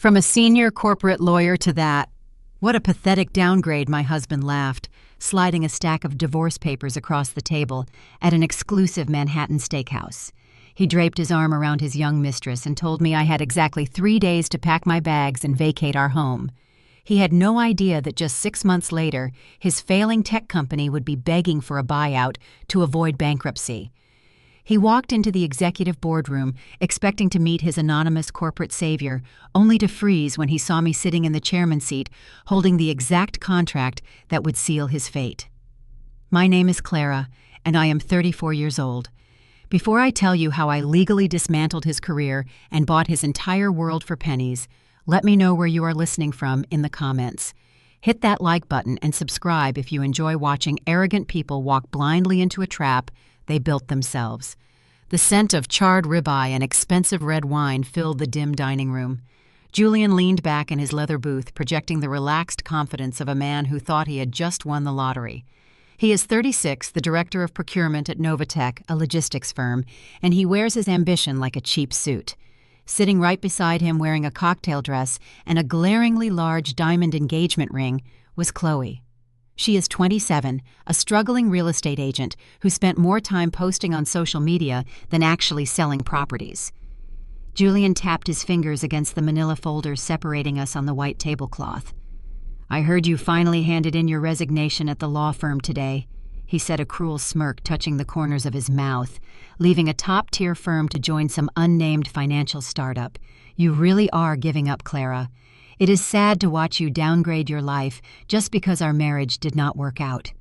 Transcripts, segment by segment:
From a senior corporate lawyer to that. What a pathetic downgrade, my husband laughed, sliding a stack of divorce papers across the table at an exclusive Manhattan steakhouse. He draped his arm around his young mistress and told me I had exactly 3 days to pack my bags and vacate our home. He had no idea that just 6 months later, his failing tech company would be begging for a buyout to avoid bankruptcy. He walked into the executive boardroom, expecting to meet his anonymous corporate savior, only to freeze when he saw me sitting in the chairman's seat, holding the exact contract that would seal his fate. My name is Clara, and I am 34 years old. Before I tell you how I legally dismantled his career and bought his entire world for pennies, let me know where you are listening from in the comments. Hit that like button and subscribe if you enjoy watching arrogant people walk blindly into a trap they built themselves. The scent of charred ribeye and expensive red wine filled the dim dining room. Julian leaned back in his leather booth, projecting the relaxed confidence of a man who thought he had just won the lottery. He is 36, the director of procurement at Novatech, a logistics firm, and he wears his ambition like a cheap suit. Sitting right beside him wearing a cocktail dress and a glaringly large diamond engagement ring was Chloe. She is 27, a struggling real estate agent who spent more time posting on social media than actually selling properties. Julian tapped his fingers against the manila folders separating us on the white tablecloth. "I heard you finally handed in your resignation at the law firm today," he said, a cruel smirk touching the corners of his mouth, leaving a top-tier firm to join some unnamed financial startup. "You really are giving up, Clara. It is sad to watch you downgrade your life just because our marriage did not work out."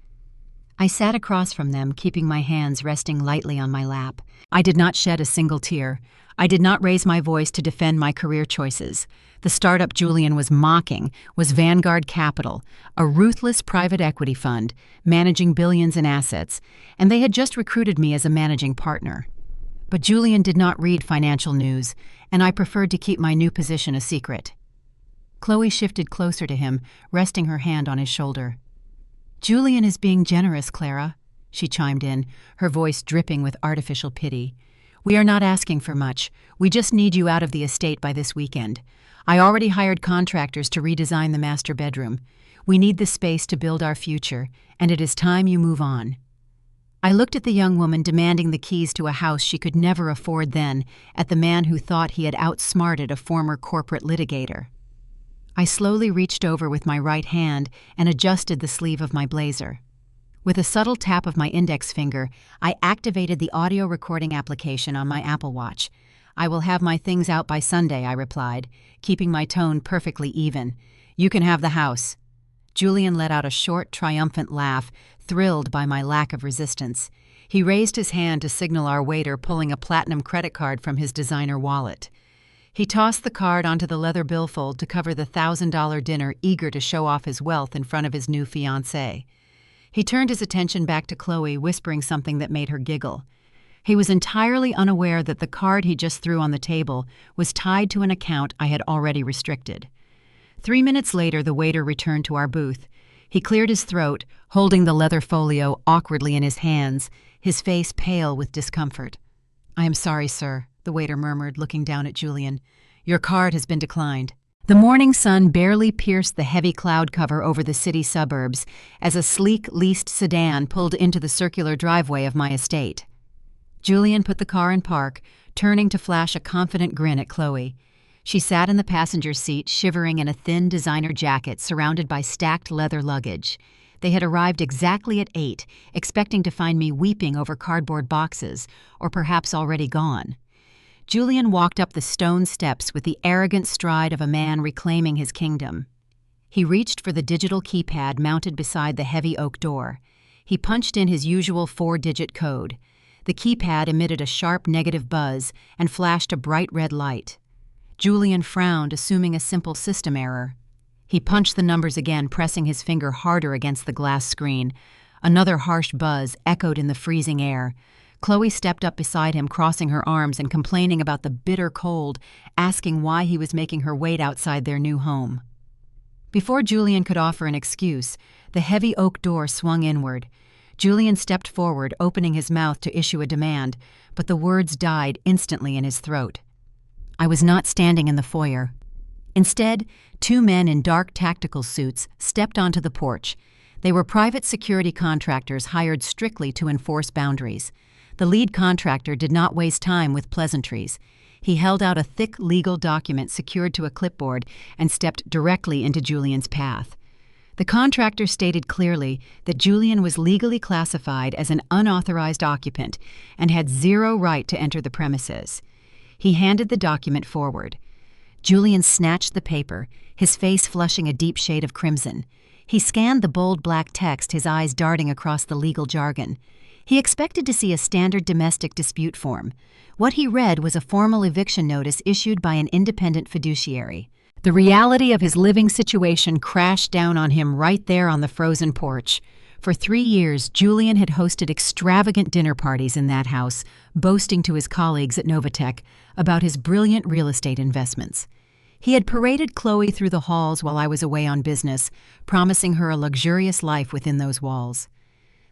I sat across from them, keeping my hands resting lightly on my lap. I did not shed a single tear. I did not raise my voice to defend my career choices. The startup Julian was mocking was Vanguard Capital, a ruthless private equity fund managing billions in assets, and they had just recruited me as a managing partner. But Julian did not read financial news, and I preferred to keep my new position a secret. Chloe shifted closer to him, resting her hand on his shoulder. "Julian is being generous, Clara," she chimed in, her voice dripping with artificial pity. "We are not asking for much. We just need you out of the estate by this weekend. I already hired contractors to redesign the master bedroom. We need the space to build our future, and it is time you move on." I looked at the young woman demanding the keys to a house she could never afford then, at the man who thought he had outsmarted a former corporate litigator. I slowly reached over with my right hand and adjusted the sleeve of my blazer. With a subtle tap of my index finger, I activated the audio recording application on my Apple Watch. "I will have my things out by Sunday," I replied, keeping my tone perfectly even. "You can have the house." Julian let out a short, triumphant laugh, thrilled by my lack of resistance. He raised his hand to signal our waiter pulling a platinum credit card from his designer wallet. He tossed the card onto the leather billfold to cover the $1,000 dinner, eager to show off his wealth in front of his new fiancée. He turned his attention back to Chloe, whispering something that made her giggle. He was entirely unaware that the card he just threw on the table was tied to an account I had already restricted. 3 minutes later, the waiter returned to our booth. He cleared his throat, holding the leather folio awkwardly in his hands, his face pale with discomfort. "I am sorry, sir," the waiter murmured, looking down at Julian. "Your card has been declined." The morning sun barely pierced the heavy cloud cover over the city suburbs as a sleek leased sedan pulled into the circular driveway of my estate. Julian put the car in park, turning to flash a confident grin at Chloe. She sat in the passenger seat, shivering in a thin designer jacket surrounded by stacked leather luggage. They had arrived exactly at 8, expecting to find me weeping over cardboard boxes, or perhaps already gone. Julian walked up the stone steps with the arrogant stride of a man reclaiming his kingdom. He reached for the digital keypad mounted beside the heavy oak door. He punched in his usual 4-digit code. The keypad emitted a sharp negative buzz and flashed a bright red light. Julian frowned, assuming a simple system error. He punched the numbers again, pressing his finger harder against the glass screen. Another harsh buzz echoed in the freezing air. Chloe stepped up beside him, crossing her arms and complaining about the bitter cold, asking why he was making her wait outside their new home. Before Julian could offer an excuse, the heavy oak door swung inward. Julian stepped forward, opening his mouth to issue a demand, but the words died instantly in his throat. I was not standing in the foyer. Instead, two men in dark tactical suits stepped onto the porch. They were private security contractors hired strictly to enforce boundaries. The lead contractor did not waste time with pleasantries. He held out a thick legal document secured to a clipboard and stepped directly into Julian's path. The contractor stated clearly that Julian was legally classified as an unauthorized occupant and had zero right to enter the premises. He handed the document forward. Julian snatched the paper, his face flushing a deep shade of crimson. He scanned the bold black text, his eyes darting across the legal jargon. He expected to see a standard domestic dispute form. What he read was a formal eviction notice issued by an independent fiduciary. The reality of his living situation crashed down on him right there on the frozen porch. For 3 years, Julian had hosted extravagant dinner parties in that house, boasting to his colleagues at Novatech about his brilliant real estate investments. He had paraded Chloe through the halls while I was away on business, promising her a luxurious life within those walls.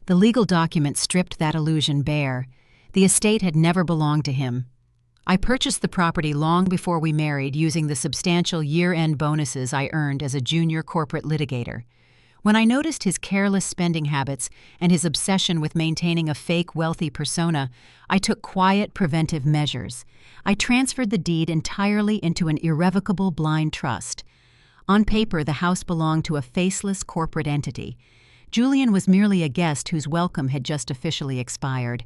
The legal document stripped that illusion bare. The estate had never belonged to him. I purchased the property long before we married using the substantial year-end bonuses I earned as a junior corporate litigator. When I noticed his careless spending habits and his obsession with maintaining a fake wealthy persona, I took quiet preventive measures. I transferred the deed entirely into an irrevocable blind trust. On paper, the house belonged to a faceless corporate entity. Julian was merely a guest whose welcome had just officially expired.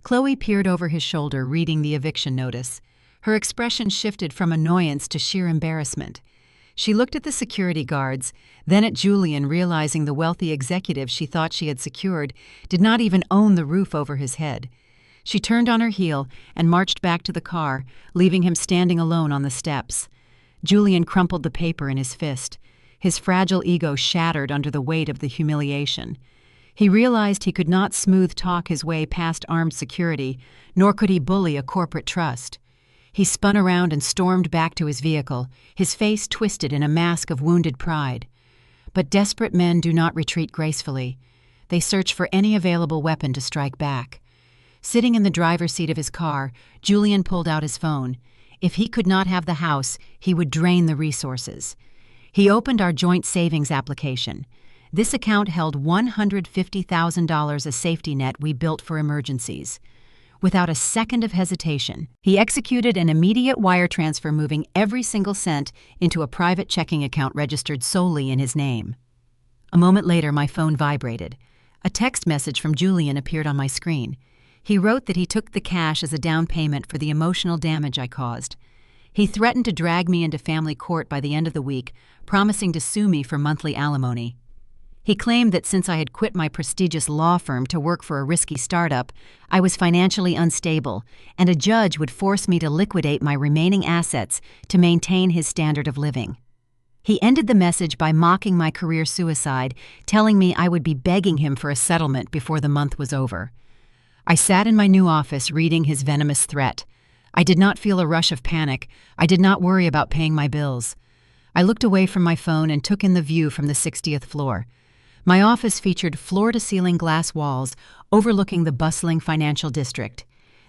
Chloe peered over his shoulder, reading the eviction notice. Her expression shifted from annoyance to sheer embarrassment. She looked at the security guards, then at Julian, realizing the wealthy executive she thought she had secured did not even own the roof over his head. She turned on her heel and marched back to the car, leaving him standing alone on the steps. Julian crumpled the paper in his fist. His fragile ego shattered under the weight of the humiliation. He realized he could not smooth-talk his way past armed security, nor could he bully a corporate trust. He spun around and stormed back to his vehicle, his face twisted in a mask of wounded pride. But desperate men do not retreat gracefully. They search for any available weapon to strike back. Sitting in the driver's seat of his car, Julian pulled out his phone. If he could not have the house, he would drain the resources. He opened our joint savings application. This account held $150,000, a safety net we built for emergencies. Without a second of hesitation, he executed an immediate wire transfer, moving every single cent into a private checking account registered solely in his name. A moment later, my phone vibrated. A text message from Julian appeared on my screen. He wrote that he took the cash as a down payment for the emotional damage I caused. He threatened to drag me into family court by the end of the week, promising to sue me for monthly alimony. He claimed that since I had quit my prestigious law firm to work for a risky startup, I was financially unstable, and a judge would force me to liquidate my remaining assets to maintain his standard of living. He ended the message by mocking my career suicide, telling me I would be begging him for a settlement before the month was over. I sat in my new office reading his venomous threat. I did not feel a rush of panic. I did not worry about paying my bills. I looked away from my phone and took in the view from the 60th floor. My office featured floor-to-ceiling glass walls overlooking the bustling financial district.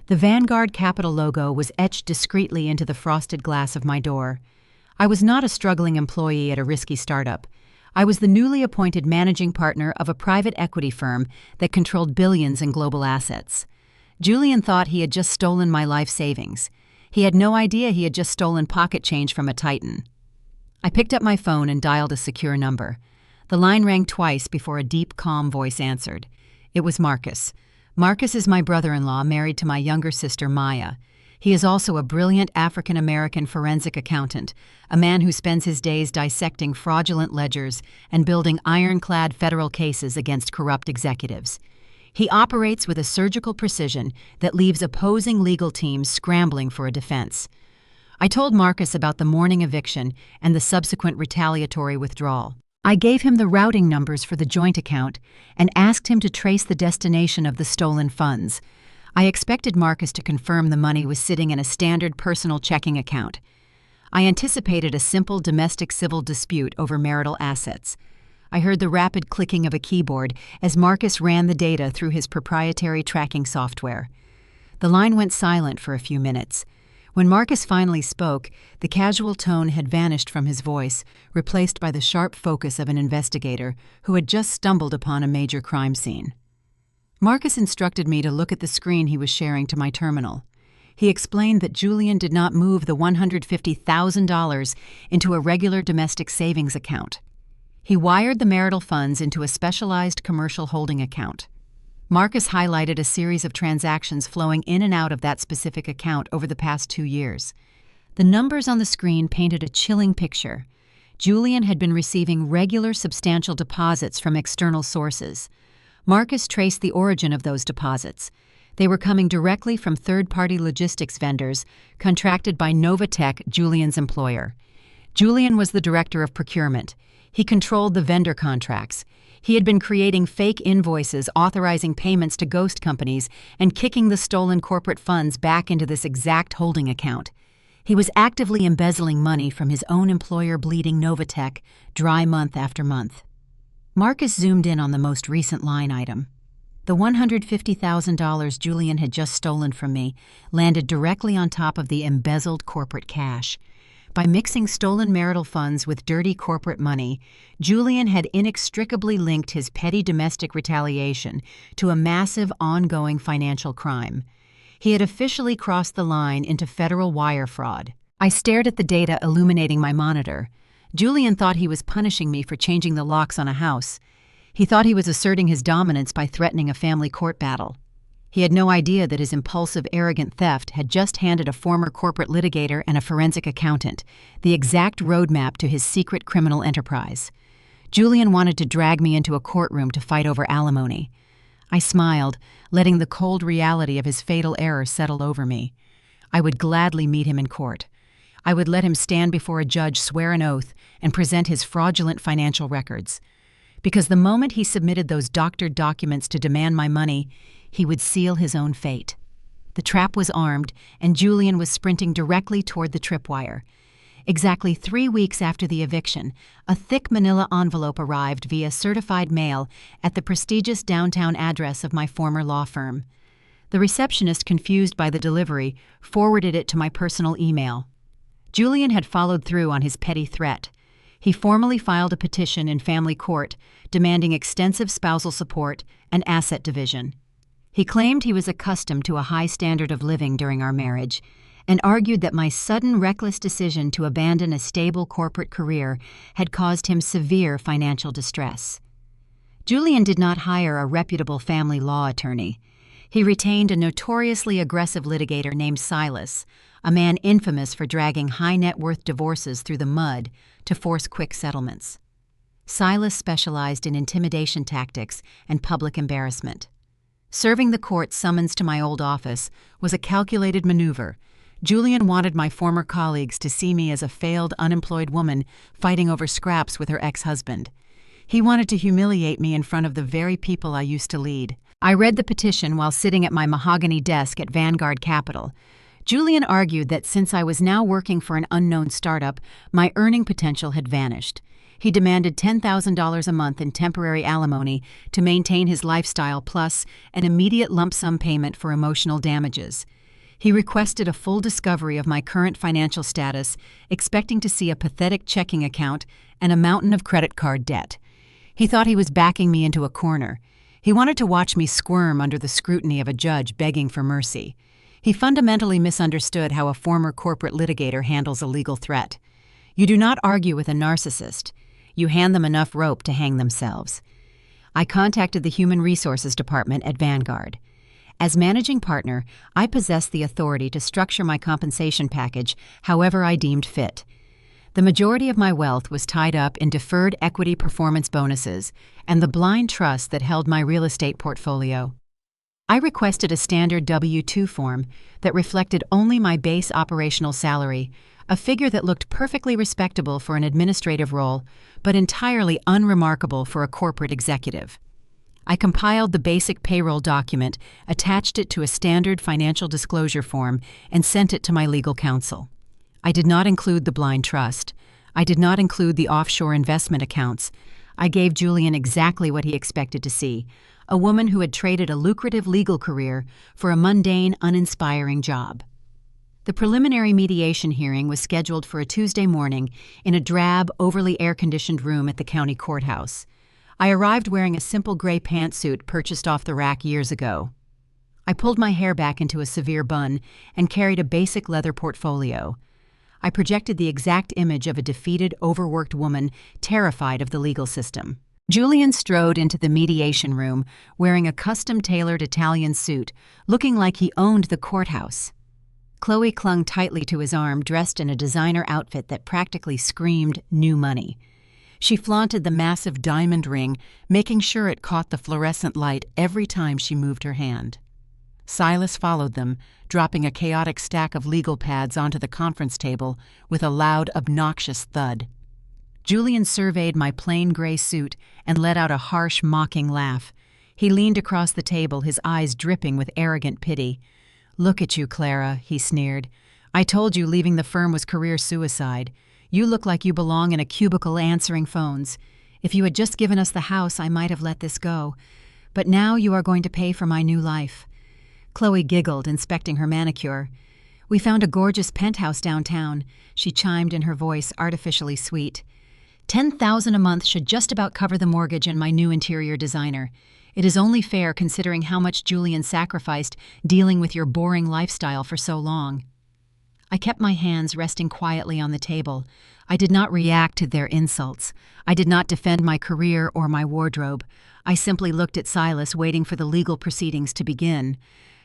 The Vanguard Capital logo was etched discreetly into the frosted glass of my door. I was not a struggling employee at a risky startup. I was the newly appointed managing partner of a private equity firm that controlled billions in global assets. Julian thought he had just stolen my life savings. He had no idea he had just stolen pocket change from a titan. I picked up my phone and dialed a secure number. The line rang twice before a deep, calm voice answered. It was Marcus. Marcus is my brother-in-law, married to my younger sister, Maya. He is also a brilliant African-American forensic accountant, a man who spends his days dissecting fraudulent ledgers and building ironclad federal cases against corrupt executives. He operates with a surgical precision that leaves opposing legal teams scrambling for a defense. I told Marcus about the morning eviction and the subsequent retaliatory withdrawal. I gave him the routing numbers for the joint account and asked him to trace the destination of the stolen funds. I expected Marcus to confirm the money was sitting in a standard personal checking account. I anticipated a simple domestic civil dispute over marital assets. I heard the rapid clicking of a keyboard as Marcus ran the data through his proprietary tracking software. The line went silent for a few minutes. When Marcus finally spoke, the casual tone had vanished from his voice, replaced by the sharp focus of an investigator who had just stumbled upon a major crime scene. Marcus instructed me to look at the screen he was sharing to my terminal. He explained that Julian did not move the $150,000 into a regular domestic savings account. He wired the marital funds into a specialized commercial holding account. Marcus highlighted a series of transactions flowing in and out of that specific account over the past 2 years. The numbers on the screen painted a chilling picture. Julian had been receiving regular substantial deposits from external sources. Marcus traced the origin of those deposits. They were coming directly from third-party logistics vendors contracted by Novatech, Julian's employer. Julian was the director of procurement. He controlled the vendor contracts. He had been creating fake invoices authorizing payments to ghost companies and kicking the stolen corporate funds back into this exact holding account. He was actively embezzling money from his own employer, bleeding Novatech, dry month after month. Marcus zoomed in on the most recent line item. The $150,000 Julian had just stolen from me landed directly on top of the embezzled corporate cash. By mixing stolen marital funds with dirty corporate money, Julian had inextricably linked his petty domestic retaliation to a massive, ongoing financial crime. He had officially crossed the line into federal wire fraud. I stared at the data illuminating my monitor. Julian thought he was punishing me for changing the locks on a house. He thought he was asserting his dominance by threatening a family court battle. He had no idea that his impulsive, arrogant theft had just handed a former corporate litigator and a forensic accountant the exact roadmap to his secret criminal enterprise. Julian wanted to drag me into a courtroom to fight over alimony. I smiled, letting the cold reality of his fatal error settle over me. I would gladly meet him in court. I would let him stand before a judge, swear an oath, and present his fraudulent financial records. Because the moment he submitted those doctored documents to demand my money, he would seal his own fate. The trap was armed, and Julian was sprinting directly toward the tripwire. Exactly 3 weeks after the eviction, a thick manila envelope arrived via certified mail at the prestigious downtown address of my former law firm. The receptionist, confused by the delivery, forwarded it to my personal email. Julian had followed through on his petty threat. He formally filed a petition in family court demanding extensive spousal support and asset division. He claimed he was accustomed to a high standard of living during our marriage and argued that my sudden, reckless decision to abandon a stable corporate career had caused him severe financial distress. Julian did not hire a reputable family law attorney. He retained a notoriously aggressive litigator named Silas, a man infamous for dragging high-net-worth divorces through the mud to force quick settlements. Silas specialized in intimidation tactics and public embarrassment. Serving the court summons to my old office was a calculated maneuver. Julian wanted my former colleagues to see me as a failed, unemployed woman fighting over scraps with her ex-husband. He wanted to humiliate me in front of the very people I used to lead. I read the petition while sitting at my mahogany desk at Vanguard Capital. Julian argued that since I was now working for an unknown startup, my earning potential had vanished. He demanded $10,000 a month in temporary alimony to maintain his lifestyle, plus an immediate lump sum payment for emotional damages. He requested a full discovery of my current financial status, expecting to see a pathetic checking account and a mountain of credit card debt. He thought he was backing me into a corner. He wanted to watch me squirm under the scrutiny of a judge begging for mercy. He fundamentally misunderstood how a former corporate litigator handles a legal threat. You do not argue with a narcissist. You hand them enough rope to hang themselves. I contacted the Human Resources Department at Vanguard. As managing partner, I possessed the authority to structure my compensation package however I deemed fit. The majority of my wealth was tied up in deferred equity performance bonuses and the blind trust that held my real estate portfolio. I requested a standard W-2 form that reflected only my base operational salary, a figure that looked perfectly respectable for an administrative role, but entirely unremarkable for a corporate executive. I compiled the basic payroll document, attached it to a standard financial disclosure form, and sent it to my legal counsel. I did not include the blind trust. I did not include the offshore investment accounts. I gave Julian exactly what he expected to see, a woman who had traded a lucrative legal career for a mundane, uninspiring job. The preliminary mediation hearing was scheduled for a Tuesday morning in a drab, overly air-conditioned room at the county courthouse. I arrived wearing a simple gray pantsuit purchased off the rack years ago. I pulled my hair back into a severe bun and carried a basic leather portfolio. I projected the exact image of a defeated, overworked woman terrified of the legal system. Julian strode into the mediation room wearing a custom-tailored Italian suit, looking like he owned the courthouse. Chloe clung tightly to his arm, dressed in a designer outfit that practically screamed new money. She flaunted the massive diamond ring, making sure it caught the fluorescent light every time she moved her hand. Silas followed them, dropping a chaotic stack of legal pads onto the conference table with a loud, obnoxious thud. Julian surveyed my plain gray suit and let out a harsh, mocking laugh. He leaned across the table, his eyes dripping with arrogant pity. "Look at you, Clara," he sneered. "I told you leaving the firm was career suicide. You look like you belong in a cubicle answering phones. If you had just given us the house, I might have let this go. But now you are going to pay for my new life." Chloe giggled, inspecting her manicure. "We found a gorgeous penthouse downtown," she chimed in, her voice artificially sweet. $10,000 a month should just about cover the mortgage and my new interior designer. It is only fair considering how much Julian sacrificed dealing with your boring lifestyle for so long." I kept my hands resting quietly on the table. I did not react to their insults. I did not defend my career or my wardrobe. I simply looked at Silas, waiting for the legal proceedings to begin.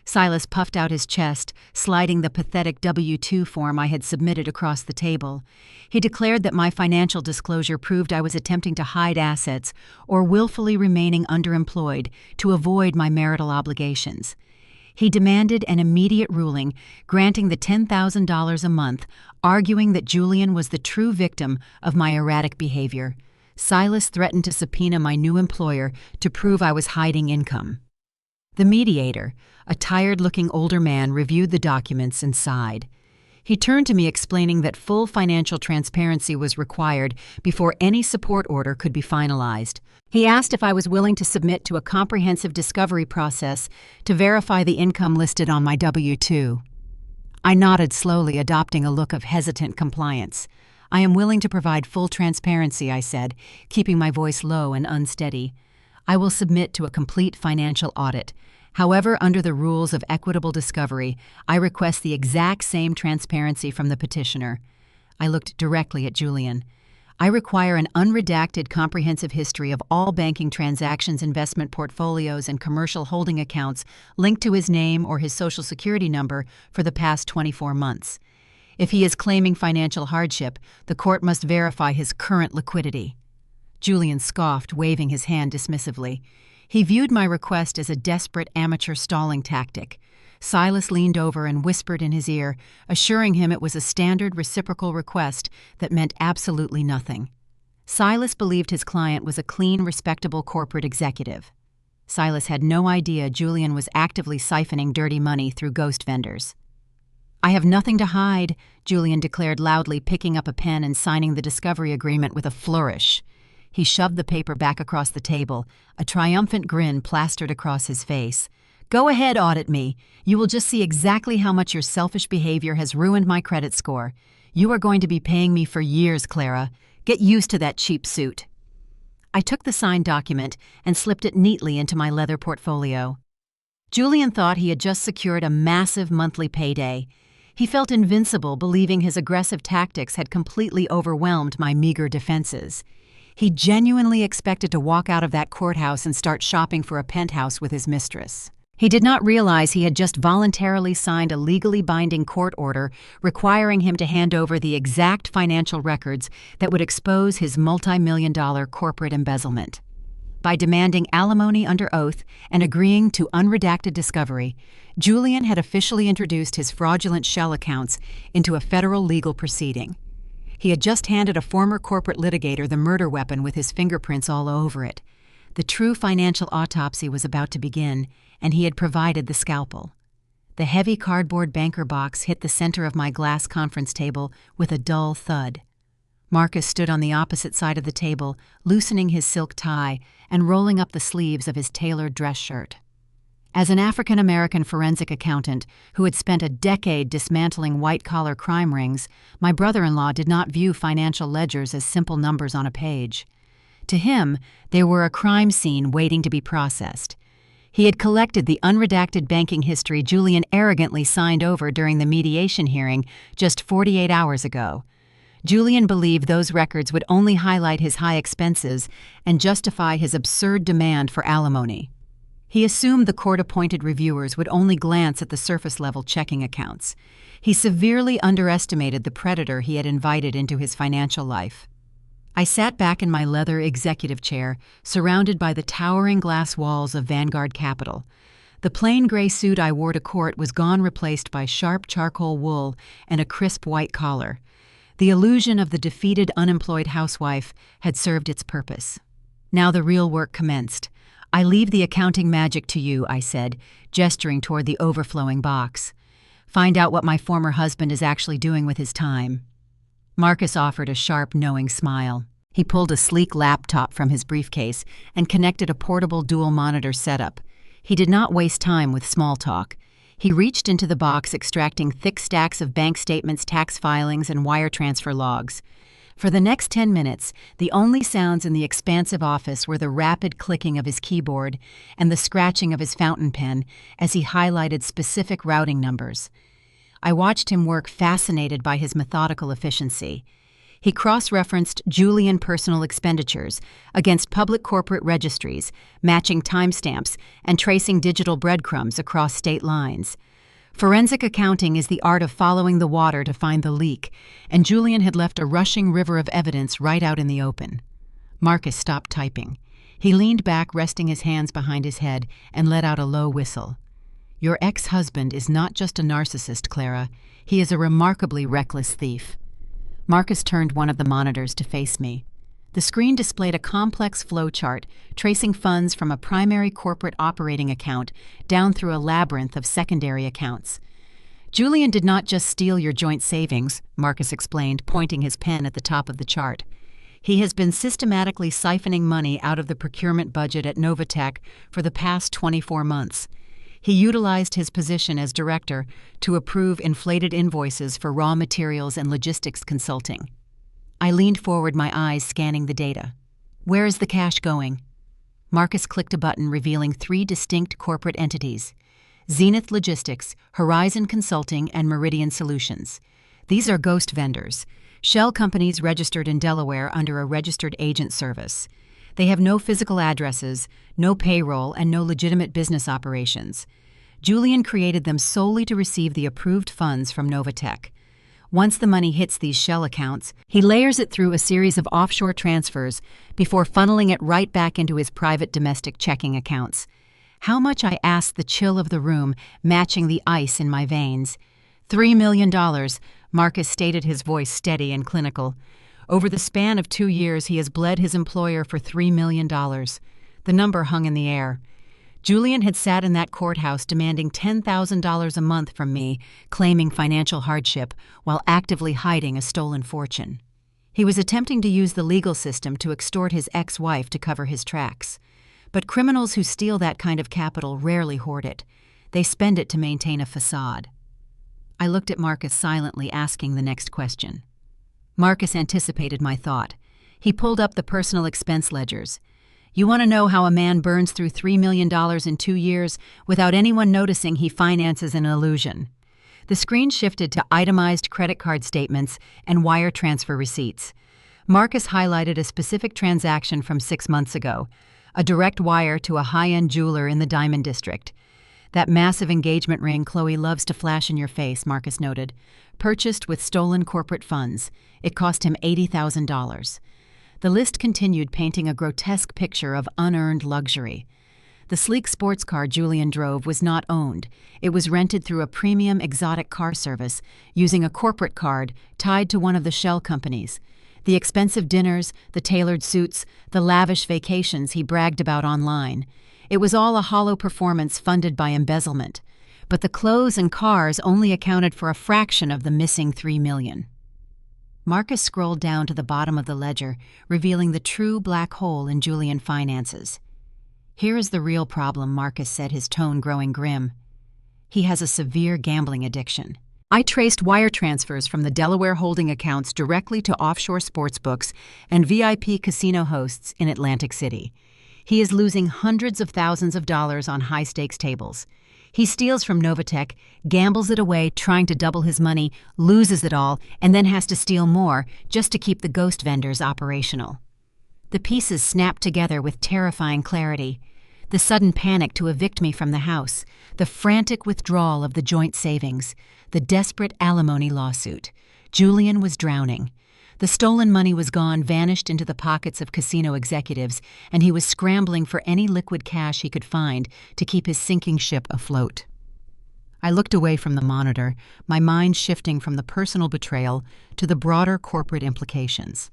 Silas puffed out his chest, sliding the pathetic W-2 form I had submitted across the table. He declared that my financial disclosure proved I was attempting to hide assets or willfully remaining underemployed to avoid my marital obligations. He demanded an immediate ruling, granting the $10,000 a month, arguing that Julian was the true victim of my erratic behavior. Silas threatened to subpoena my new employer to prove I was hiding income. The mediator, a tired-looking older man, reviewed the documents and sighed. He turned to me explaining that full financial transparency was required before any support order could be finalized. He asked if I was willing to submit to a comprehensive discovery process to verify the income listed on my W-2. I nodded slowly, adopting a look of hesitant compliance. "I am willing to provide full transparency," I said, keeping my voice low and unsteady. "I will submit to a complete financial audit. However, under the rules of equitable discovery, I request the exact same transparency from the petitioner." I looked directly at Julian. "I require an unredacted comprehensive history of all banking transactions, investment portfolios, and commercial holding accounts linked to his name or his Social Security number for the past 24 months. If he is claiming financial hardship, the court must verify his current liquidity." Julian scoffed, waving his hand dismissively. He viewed my request as a desperate amateur stalling tactic. Silas leaned over and whispered in his ear, assuring him it was a standard reciprocal request that meant absolutely nothing. Silas believed his client was a clean, respectable corporate executive. Silas had no idea Julian was actively siphoning dirty money through ghost vendors. "I have nothing to hide," Julian declared loudly, picking up a pen and signing the discovery agreement with a flourish. He shoved the paper back across the table, a triumphant grin plastered across his face. "Go ahead, audit me. You will just see exactly how much your selfish behavior has ruined my credit score. You are going to be paying me for years, Clara. Get used to that cheap suit." I took the signed document and slipped it neatly into my leather portfolio. Julian thought he had just secured a massive monthly payday. He felt invincible, believing his aggressive tactics had completely overwhelmed my meager defenses. He genuinely expected to walk out of that courthouse and start shopping for a penthouse with his mistress. He did not realize he had just voluntarily signed a legally binding court order requiring him to hand over the exact financial records that would expose his multi-million-dollar corporate embezzlement. By demanding alimony under oath and agreeing to unredacted discovery, Julian had officially introduced his fraudulent shell accounts into a federal legal proceeding. He had just handed a former corporate litigator the murder weapon with his fingerprints all over it. The true financial autopsy was about to begin, and he had provided the scalpel. The heavy cardboard banker box hit the center of my glass conference table with a dull thud. Marcus stood on the opposite side of the table, loosening his silk tie and rolling up the sleeves of his tailored dress shirt. As an African-American forensic accountant who had spent a decade dismantling white-collar crime rings, my brother-in-law did not view financial ledgers as simple numbers on a page. To him, they were a crime scene waiting to be processed. He had collected the unredacted banking history Julian arrogantly signed over during the mediation hearing just 48 hours ago. Julian believed those records would only highlight his high expenses and justify his absurd demand for alimony. He assumed the court-appointed reviewers would only glance at the surface-level checking accounts. He severely underestimated the predator he had invited into his financial life. I sat back in my leather executive chair, surrounded by the towering glass walls of Vanguard Capital. The plain gray suit I wore to court was gone, replaced by sharp charcoal wool and a crisp white collar. The illusion of the defeated, unemployed housewife had served its purpose. Now the real work commenced. "I leave the accounting magic to you," I said, gesturing toward the overflowing box. "Find out what my former husband is actually doing with his time." Marcus offered a sharp, knowing smile. He pulled a sleek laptop from his briefcase and connected a portable dual-monitor setup. He did not waste time with small talk. He reached into the box, extracting thick stacks of bank statements, tax filings, and wire transfer logs. For the next 10 minutes, the only sounds in the expansive office were the rapid clicking of his keyboard and the scratching of his fountain pen as he highlighted specific routing numbers. I watched him work, fascinated by his methodical efficiency. He cross-referenced Julian personal expenditures against public corporate registries, matching timestamps and tracing digital breadcrumbs across state lines. Forensic accounting is the art of following the water to find the leak, and Julian had left a rushing river of evidence right out in the open. Marcus stopped typing. He leaned back, resting his hands behind his head, and let out a low whistle. "Your ex-husband is not just a narcissist, Clara. He is a remarkably reckless thief." Marcus turned one of the monitors to face me. The screen displayed a complex flowchart, tracing funds from a primary corporate operating account down through a labyrinth of secondary accounts. "Julian did not just steal your joint savings," Marcus explained, pointing his pen at the top of the chart. "He has been systematically siphoning money out of the procurement budget at Novatech for the past 24 months. He utilized his position as director to approve inflated invoices for raw materials and logistics consulting." I leaned forward, my eyes scanning the data. "Where is the cash going?" Marcus clicked a button revealing 3 distinct corporate entities: Zenith Logistics, Horizon Consulting, and Meridian Solutions. These are ghost vendors, shell companies registered in Delaware under a registered agent service. They have no physical addresses, no payroll, and no legitimate business operations. Julian created them solely to receive the approved funds from Novatech. Once the money hits these shell accounts, he layers it through a series of offshore transfers before funneling it right back into his private domestic checking accounts. How much, I asked, the chill of the room matching the ice in my veins. $3 million, Marcus stated, his voice steady and clinical. Over the span of 2 years, he has bled his employer for $3 million. The number hung in the air. Julian had sat in that courthouse demanding $10,000 a month from me, claiming financial hardship, while actively hiding a stolen fortune. He was attempting to use the legal system to extort his ex-wife to cover his tracks. But criminals who steal that kind of capital rarely hoard it. They spend it to maintain a facade. I looked at Marcus silently, asking the next question. Marcus anticipated my thought. He pulled up the personal expense ledgers. "You want to know how a man burns through $3 million in 2 years without anyone noticing he finances an illusion?" The screen shifted to itemized credit card statements and wire transfer receipts. Marcus highlighted a specific transaction from 6 months ago, a direct wire to a high-end jeweler in the Diamond District. "That massive engagement ring Chloe loves to flash in your face," Marcus noted. "Purchased with stolen corporate funds. It cost him $80,000. The list continued, painting a grotesque picture of unearned luxury. The sleek sports car Julian drove was not owned. It was rented through a premium exotic car service using a corporate card tied to one of the shell companies. The expensive dinners, the tailored suits, the lavish vacations he bragged about online. It was all a hollow performance funded by embezzlement. But the clothes and cars only accounted for a fraction of the missing $3 million. Marcus scrolled down to the bottom of the ledger, revealing the true black hole in Julian finances. "Here is the real problem," Marcus said, his tone growing grim. "He has a severe gambling addiction. I traced wire transfers from the Delaware holding accounts directly to offshore sportsbooks and VIP casino hosts in Atlantic City. He is losing hundreds of thousands of dollars on high-stakes tables. He steals from Novatech, gambles it away, trying to double his money, loses it all, and then has to steal more just to keep the ghost vendors operational." The pieces snapped together with terrifying clarity. The sudden panic to evict me from the house, the frantic withdrawal of the joint savings, the desperate alimony lawsuit. Julian was drowning. The stolen money was gone, vanished into the pockets of casino executives, and he was scrambling for any liquid cash he could find to keep his sinking ship afloat. I looked away from the monitor, my mind shifting from the personal betrayal to the broader corporate implications.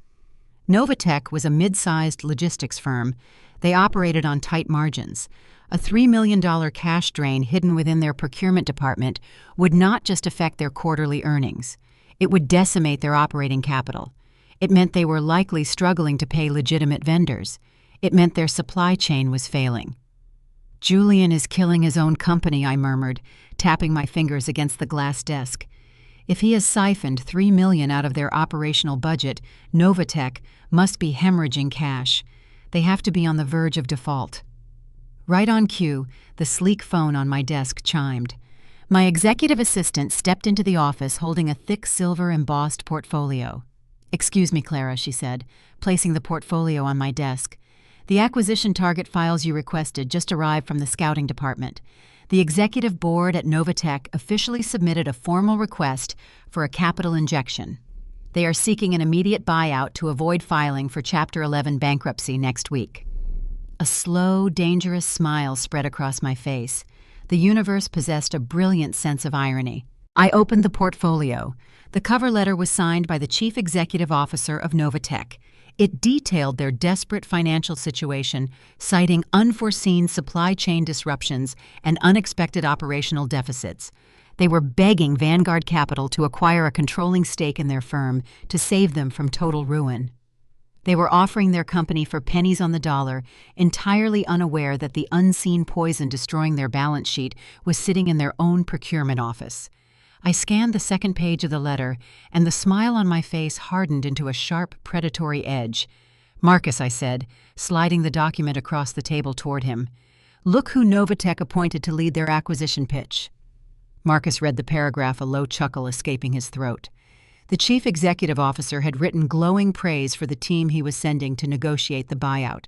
Novatech was a mid-sized logistics firm. They operated on tight margins. A $3 million cash drain hidden within their procurement department would not just affect their quarterly earnings. It would decimate their operating capital. It meant they were likely struggling to pay legitimate vendors. It meant their supply chain was failing. "Julian is killing his own company," I murmured, tapping my fingers against the glass desk. If he has siphoned $3 million out of their operational budget, Novatech must be hemorrhaging cash. They have to be on the verge of default. Right on cue, the sleek phone on my desk chimed. My executive assistant stepped into the office holding a thick silver-embossed portfolio. "Excuse me, Clara," she said, placing the portfolio on my desk. "The acquisition target files you requested just arrived from the scouting department. The executive board at Novatech officially submitted a formal request for a capital injection. They are seeking an immediate buyout to avoid filing for Chapter 11 bankruptcy next week." A slow, dangerous smile spread across my face. The universe possessed a brilliant sense of irony. I opened the portfolio. The cover letter was signed by the chief executive officer of Novatech. It detailed their desperate financial situation, citing unforeseen supply chain disruptions and unexpected operational deficits. They were begging Vanguard Capital to acquire a controlling stake in their firm to save them from total ruin. They were offering their company for pennies on the dollar, entirely unaware that the unseen poison destroying their balance sheet was sitting in their own procurement office. I scanned the second page of the letter, and the smile on my face hardened into a sharp, predatory edge. "Marcus," I said, sliding the document across the table toward him, "look who Novatech appointed to lead their acquisition pitch." Marcus read the paragraph, a low chuckle escaping his throat. The chief executive officer had written glowing praise for the team he was sending to negotiate the buyout.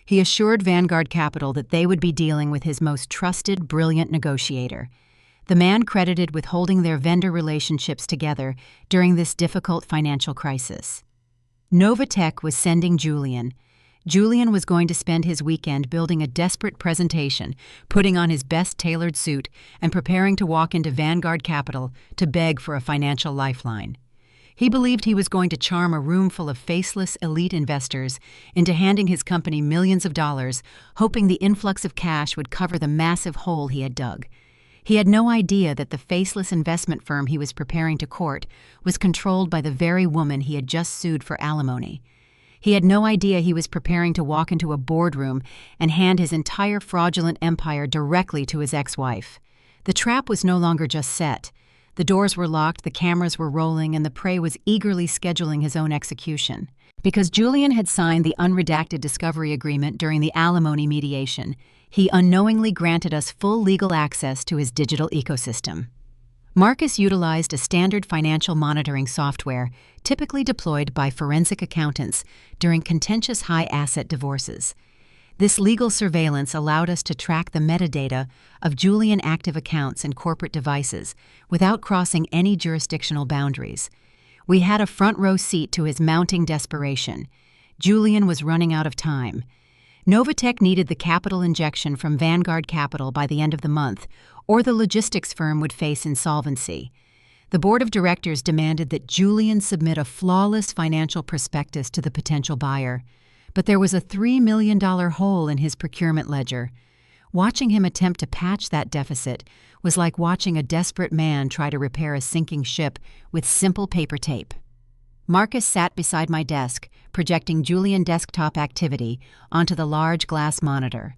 He assured Vanguard Capital that they would be dealing with his most trusted, brilliant negotiator. The man credited with holding their vendor relationships together during this difficult financial crisis. Novatech was sending Julian. Julian was going to spend his weekend building a desperate presentation, putting on his best tailored suit, and preparing to walk into Vanguard Capital to beg for a financial lifeline. He believed he was going to charm a room full of faceless elite investors into handing his company millions of dollars, hoping the influx of cash would cover the massive hole he had dug. He had no idea that the faceless investment firm he was preparing to court was controlled by the very woman he had just sued for alimony. He had no idea he was preparing to walk into a boardroom and hand his entire fraudulent empire directly to his ex-wife. The trap was no longer just set. The doors were locked, the cameras were rolling, and the prey was eagerly scheduling his own execution. Because Julian had signed the unredacted discovery agreement during the alimony mediation, he unknowingly granted us full legal access to his digital ecosystem. Marcus utilized a standard financial monitoring software typically deployed by forensic accountants during contentious high-asset divorces. This legal surveillance allowed us to track the metadata of Julian active accounts and corporate devices without crossing any jurisdictional boundaries. We had a front-row seat to his mounting desperation. Julian was running out of time. Novatech needed the capital injection from Vanguard Capital by the end of the month, or the logistics firm would face insolvency. The board of directors demanded that Julian submit a flawless financial prospectus to the potential buyer. But there was a $3 million hole in his procurement ledger. Watching him attempt to patch that deficit was like watching a desperate man try to repair a sinking ship with simple paper tape. Marcus sat beside my desk, projecting Julian desktop activity onto the large glass monitor.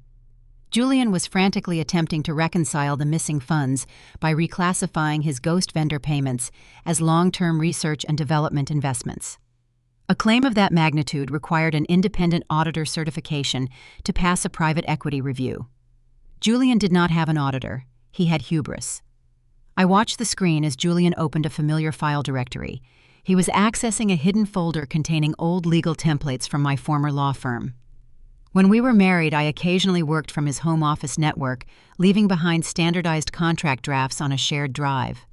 Julian was frantically attempting to reconcile the missing funds by reclassifying his ghost vendor payments as long-term research and development investments. A claim of that magnitude required an independent auditor certification to pass a private equity review. Julian did not have an auditor. He had hubris. I watched the screen as Julian opened a familiar file directory. He was accessing a hidden folder containing old legal templates from my former law firm. When we were married, I occasionally worked from his home office network, leaving behind standardized contract drafts on a shared drive.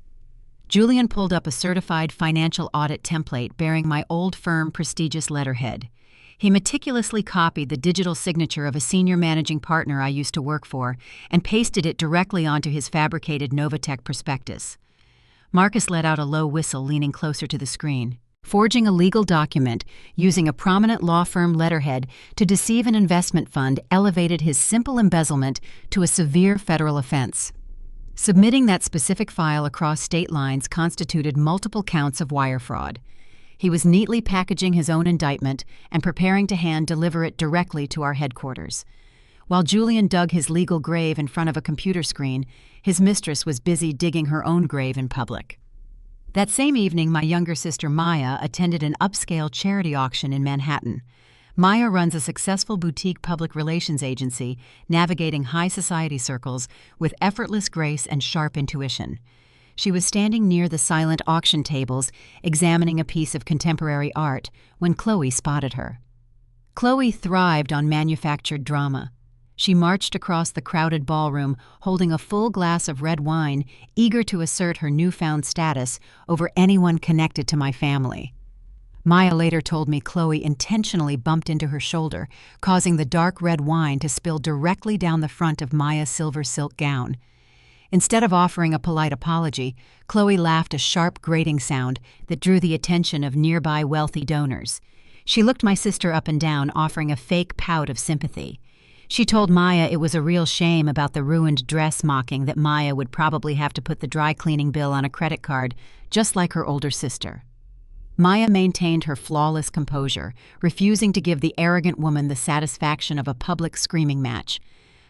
Julian pulled up a certified financial audit template bearing my old firm prestigious letterhead. He meticulously copied the digital signature of a senior managing partner I used to work for and pasted it directly onto his fabricated Novatech prospectus. Marcus let out a low whistle, leaning closer to the screen. Forging a legal document using a prominent law firm letterhead to deceive an investment fund elevated his simple embezzlement to a severe federal offense. Submitting that specific file across state lines constituted multiple counts of wire fraud. He was neatly packaging his own indictment and preparing to hand-deliver it directly to our headquarters. While Julian dug his legal grave in front of a computer screen, his mistress was busy digging her own grave in public. That same evening, my younger sister Maya attended an upscale charity auction in Manhattan. Maya runs a successful boutique public relations agency, navigating high society circles with effortless grace and sharp intuition. She was standing near the silent auction tables, examining a piece of contemporary art, when Chloe spotted her. Chloe thrived on manufactured drama. She marched across the crowded ballroom, holding a full glass of red wine, eager to assert her newfound status over anyone connected to my family. Maya later told me Chloe intentionally bumped into her shoulder, causing the dark red wine to spill directly down the front of Maya's silver silk gown. Instead of offering a polite apology, Chloe laughed a sharp grating sound that drew the attention of nearby wealthy donors. She looked my sister up and down, offering a fake pout of sympathy. She told Maya it was a real shame about the ruined dress, mocking that Maya would probably have to put the dry cleaning bill on a credit card, just like her older sister. Maya maintained her flawless composure, refusing to give the arrogant woman the satisfaction of a public screaming match.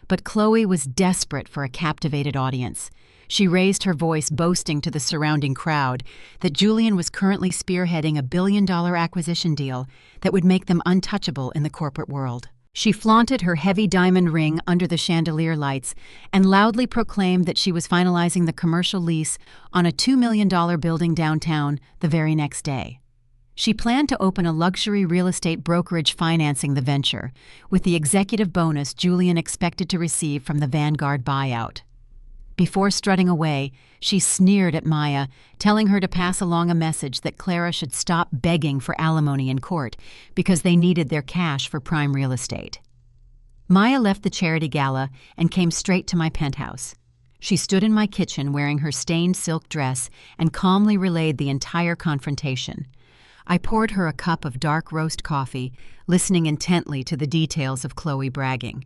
But Chloe was desperate for a captivated audience. She raised her voice, boasting to the surrounding crowd that Julian was currently spearheading a billion-dollar acquisition deal that would make them untouchable in the corporate world. She flaunted her heavy diamond ring under the chandelier lights and loudly proclaimed that she was finalizing the commercial lease on a $2 million building downtown the very next day. She planned to open a luxury real estate brokerage financing the venture, with the executive bonus Julian expected to receive from the Vanguard buyout. Before strutting away, she sneered at Maya, telling her to pass along a message that Clara should stop begging for alimony in court because they needed their cash for prime real estate. Maya left the charity gala and came straight to my penthouse. She stood in my kitchen wearing her stained silk dress and calmly relayed the entire confrontation. I poured her a cup of dark roast coffee, listening intently to the details of Chloe bragging.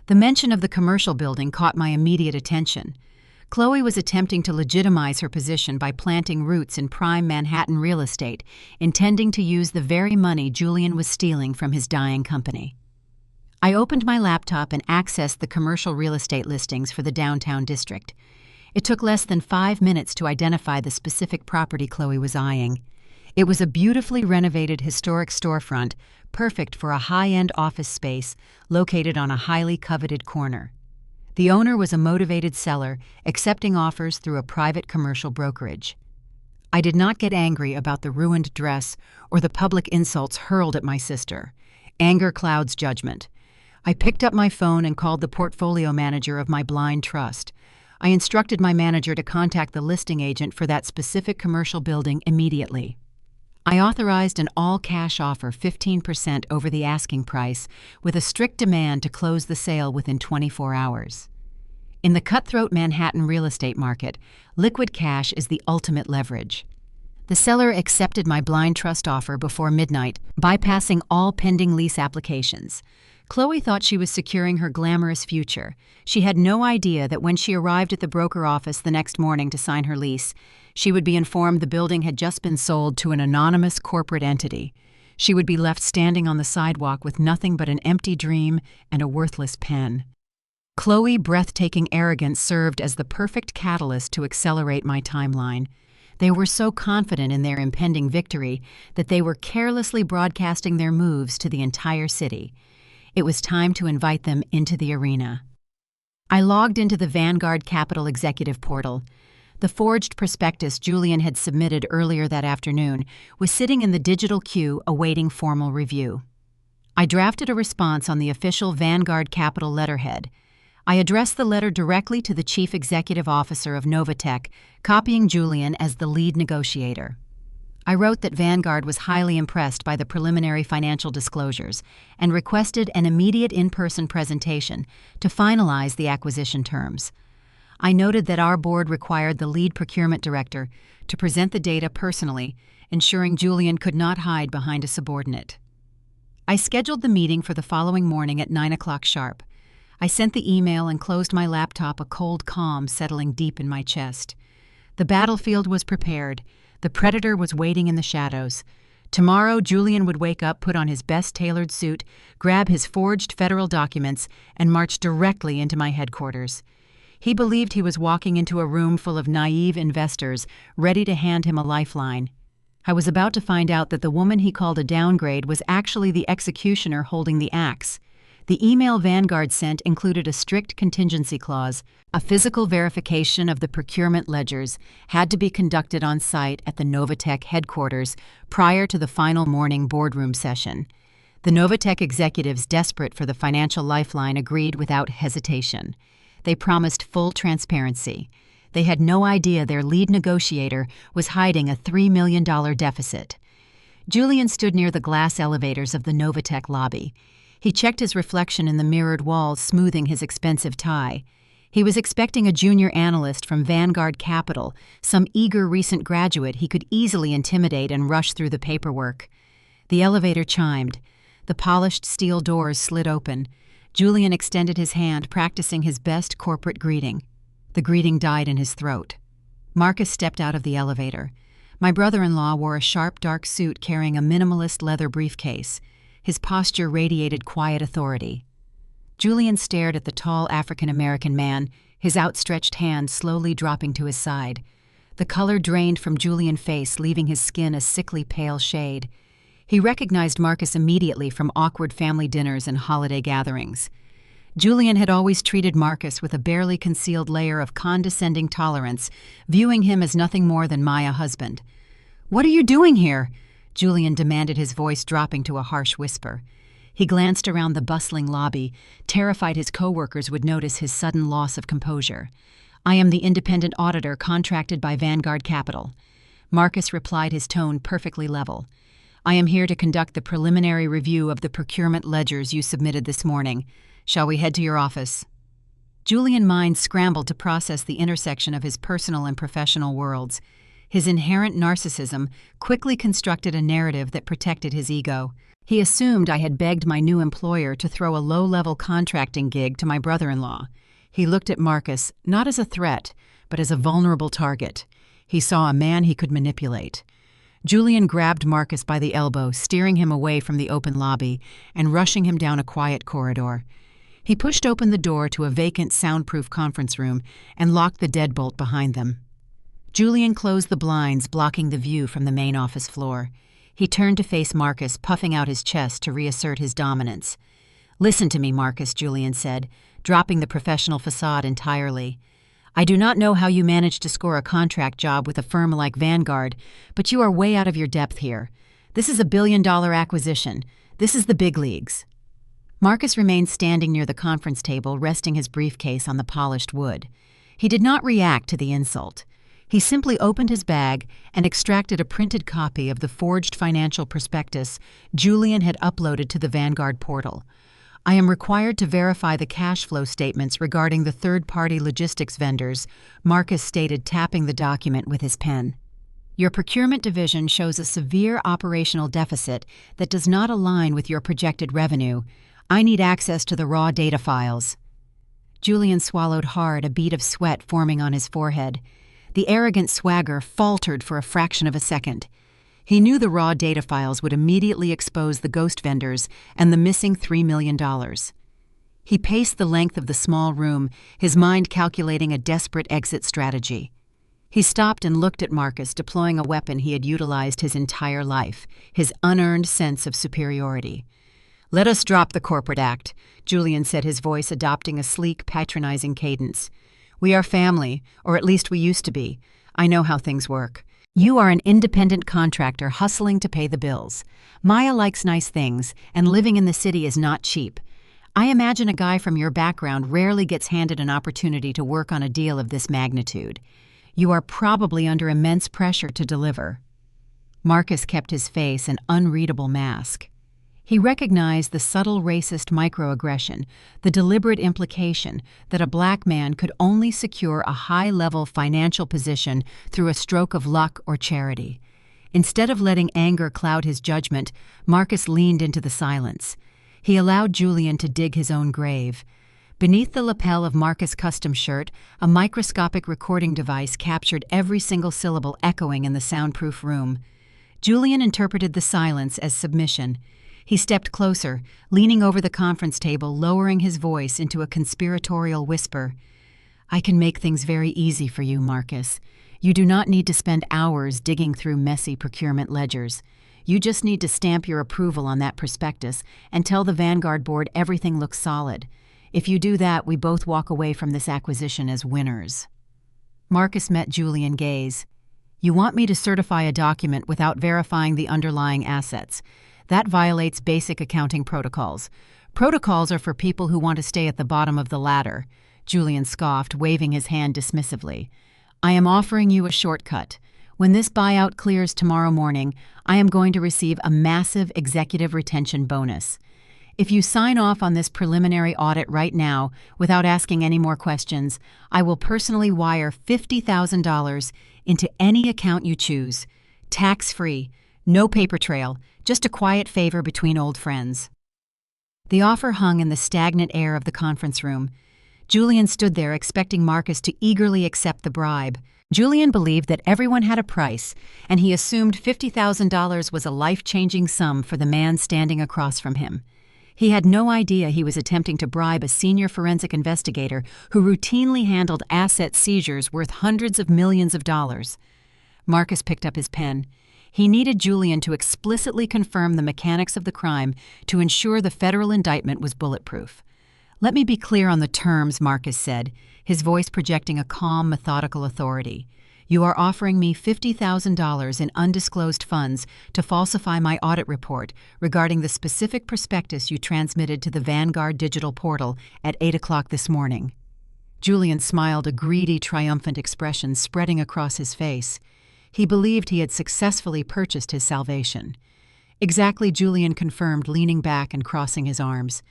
The mention of the commercial building caught my immediate attention. Chloe was attempting to legitimize her position by planting roots in prime Manhattan real estate, intending to use the very money Julian was stealing from his dying company. I opened my laptop and accessed the commercial real estate listings for the downtown district. It took less than 5 minutes to identify the specific property Chloe was eyeing. It was a beautifully renovated historic storefront, perfect for a high-end office space located on a highly coveted corner. The owner was a motivated seller, accepting offers through a private commercial brokerage. I did not get angry about the ruined dress or the public insults hurled at my sister. Anger clouds judgment. I picked up my phone and called the portfolio manager of my blind trust. I instructed my manager to contact the listing agent for that specific commercial building immediately. I authorized an all-cash offer 15% over the asking price, with a strict demand to close the sale within 24 hours. In the cutthroat Manhattan real estate market, liquid cash is the ultimate leverage. The seller accepted my blind trust offer before midnight, bypassing all pending lease applications. Chloe thought she was securing her glamorous future. She had no idea that when she arrived at the broker office the next morning to sign her lease, she would be informed the building had just been sold to an anonymous corporate entity. She would be left standing on the sidewalk with nothing but an empty dream and a worthless pen. Chloe's breathtaking arrogance served as the perfect catalyst to accelerate my timeline. They were so confident in their impending victory that they were carelessly broadcasting their moves to the entire city. It was time to invite them into the arena. I logged into the Vanguard Capital Executive Portal. The forged prospectus Julian had submitted earlier that afternoon was sitting in the digital queue awaiting formal review. I drafted a response on the official Vanguard Capital letterhead. I addressed the letter directly to the Chief Executive Officer of Novatech, copying Julian as the lead negotiator. I wrote that Vanguard was highly impressed by the preliminary financial disclosures and requested an immediate in-person presentation to finalize the acquisition terms. I noted that our board required the lead procurement director to present the data personally, ensuring Julian could not hide behind a subordinate. I scheduled the meeting for the following morning at 9 o'clock sharp. I sent the email and closed my laptop, a cold calm settling deep in my chest. The battlefield was prepared. The predator was waiting in the shadows. Tomorrow, Julian would wake up, put on his best tailored suit, grab his forged federal documents, and march directly into my headquarters. He believed he was walking into a room full of naive investors, ready to hand him a lifeline. I was about to find out that the woman he called a downgrade was actually the executioner holding the axe. The email Vanguard sent included a strict contingency clause. A physical verification of the procurement ledgers had to be conducted on site at the Novatech headquarters prior to the final morning boardroom session. The Novatech executives, desperate for the financial lifeline, agreed without hesitation. They promised full transparency. They had no idea their lead negotiator was hiding a $3 million deficit. Julian stood near the glass elevators of the Novatech lobby. He checked his reflection in the mirrored walls, smoothing his expensive tie. He was expecting a junior analyst from Vanguard Capital, some eager recent graduate he could easily intimidate and rush through the paperwork. The elevator chimed. The polished steel doors slid open. Julian extended his hand, practicing his best corporate greeting. The greeting died in his throat. Marcus stepped out of the elevator. My brother-in-law wore a sharp, dark suit carrying a minimalist leather briefcase. His posture radiated quiet authority. Julian stared at the tall African-American man, his outstretched hand slowly dropping to his side. The color drained from Julian's face, leaving his skin a sickly pale shade. He recognized Marcus immediately from awkward family dinners and holiday gatherings. Julian had always treated Marcus with a barely concealed layer of condescending tolerance, viewing him as nothing more than a husband. "What are you doing here?" Julian demanded, his voice dropping to a harsh whisper. He glanced around the bustling lobby, terrified his co-workers would notice his sudden loss of composure. "I am the independent auditor contracted by Vanguard Capital." Marcus replied, his tone perfectly level. "I am here to conduct the preliminary review of the procurement ledgers you submitted this morning. Shall we head to your office?" Julian's mind scrambled to process the intersection of his personal and professional worlds. His inherent narcissism quickly constructed a narrative that protected his ego. He assumed I had begged my new employer to throw a low-level contracting gig to my brother-in-law. He looked at Marcus not as a threat, but as a vulnerable target. He saw a man he could manipulate. Julian grabbed Marcus by the elbow, steering him away from the open lobby and rushing him down a quiet corridor. He pushed open the door to a vacant, soundproof conference room and locked the deadbolt behind them. Julian closed the blinds, blocking the view from the main office floor. He turned to face Marcus, puffing out his chest to reassert his dominance. "Listen to me, Marcus," Julian said, dropping the professional facade entirely. "I do not know how you managed to score a contract job with a firm like Vanguard, but you are way out of your depth here. This is a billion-dollar acquisition. This is the big leagues." Marcus remained standing near the conference table, resting his briefcase on the polished wood. He did not react to the insult. He simply opened his bag and extracted a printed copy of the forged financial prospectus Julian had uploaded to the Vanguard portal. "I am required to verify the cash flow statements regarding the third-party logistics vendors," Marcus stated, tapping the document with his pen. "Your procurement division shows a severe operational deficit that does not align with your projected revenue. I need access to the raw data files." Julian swallowed hard, a bead of sweat forming on his forehead. The arrogant swagger faltered for a fraction of a second. He knew the raw data files would immediately expose the ghost vendors and the missing $3 million. He paced the length of the small room, his mind calculating a desperate exit strategy. He stopped and looked at Marcus deploying a weapon he had utilized his entire life, his unearned sense of superiority. "Let us drop the corporate act," Julian said, his voice adopting a sleek, patronizing cadence. "We are family, or at least we used to be. I know how things work. You are an independent contractor hustling to pay the bills. Maya likes nice things, and living in the city is not cheap. I imagine a guy from your background rarely gets handed an opportunity to work on a deal of this magnitude. You are probably under immense pressure to deliver." Marcus kept his face an unreadable mask. He recognized the subtle racist microaggression, the deliberate implication that a black man could only secure a high-level financial position through a stroke of luck or charity. Instead of letting anger cloud his judgment, Marcus leaned into the silence. He allowed Julian to dig his own grave. Beneath the lapel of Marcus' custom shirt, a microscopic recording device captured every single syllable echoing in the soundproof room. Julian interpreted the silence as submission. He stepped closer, leaning over the conference table, lowering his voice into a conspiratorial whisper. "I can make things very easy for you, Marcus. You do not need to spend hours digging through messy procurement ledgers. You just need to stamp your approval on that prospectus and tell the Vanguard board everything looks solid. If you do that, we both walk away from this acquisition as winners." Marcus met Julian's gaze. "You want me to certify a document without verifying the underlying assets. That violates basic accounting protocols. Protocols are for people who want to stay at the bottom of the ladder," Julian scoffed, waving his hand dismissively. "I am offering you a shortcut. When this buyout clears tomorrow morning, I am going to receive a massive executive retention bonus. If you sign off on this preliminary audit right now, without asking any more questions, I will personally wire $50,000 into any account you choose. Tax-free, no paper trail, just a quiet favor between old friends." The offer hung in the stagnant air of the conference room. Julian stood there expecting Marcus to eagerly accept the bribe. Julian believed that everyone had a price, and he assumed $50,000 was a life-changing sum for the man standing across from him. He had no idea he was attempting to bribe a senior forensic investigator who routinely handled asset seizures worth hundreds of millions of dollars. Marcus picked up his pen. He needed Julian to explicitly confirm the mechanics of the crime to ensure the federal indictment was bulletproof. "Let me be clear on the terms," Marcus said, his voice projecting a calm, methodical authority. "You are offering me $50,000 in undisclosed funds to falsify my audit report regarding the specific prospectus you transmitted to the Vanguard digital portal at 8 o'clock this morning." Julian smiled, a greedy, triumphant expression spreading across his face. He believed he had successfully purchased his salvation. "Exactly," Julian confirmed, leaning back and crossing his arms.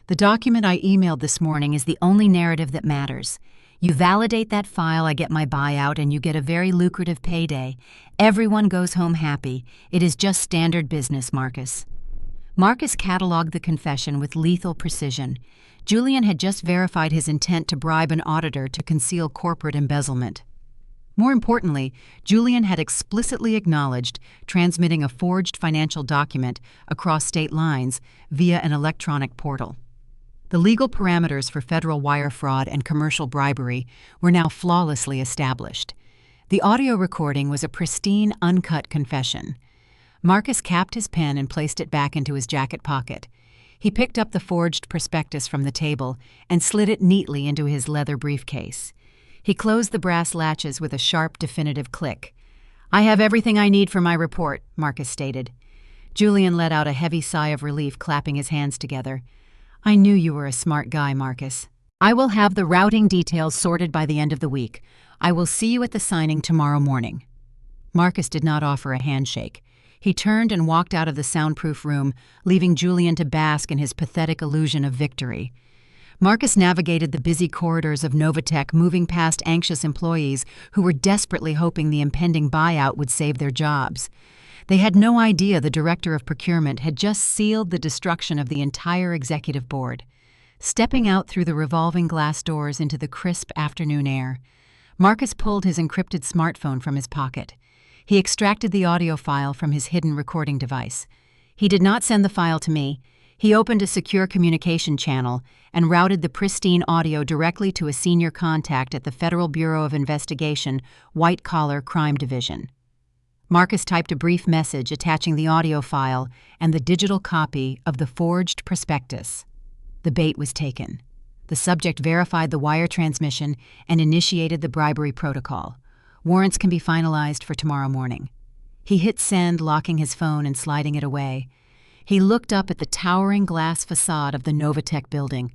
"The document I emailed this morning is the only narrative that matters. You validate that file, I get my buyout, and you get a very lucrative payday. Everyone goes home happy. It is just standard business, Marcus." Marcus cataloged the confession with lethal precision. Julian had just verified his intent to bribe an auditor to conceal corporate embezzlement. More importantly, Julian had explicitly acknowledged transmitting a forged financial document across state lines via an electronic portal. The legal parameters for federal wire fraud and commercial bribery were now flawlessly established. The audio recording was a pristine, uncut confession. Marcus capped his pen and placed it back into his jacket pocket. He picked up the forged prospectus from the table and slid it neatly into his leather briefcase. He closed the brass latches with a sharp, definitive click. "I have everything I need for my report," Marcus stated. Julian let out a heavy sigh of relief, clapping his hands together. "I knew you were a smart guy, Marcus. I will have the routing details sorted by the end of the week. I will see you at the signing tomorrow morning." Marcus did not offer a handshake. He turned and walked out of the soundproof room, leaving Julian to bask in his pathetic illusion of victory. Marcus navigated the busy corridors of Novatech, moving past anxious employees who were desperately hoping the impending buyout would save their jobs. They had no idea the director of procurement had just sealed the destruction of the entire executive board. Stepping out through the revolving glass doors into the crisp afternoon air, Marcus pulled his encrypted smartphone from his pocket. He extracted the audio file from his hidden recording device. "He did not send the file to me. He opened a secure communication channel and routed the pristine audio directly to a senior contact at the Federal Bureau of Investigation, White Collar Crime Division. Marcus typed a brief message attaching the audio file and the digital copy of the forged prospectus. The bait was taken. The subject verified the wire transmission and initiated the bribery protocol. Warrants can be finalized for tomorrow morning. He hit send, locking his phone and sliding it away. He looked up at the towering glass facade of the Novatech building.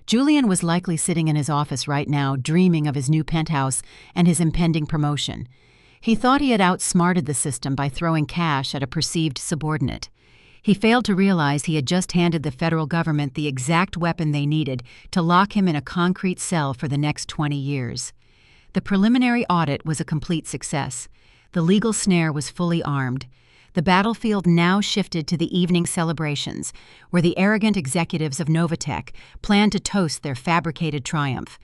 Julian was likely sitting in his office right now, dreaming of his new penthouse and his impending promotion. He thought he had outsmarted the system by throwing cash at a perceived subordinate. He failed to realize he had just handed the federal government the exact weapon they needed to lock him in a concrete cell for the next 20 years. The preliminary audit was a complete success. The legal snare was fully armed. The battlefield now shifted to the evening celebrations, where the arrogant executives of Novatech planned to toast their fabricated triumph.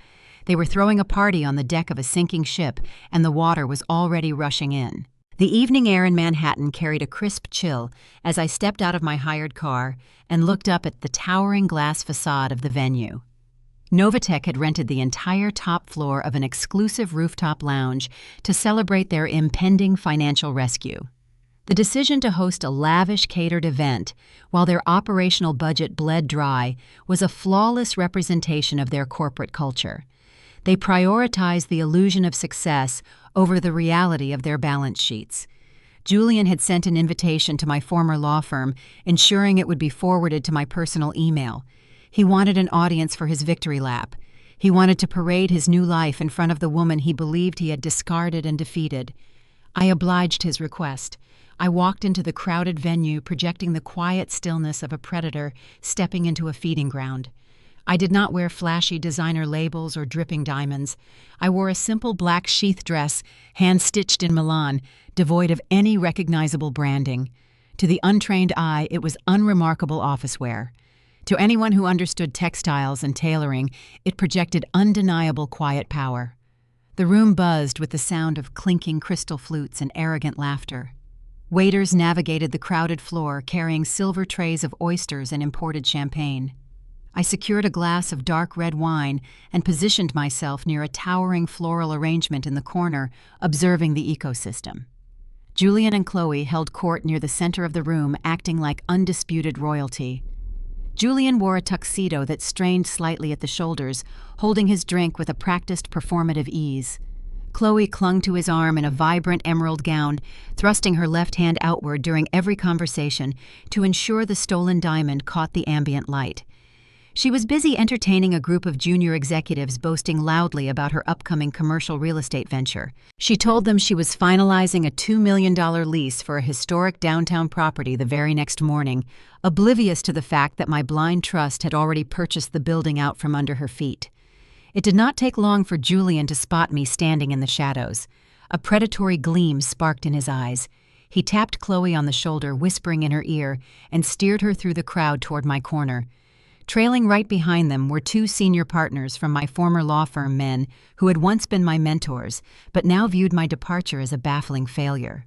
They were throwing a party on the deck of a sinking ship, and the water was already rushing in. The evening air in Manhattan carried a crisp chill as I stepped out of my hired car and looked up at the towering glass facade of the venue. Novatech had rented the entire top floor of an exclusive rooftop lounge to celebrate their impending financial rescue. The decision to host a lavish catered event while their operational budget bled dry was a flawless representation of their corporate culture. They prioritized the illusion of success over the reality of their balance sheets. Julian had sent an invitation to my former law firm, ensuring it would be forwarded to my personal email. He wanted an audience for his victory lap. He wanted to parade his new life in front of the woman he believed he had discarded and defeated. I obliged his request. I walked into the crowded venue, projecting the quiet stillness of a predator stepping into a feeding ground. I did not wear flashy designer labels or dripping diamonds. I wore a simple black sheath dress, hand-stitched in Milan, devoid of any recognizable branding. To the untrained eye, it was unremarkable office wear. To anyone who understood textiles and tailoring, it projected undeniable quiet power. The room buzzed with the sound of clinking crystal flutes and arrogant laughter. Waiters navigated the crowded floor, carrying silver trays of oysters and imported champagne. I secured a glass of dark red wine and positioned myself near a towering floral arrangement in the corner, observing the ecosystem. Julian and Chloe held court near the center of the room, acting like undisputed royalty. Julian wore a tuxedo that strained slightly at the shoulders, holding his drink with a practiced performative ease. Chloe clung to his arm in a vibrant emerald gown, thrusting her left hand outward during every conversation to ensure the stolen diamond caught the ambient light. She was busy entertaining a group of junior executives boasting loudly about her upcoming commercial real estate venture. She told them she was finalizing a $2 million lease for a historic downtown property the very next morning, oblivious to the fact that my blind trust had already purchased the building out from under her feet. It did not take long for Julian to spot me standing in the shadows. A predatory gleam sparked in his eyes. He tapped Chloe on the shoulder, whispering in her ear, and steered her through the crowd toward my corner. Trailing right behind them were two senior partners from my former law firm, men who had once been my mentors, but now viewed my departure as a baffling failure.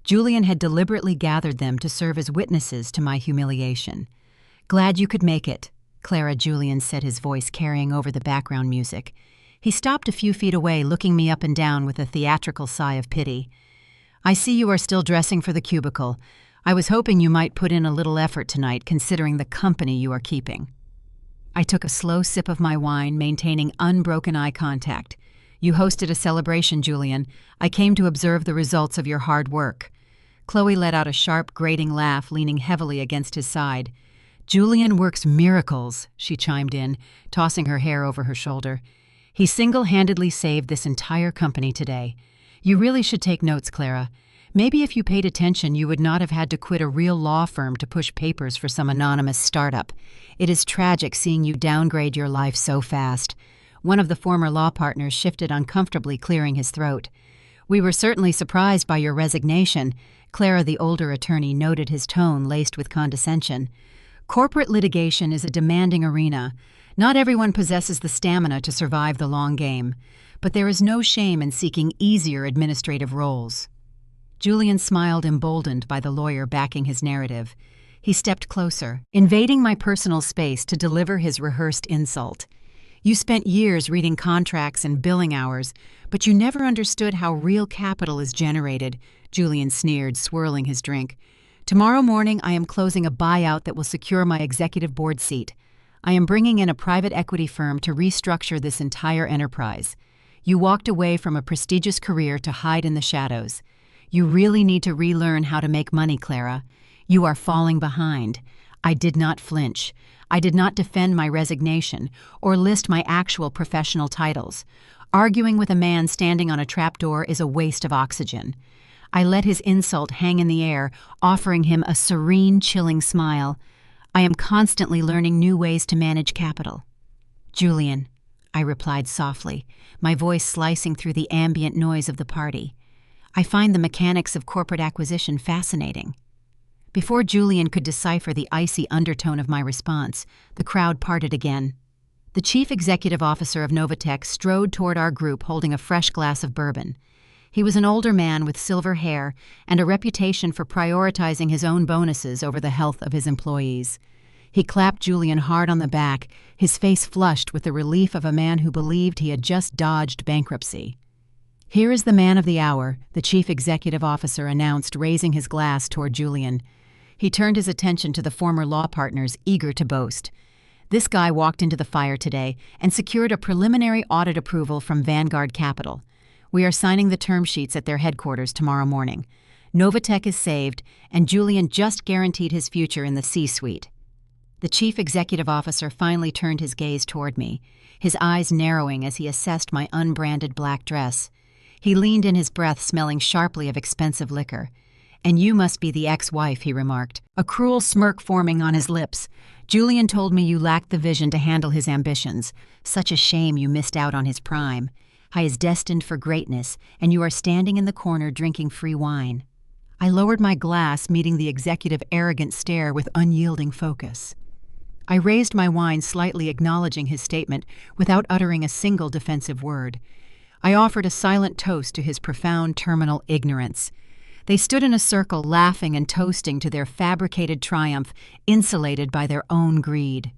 Julian had deliberately gathered them to serve as witnesses to my humiliation. "Glad you could make it," Clara, Julian said, his voice carrying over the background music. He stopped a few feet away, looking me up and down with a theatrical sigh of pity. "I see you are still dressing for the cubicle. I was hoping you might put in a little effort tonight, considering the company you are keeping." I took a slow sip of my wine, maintaining unbroken eye contact. "You hosted a celebration, Julian. I came to observe the results of your hard work." Chloe let out a sharp, grating laugh, leaning heavily against his side. "Julian works miracles," she chimed in, tossing her hair over her shoulder. "He single-handedly saved this entire company today. You really should take notes, Clara. Maybe if you paid attention, you would not have had to quit a real law firm to push papers for some anonymous startup. It is tragic seeing you downgrade your life so fast." One of the former law partners shifted uncomfortably, clearing his throat. "We were certainly surprised by your resignation." Clara, the older attorney, noted his tone laced with condescension. "Corporate litigation is a demanding arena. Not everyone possesses the stamina to survive the long game, but there is no shame in seeking easier administrative roles." Julian smiled, emboldened by the lawyer backing his narrative. He stepped closer, invading my personal space to deliver his rehearsed insult. You spent years reading contracts and billing hours, but you never understood how real capital is generated, Julian sneered, swirling his drink. Tomorrow morning, I am closing a buyout that will secure my executive board seat. I am bringing in a private equity firm to restructure this entire enterprise. You walked away from a prestigious career to hide in the shadows. You really need to relearn how to make money, Clara. You are falling behind. I did not flinch. I did not defend my resignation or list my actual professional titles. Arguing with a man standing on a trapdoor is a waste of oxygen. I let his insult hang in the air, offering him a serene, chilling smile. I am constantly learning new ways to manage capital. Julian, I replied softly, my voice slicing through the ambient noise of the party. I find the mechanics of corporate acquisition fascinating. Before Julian could decipher the icy undertone of my response, the crowd parted again. The chief executive officer of Novatech strode toward our group holding a fresh glass of bourbon. He was an older man with silver hair and a reputation for prioritizing his own bonuses over the health of his employees. He clapped Julian hard on the back, his face flushed with the relief of a man who believed he had just dodged bankruptcy. "Here is the man of the hour," the chief executive officer announced, raising his glass toward Julian. He turned his attention to the former law partners, eager to boast. "This guy walked into the fire today and secured a preliminary audit approval from Vanguard Capital. We are signing the term sheets at their headquarters tomorrow morning. Novatech is saved, and Julian just guaranteed his future in the C-suite." The chief executive officer finally turned his gaze toward me, his eyes narrowing as he assessed my unbranded black dress. He leaned in his breath, smelling sharply of expensive liquor. "And you must be the ex-wife," he remarked, a cruel smirk forming on his lips. "Julian told me you lacked the vision to handle his ambitions. Such a shame you missed out on his prime. He is destined for greatness, and you are standing in the corner drinking free wine." I lowered my glass, meeting the executive's arrogant stare with unyielding focus. I raised my wine, slightly acknowledging his statement without uttering a single defensive word. I offered a silent toast to his profound terminal ignorance. They stood in a circle, laughing and toasting to their fabricated triumph, insulated by their own greed.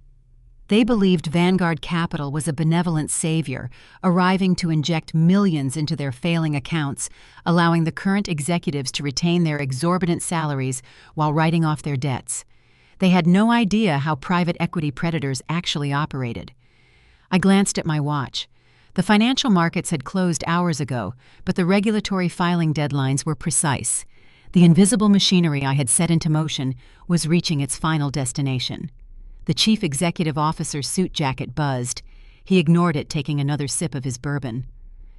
They believed Vanguard Capital was a benevolent savior, arriving to inject millions into their failing accounts, allowing the current executives to retain their exorbitant salaries while writing off their debts. They had no idea how private equity predators actually operated. I glanced at my watch. The financial markets had closed hours ago, but the regulatory filing deadlines were precise. The invisible machinery I had set into motion was reaching its final destination. The chief executive officer's suit jacket buzzed. He ignored it, taking another sip of his bourbon.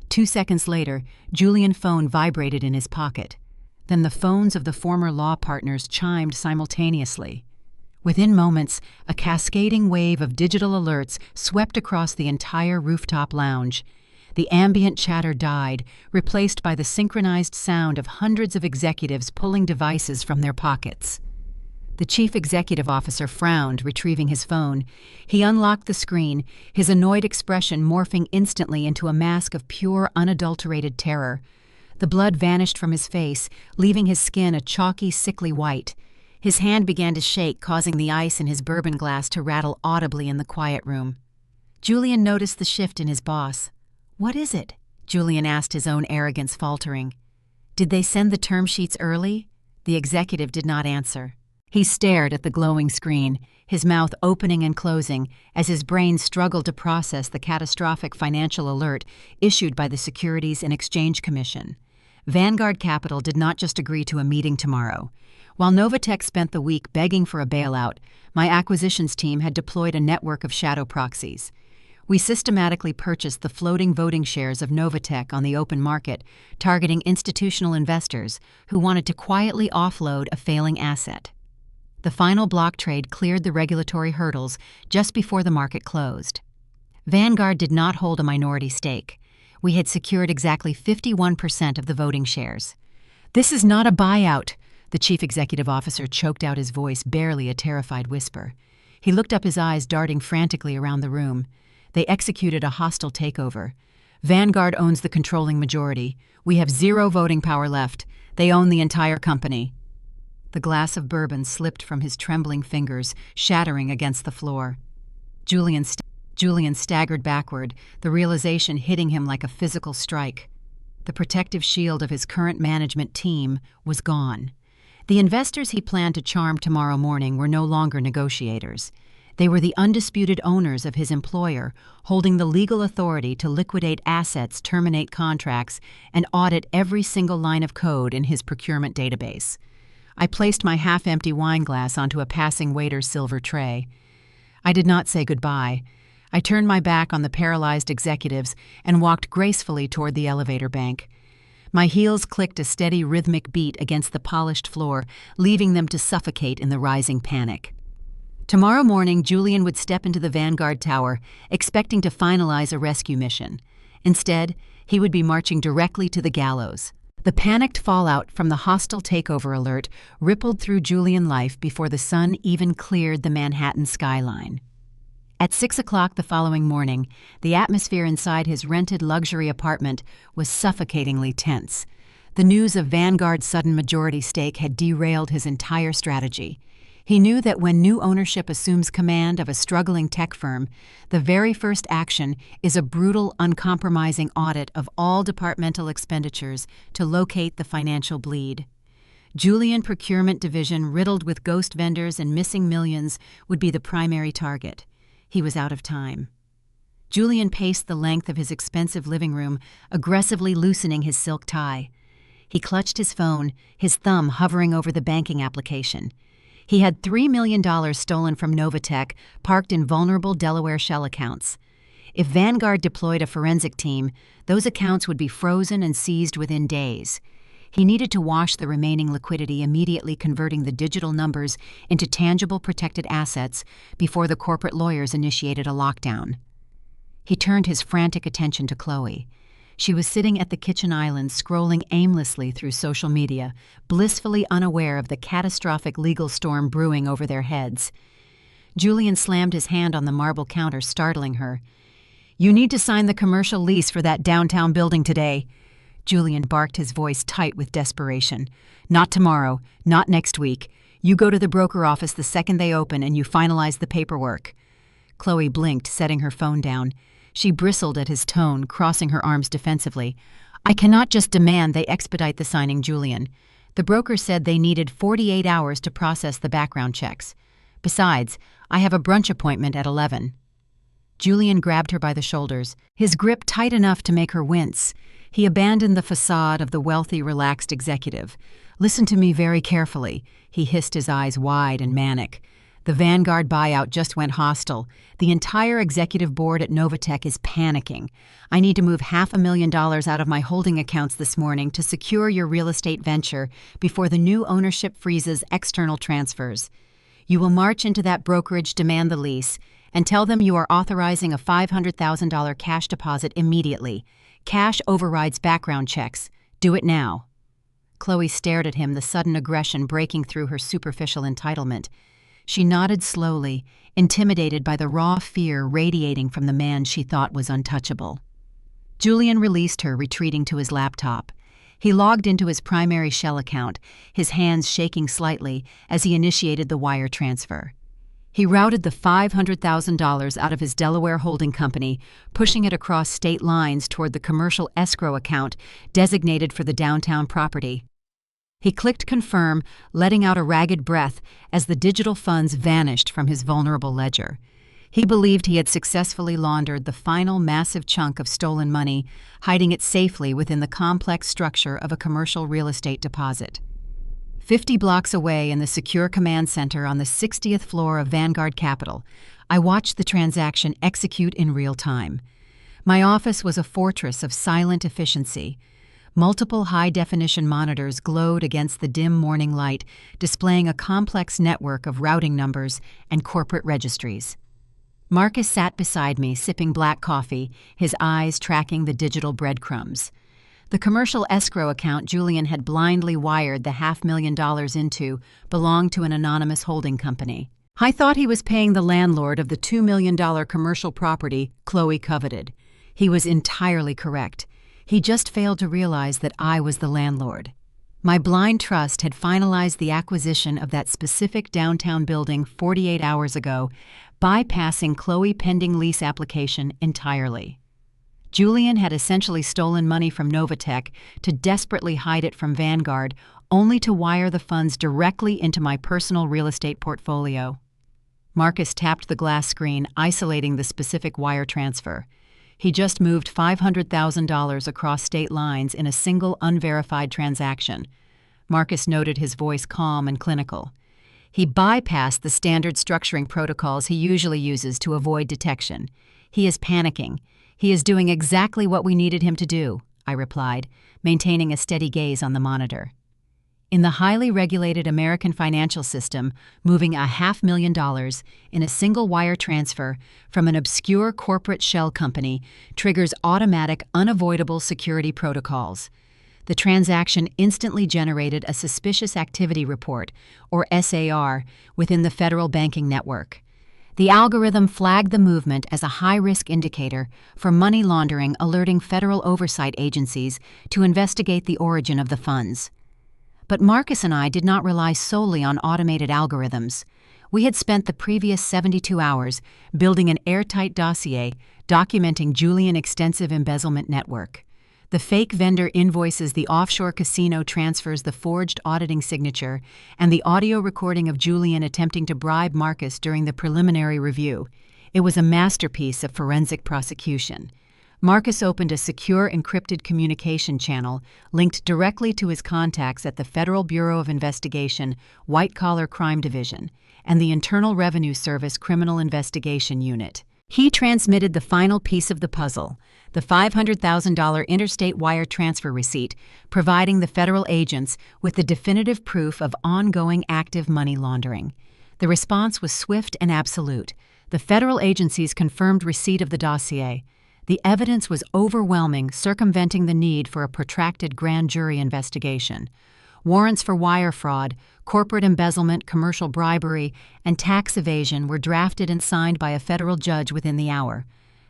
2 seconds later, Julian's phone vibrated in his pocket. Then the phones of the former law partners chimed simultaneously. Within moments, a cascading wave of digital alerts swept across the entire rooftop lounge. The ambient chatter died, replaced by the synchronized sound of hundreds of executives pulling devices from their pockets. The chief executive officer frowned, retrieving his phone. He unlocked the screen, his annoyed expression morphing instantly into a mask of pure, unadulterated terror. The blood vanished from his face, leaving his skin a chalky, sickly white. His hand began to shake, causing the ice in his bourbon glass to rattle audibly in the quiet room. Julian noticed the shift in his boss. "What is it?" Julian asked, his own arrogance faltering. "Did they send the term sheets early?" The executive did not answer. He stared at the glowing screen, his mouth opening and closing as his brain struggled to process the catastrophic financial alert issued by the Securities and Exchange Commission. Vanguard Capital did not just agree to a meeting tomorrow. While Novatech spent the week begging for a bailout, my acquisitions team had deployed a network of shadow proxies. We systematically purchased the floating voting shares of Novatech on the open market, targeting institutional investors who wanted to quietly offload a failing asset. The final block trade cleared the regulatory hurdles just before the market closed. Vanguard did not hold a minority stake. We had secured exactly 51% of the voting shares. "This is not a buyout," the chief executive officer choked out, his voice barely a terrified whisper. He looked up, his eyes darting frantically around the room. "They executed a hostile takeover. Vanguard owns the controlling majority. We have zero voting power left. They own the entire company." The glass of bourbon slipped from his trembling fingers, shattering against the floor. Julian staggered backward, the realization hitting him like a physical strike. The protective shield of his current management team was gone. The investors he planned to charm tomorrow morning were no longer negotiators. They were the undisputed owners of his employer, holding the legal authority to liquidate assets, terminate contracts, and audit every single line of code in his procurement database. I placed my half-empty wine glass onto a passing waiter's silver tray. I did not say goodbye. I turned my back on the paralyzed executives and walked gracefully toward the elevator bank. My heels clicked a steady rhythmic beat against the polished floor, leaving them to suffocate in the rising panic. Tomorrow morning, Julian would step into the Vanguard Tower, expecting to finalize a rescue mission. Instead, he would be marching directly to the gallows. The panicked fallout from the hostile takeover alert rippled through Julian life before the sun even cleared the Manhattan skyline. At 6 o'clock the following morning, the atmosphere inside his rented luxury apartment was suffocatingly tense. The news of Vanguard's sudden majority stake had derailed his entire strategy. He knew that when new ownership assumes command of a struggling tech firm, the very first action is a brutal, uncompromising audit of all departmental expenditures to locate the financial bleed. Julian Procurement Division, riddled with ghost vendors and missing millions, would be the primary target. He was out of time. Julian paced the length of his expensive living room, aggressively loosening his silk tie. He clutched his phone, his thumb hovering over the banking application. He had $3 million stolen from Novatech, parked in vulnerable Delaware shell accounts. If Vanguard deployed a forensic team, those accounts would be frozen and seized within days. He needed to wash the remaining liquidity, immediately converting the digital numbers into tangible protected assets before the corporate lawyers initiated a lockdown. He turned his frantic attention to Chloe. She was sitting at the kitchen island, scrolling aimlessly through social media, blissfully unaware of the catastrophic legal storm brewing over their heads. Julian slammed his hand on the marble counter, startling her. "You need to sign the commercial lease for that downtown building today." Julian barked, his voice tight with desperation. "Not tomorrow, not next week. You go to the broker office the second they open and you finalize the paperwork." Chloe blinked, setting her phone down. She bristled at his tone, crossing her arms defensively. "I cannot just demand they expedite the signing, Julian. The broker said they needed 48 hours to process the background checks. Besides, I have a brunch appointment at 11. Julian grabbed her by the shoulders, his grip tight enough to make her wince. He abandoned the facade of the wealthy, relaxed executive. "Listen to me very carefully," he hissed, his eyes wide and manic. "The Vanguard buyout just went hostile. The entire executive board at Novatech is panicking. I need to move $500,000 out of my holding accounts this morning to secure your real estate venture before the new ownership freezes external transfers. You will march into that brokerage, demand the lease, and tell them you are authorizing a $500,000 cash deposit immediately. Cash overrides background checks. Do it now." Chloe stared at him, the sudden aggression breaking through her superficial entitlement. She nodded slowly, intimidated by the raw fear radiating from the man she thought was untouchable. Julian released her, retreating to his laptop. He logged into his primary shell account, his hands shaking slightly as he initiated the wire transfer. He routed the $500,000 out of his Delaware holding company, pushing it across state lines toward the commercial escrow account designated for the downtown property. He clicked confirm, letting out a ragged breath as the digital funds vanished from his vulnerable ledger. He believed he had successfully laundered the final massive chunk of stolen money, hiding it safely within the complex structure of a commercial real estate deposit. 50 blocks away in the secure command center on the 60th floor of Vanguard Capital, I watched the transaction execute in real time. My office was a fortress of silent efficiency. Multiple high-definition monitors glowed against the dim morning light, displaying a complex network of routing numbers and corporate registries. Marcus sat beside me, sipping black coffee, his eyes tracking the digital breadcrumbs. The commercial escrow account Julian had blindly wired the $500,000 into belonged to an anonymous holding company. I thought he was paying the landlord of the $2 million commercial property Chloe coveted. He was entirely correct. He just failed to realize that I was the landlord. My blind trust had finalized the acquisition of that specific downtown building 48 hours ago, bypassing Chloe's pending lease application entirely. Julian had essentially stolen money from Novatech to desperately hide it from Vanguard, only to wire the funds directly into my personal real estate portfolio. Marcus tapped the glass screen, isolating the specific wire transfer. He just moved $500,000 across state lines in a single unverified transaction. Marcus noted, his voice calm and clinical. He bypassed the standard structuring protocols he usually uses to avoid detection. He is panicking. He is doing exactly what we needed him to do, I replied, maintaining a steady gaze on the monitor. In the highly regulated American financial system, moving $500,000 in a single wire transfer from an obscure corporate shell company triggers automatic, unavoidable security protocols. The transaction instantly generated a suspicious activity report, or SAR, within the federal banking network. The algorithm flagged the movement as a high-risk indicator for money laundering, alerting federal oversight agencies to investigate the origin of the funds. But Marcus and I did not rely solely on automated algorithms. We had spent the previous 72 hours building an airtight dossier documenting Julian's extensive embezzlement network. The fake vendor invoices, the offshore casino transfers, the forged auditing signature, and the audio recording of Julian attempting to bribe Marcus during the preliminary review. It was a masterpiece of forensic prosecution. Marcus opened a secure encrypted communication channel linked directly to his contacts at the Federal Bureau of Investigation, White Collar Crime Division, and the Internal Revenue Service Criminal Investigation Unit. He transmitted the final piece of the puzzle, the $500,000 interstate wire transfer receipt, providing the federal agents with the definitive proof of ongoing active money laundering. The response was swift and absolute. The federal agencies confirmed receipt of the dossier. The evidence was overwhelming, circumventing the need for a protracted grand jury investigation. Warrants for wire fraud, corporate embezzlement, commercial bribery, and tax evasion were drafted and signed by a federal judge within the hour.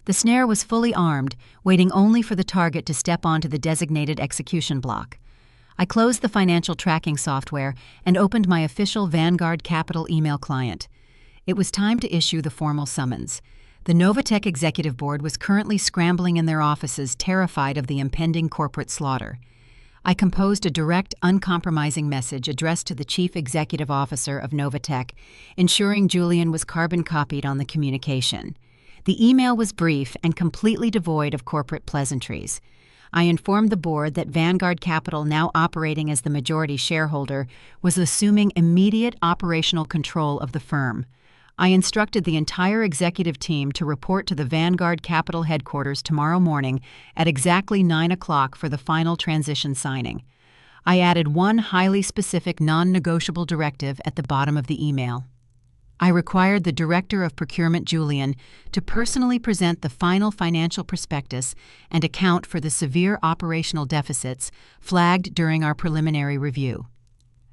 The snare was fully armed, waiting only for the target to step onto the designated execution block. I closed the financial tracking software and opened my official Vanguard Capital email client. It was time to issue the formal summons. The Novatech Executive Board was currently scrambling in their offices, terrified of the impending corporate slaughter. I composed a direct, uncompromising message addressed to the Chief Executive Officer of Novatech, ensuring Julian was carbon copied on the communication. The email was brief and completely devoid of corporate pleasantries. I informed the board that Vanguard Capital, now operating as the majority shareholder, was assuming immediate operational control of the firm. I instructed the entire executive team to report to the Vanguard Capital headquarters tomorrow morning at exactly 9 o'clock for the final transition signing. I added one highly specific non-negotiable directive at the bottom of the email. I required the Director of Procurement, Julian, to personally present the final financial prospectus and account for the severe operational deficits flagged during our preliminary review.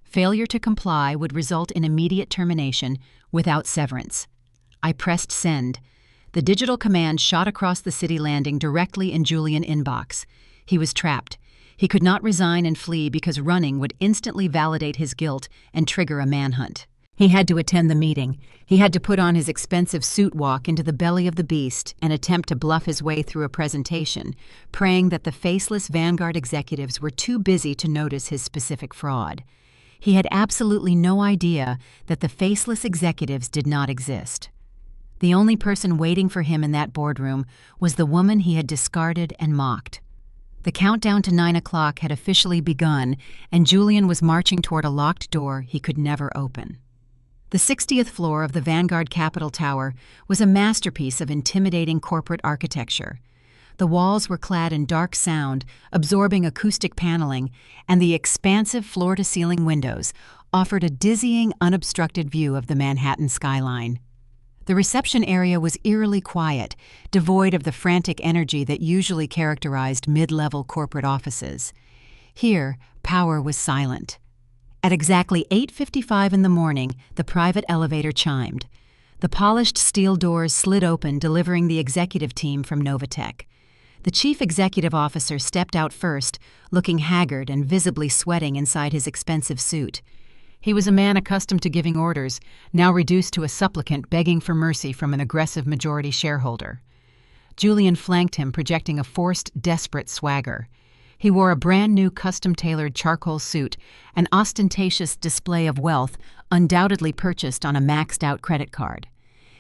Failure to comply would result in immediate termination without severance. I pressed send. The digital command shot across the city landing directly in Julian's inbox. He was trapped. He could not resign and flee because running would instantly validate his guilt and trigger a manhunt. He had to attend the meeting. He had to put on his expensive suit, walk into the belly of the beast, and attempt to bluff his way through a presentation, praying that the faceless Vanguard executives were too busy to notice his specific fraud. He had absolutely no idea that the faceless executives did not exist. The only person waiting for him in that boardroom was the woman he had discarded and mocked. The countdown to 9 o'clock had officially begun, and Julian was marching toward a locked door he could never open. The 60th floor of the Vanguard Capital Tower was a masterpiece of intimidating corporate architecture. The walls were clad in dark sound, absorbing acoustic paneling, and the expansive floor-to-ceiling windows offered a dizzying, unobstructed view of the Manhattan skyline. The reception area was eerily quiet, devoid of the frantic energy that usually characterized mid-level corporate offices. Here, power was silent. At exactly 8:55 in the morning, the private elevator chimed. The polished steel doors slid open, delivering the executive team from Novatech. The chief executive officer stepped out first, looking haggard and visibly sweating inside his expensive suit. He was a man accustomed to giving orders, now reduced to a supplicant begging for mercy from an aggressive majority shareholder. Julian flanked him, projecting a forced, desperate swagger. He wore a brand-new custom-tailored charcoal suit, an ostentatious display of wealth undoubtedly purchased on a maxed-out credit card.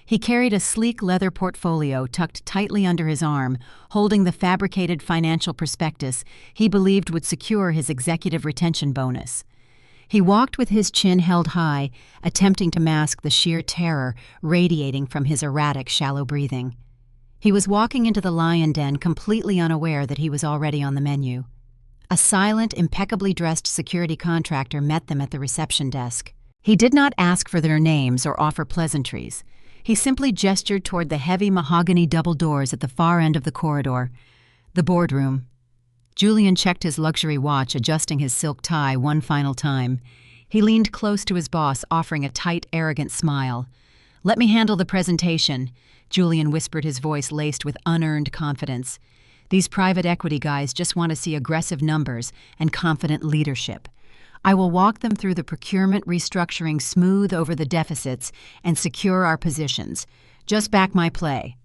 He carried a sleek leather portfolio tucked tightly under his arm, holding the fabricated financial prospectus he believed would secure his executive retention bonus. He walked with his chin held high, attempting to mask the sheer terror radiating from his erratic, shallow breathing. He was walking into the lion den completely unaware that he was already on the menu. A silent, impeccably dressed security contractor met them at the reception desk. He did not ask for their names or offer pleasantries. He simply gestured toward the heavy mahogany double doors at the far end of the corridor. The boardroom. Julian checked his luxury watch, adjusting his silk tie one final time. He leaned close to his boss, offering a tight, arrogant smile. "Let me handle the presentation," Julian whispered, his voice laced with unearned confidence. "These private equity guys just want to see aggressive numbers and confident leadership. I will walk them through the procurement restructuring, smooth over the deficits, and secure our positions. Just back my play."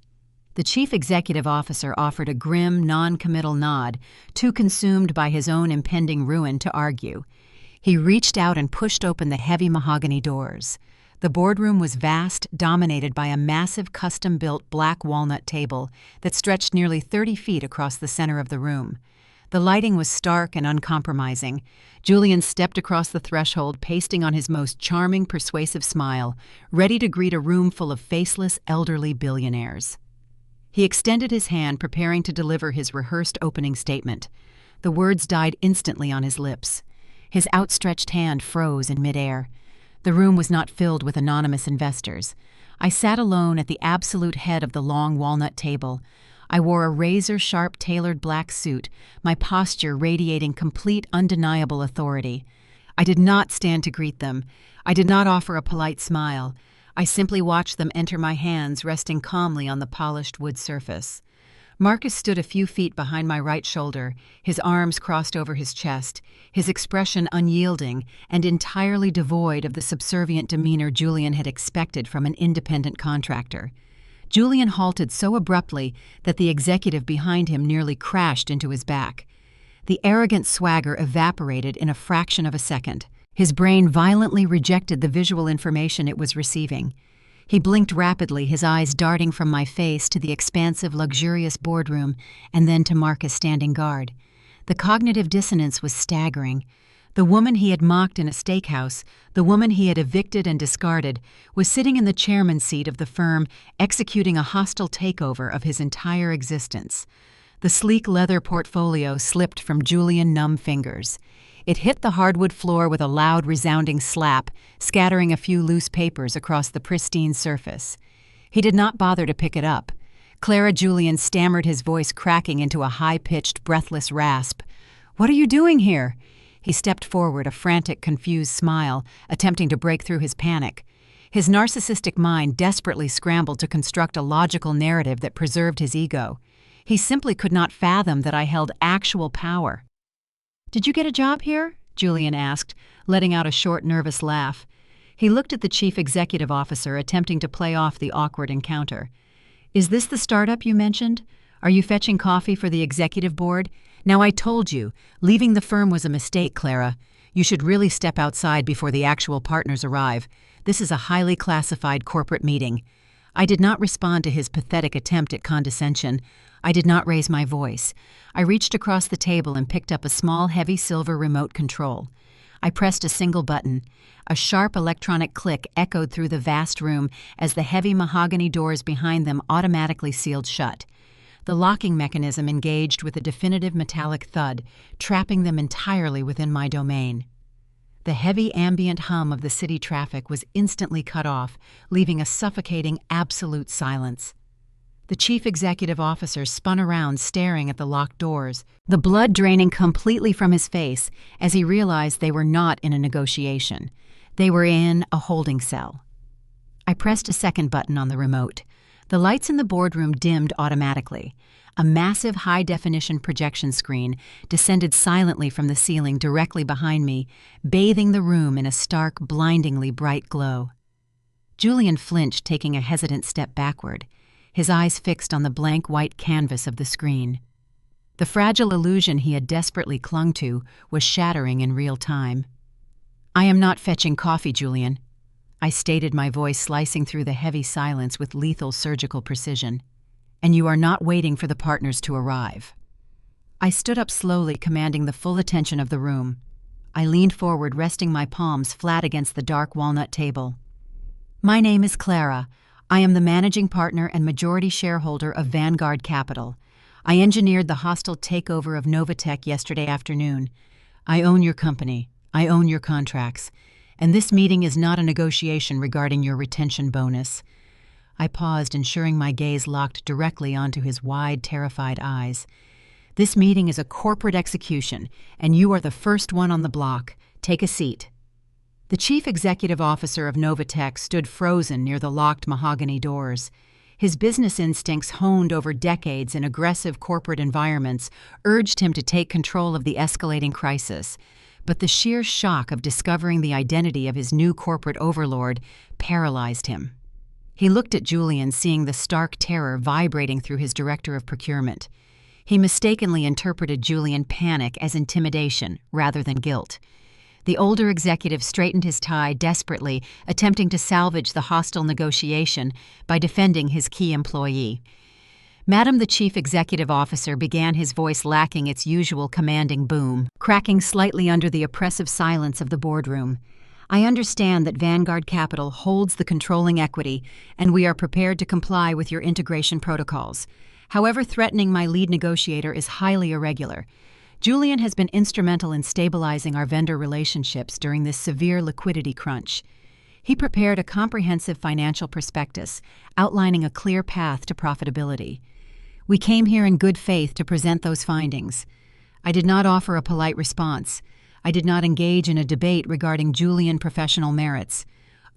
The chief executive officer offered a grim, non-committal nod, too consumed by his own impending ruin to argue. He reached out and pushed open the heavy mahogany doors. The boardroom was vast, dominated by a massive custom-built black walnut table that stretched nearly 30 feet across the center of the room. The lighting was stark and uncompromising. Julian stepped across the threshold, pasting on his most charming, persuasive smile, ready to greet a room full of faceless, elderly billionaires. He extended his hand, preparing to deliver his rehearsed opening statement. The words died instantly on his lips. His outstretched hand froze in midair. The room was not filled with anonymous investors. I sat alone at the absolute head of the long walnut table. I wore a razor-sharp tailored black suit, my posture radiating complete, undeniable authority. I did not stand to greet them. I did not offer a polite smile. I simply watched them enter my hands, resting calmly on the polished wood surface. Marcus stood a few feet behind my right shoulder, his arms crossed over his chest, his expression unyielding and entirely devoid of the subservient demeanor Julian had expected from an independent contractor. Julian halted so abruptly that the executive behind him nearly crashed into his back. The arrogant swagger evaporated in a fraction of a second. His brain violently rejected the visual information it was receiving. He blinked rapidly, his eyes darting from my face to the expansive, luxurious boardroom and then to Marcus standing guard. The cognitive dissonance was staggering. The woman he had mocked in a steakhouse, the woman he had evicted and discarded, was sitting in the chairman's seat of the firm, executing a hostile takeover of his entire existence. The sleek leather portfolio slipped from Julian's numb fingers. It hit the hardwood floor with a loud, resounding slap, scattering a few loose papers across the pristine surface. He did not bother to pick it up. Clara Julian stammered, his voice cracking into a high-pitched, breathless rasp. "What are you doing here?" He stepped forward, a frantic, confused smile, attempting to break through his panic. His narcissistic mind desperately scrambled to construct a logical narrative that preserved his ego. He simply could not fathom that I held actual power. "Did you get a job here?" Julian asked, letting out a short, nervous laugh. He looked at the chief executive officer, attempting to play off the awkward encounter. "Is this the startup you mentioned? Are you fetching coffee for the executive board? Now, I told you, leaving the firm was a mistake, Clara. You should really step outside before the actual partners arrive. This is a highly classified corporate meeting." I did not respond to his pathetic attempt at condescension. I did not raise my voice. I reached across the table and picked up a small, heavy silver remote control. I pressed a single button. A sharp electronic click echoed through the vast room as the heavy mahogany doors behind them automatically sealed shut. The locking mechanism engaged with a definitive metallic thud, trapping them entirely within my domain. The heavy ambient hum of the city traffic was instantly cut off, leaving a suffocating, absolute silence. The chief executive officer spun around, staring at the locked doors, the blood draining completely from his face as he realized they were not in a negotiation. They were in a holding cell. I pressed a second button on the remote. The lights in the boardroom dimmed automatically. A massive high-definition projection screen descended silently from the ceiling directly behind me, bathing the room in a stark, blindingly bright glow. Julian flinched, taking a hesitant step backward, his eyes fixed on the blank white canvas of the screen. The fragile illusion he had desperately clung to was shattering in real time. "I am not fetching coffee, Julian," I stated, my voice slicing through the heavy silence with lethal surgical precision. "And you are not waiting for the partners to arrive." I stood up slowly, commanding the full attention of the room. I leaned forward, resting my palms flat against the dark walnut table. "My name is Clara. I am the managing partner and majority shareholder of Vanguard Capital. I engineered the hostile takeover of Novatech yesterday afternoon. I own your company. I own your contracts. And this meeting is not a negotiation regarding your retention bonus." I paused, ensuring my gaze locked directly onto his wide, terrified eyes. "This meeting is a corporate execution, and you are the first one on the block. Take a seat." The chief executive officer of Novatech stood frozen near the locked mahogany doors. His business instincts, honed over decades in aggressive corporate environments, urged him to take control of the escalating crisis. But the sheer shock of discovering the identity of his new corporate overlord paralyzed him. He looked at Julian, seeing the stark terror vibrating through his director of procurement. He mistakenly interpreted Julian's panic as intimidation rather than guilt. The older executive straightened his tie desperately, attempting to salvage the hostile negotiation by defending his key employee. "Madam," the chief executive officer began, his voice lacking its usual commanding boom, cracking slightly under the oppressive silence of the boardroom. "I understand that Vanguard Capital holds the controlling equity, and we are prepared to comply with your integration protocols. However, threatening my lead negotiator is highly irregular. Julian has been instrumental in stabilizing our vendor relationships during this severe liquidity crunch. He prepared a comprehensive financial prospectus outlining a clear path to profitability. We came here in good faith to present those findings. I did not offer a polite response. I did not engage in a debate regarding Julian professional merits.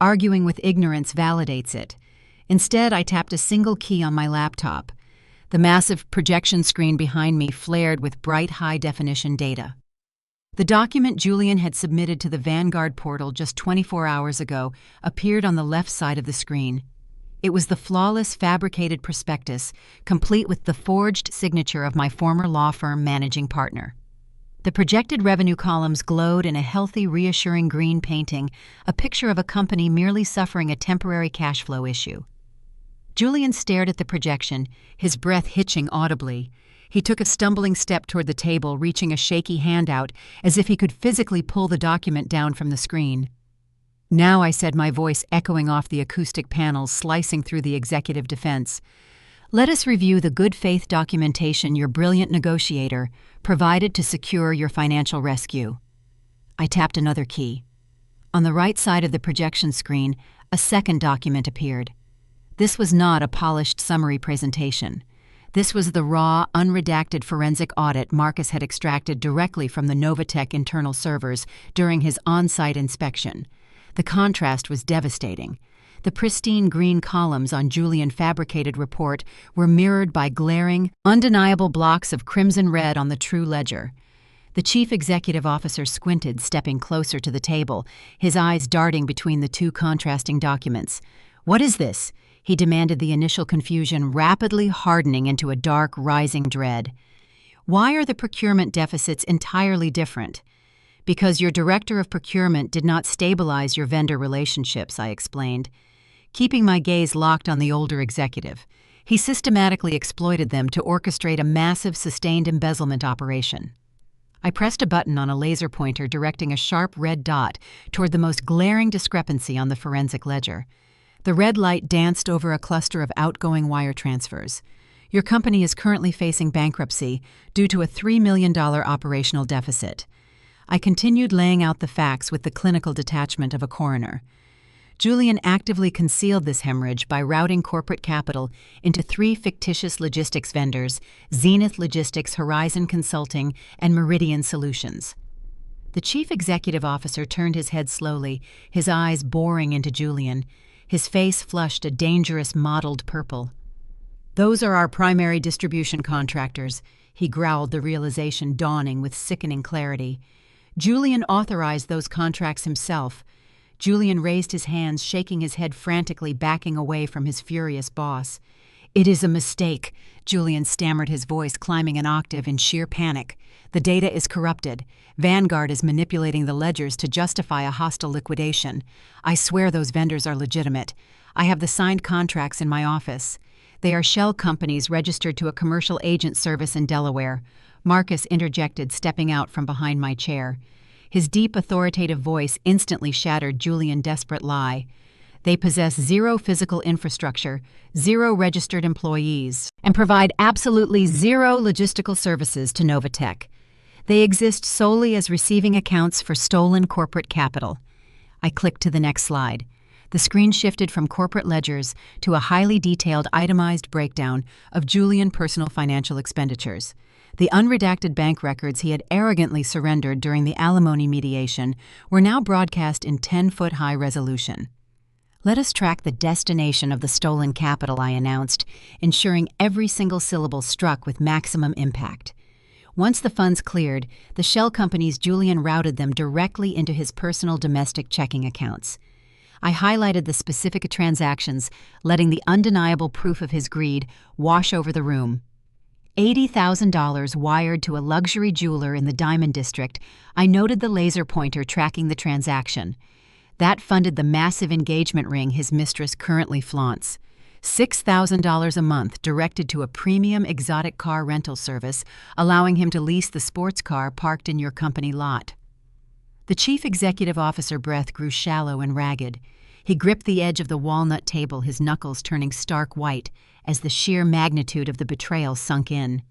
Arguing with ignorance validates it. Instead, I tapped a single key on my laptop. The massive projection screen behind me flared with bright, high-definition data. The document Julian had submitted to the Vanguard portal just 24 hours ago appeared on the left side of the screen. It was the flawless, fabricated prospectus, complete with the forged signature of my former law firm managing partner. The projected revenue columns glowed in a healthy, reassuring green, painting a picture of a company merely suffering a temporary cash flow issue. Julian stared at the projection, his breath hitching audibly. He took a stumbling step toward the table, reaching a shaky hand out as if he could physically pull the document down from the screen. "Now," I said, my voice echoing off the acoustic panels, slicing through the executive defense, "let us review the good faith documentation your brilliant negotiator provided to secure your financial rescue." I tapped another key. On the right side of the projection screen, a second document appeared. This was not a polished summary presentation. This was the raw, unredacted forensic audit Marcus had extracted directly from the Novatech internal servers during his on-site inspection. The contrast was devastating. The pristine green columns on Julian's fabricated report were mirrored by glaring, undeniable blocks of crimson red on the true ledger. The chief executive officer squinted, stepping closer to the table, his eyes darting between the two contrasting documents. "What is this?" he demanded, the initial confusion rapidly hardening into a dark, rising dread. "Why are the procurement deficits entirely different?" "Because your director of procurement did not stabilize your vendor relationships," I explained. Keeping my gaze locked on the older executive, he systematically exploited them to orchestrate a massive, sustained embezzlement operation. I pressed a button on a laser pointer, directing a sharp red dot toward the most glaring discrepancy on the forensic ledger. The red light danced over a cluster of outgoing wire transfers. "Your company is currently facing bankruptcy due to a $3 million operational deficit." I continued, laying out the facts with the clinical detachment of a coroner. Julian actively concealed this hemorrhage by routing corporate capital into 3 fictitious logistics vendors: Zenith Logistics, Horizon Consulting, and Meridian Solutions. The chief executive officer turned his head slowly, his eyes boring into Julian. His face flushed a dangerous mottled purple. Those are our primary distribution contractors, he growled, the realization dawning with sickening clarity. Julian authorized those contracts himself. Julian raised his hands, shaking his head frantically, backing away from his furious boss. "It is a mistake," Julian stammered, his voice climbing an octave in sheer panic. "The data is corrupted. Vanguard is manipulating the ledgers to justify a hostile liquidation. I swear those vendors are legitimate. I have the signed contracts in my office. They are shell companies registered to a commercial agent service in Delaware," Marcus interjected, stepping out from behind my chair. His deep, authoritative voice instantly shattered Julian's desperate lie. "They possess zero physical infrastructure, zero registered employees, and provide absolutely zero logistical services to Novatech. They exist solely as receiving accounts for stolen corporate capital." I clicked to the next slide. The screen shifted from corporate ledgers to a highly detailed, itemized breakdown of Julian's personal financial expenditures. The unredacted bank records he had arrogantly surrendered during the alimony mediation were now broadcast in 10-foot-high resolution. "Let us track the destination of the stolen capital," I announced, ensuring every single syllable struck with maximum impact. Once the funds cleared, the shell companies Julian routed them directly into his personal domestic checking accounts. I highlighted the specific transactions, letting the undeniable proof of his greed wash over the room. $80,000 wired to a luxury jeweler in the Diamond District. I noted the laser pointer tracking the transaction. That funded the massive engagement ring his mistress currently flaunts. $6,000 a month directed to a premium exotic car rental service, allowing him to lease the sports car parked in your company lot. The chief executive officer's breath grew shallow and ragged. He gripped the edge of the walnut table, his knuckles turning stark white as the sheer magnitude of the betrayal sunk in.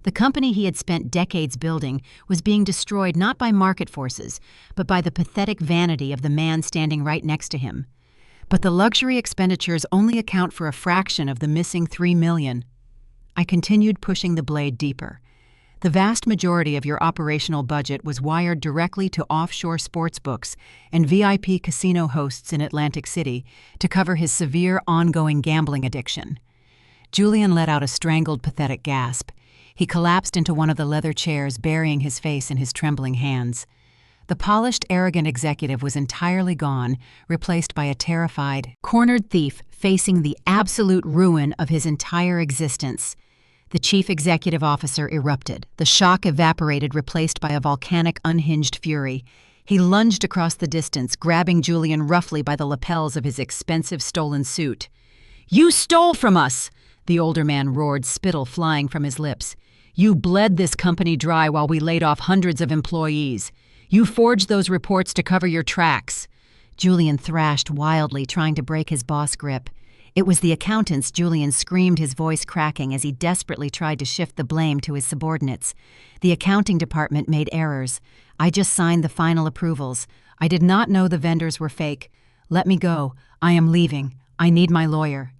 The company he had spent decades building was being destroyed not by market forces, but by the pathetic vanity of the man standing right next to him. But the luxury expenditures only account for a fraction of the missing $3 million. I continued, pushing the blade deeper. The vast majority of your operational budget was wired directly to offshore sports books and VIP casino hosts in Atlantic City to cover his severe, ongoing gambling addiction. Julian let out a strangled, pathetic gasp. He collapsed into one of the leather chairs, burying his face in his trembling hands. The polished, arrogant executive was entirely gone, replaced by a terrified, cornered thief facing the absolute ruin of his entire existence. The chief executive officer erupted. The shock evaporated, replaced by a volcanic, unhinged fury. He lunged across the distance, grabbing Julian roughly by the lapels of his expensive stolen suit. "You stole from us!" the older man roared, spittle flying from his lips. "You bled this company dry while we laid off hundreds of employees. You forged those reports to cover your tracks." Julian thrashed wildly, trying to break his boss grip. It was the accountants, Julian screamed, his voice cracking as he desperately tried to shift the blame to his subordinates. "The accounting department made errors. I just signed the final approvals. I did not know the vendors were fake. Let me go. I am leaving. I need my lawyer."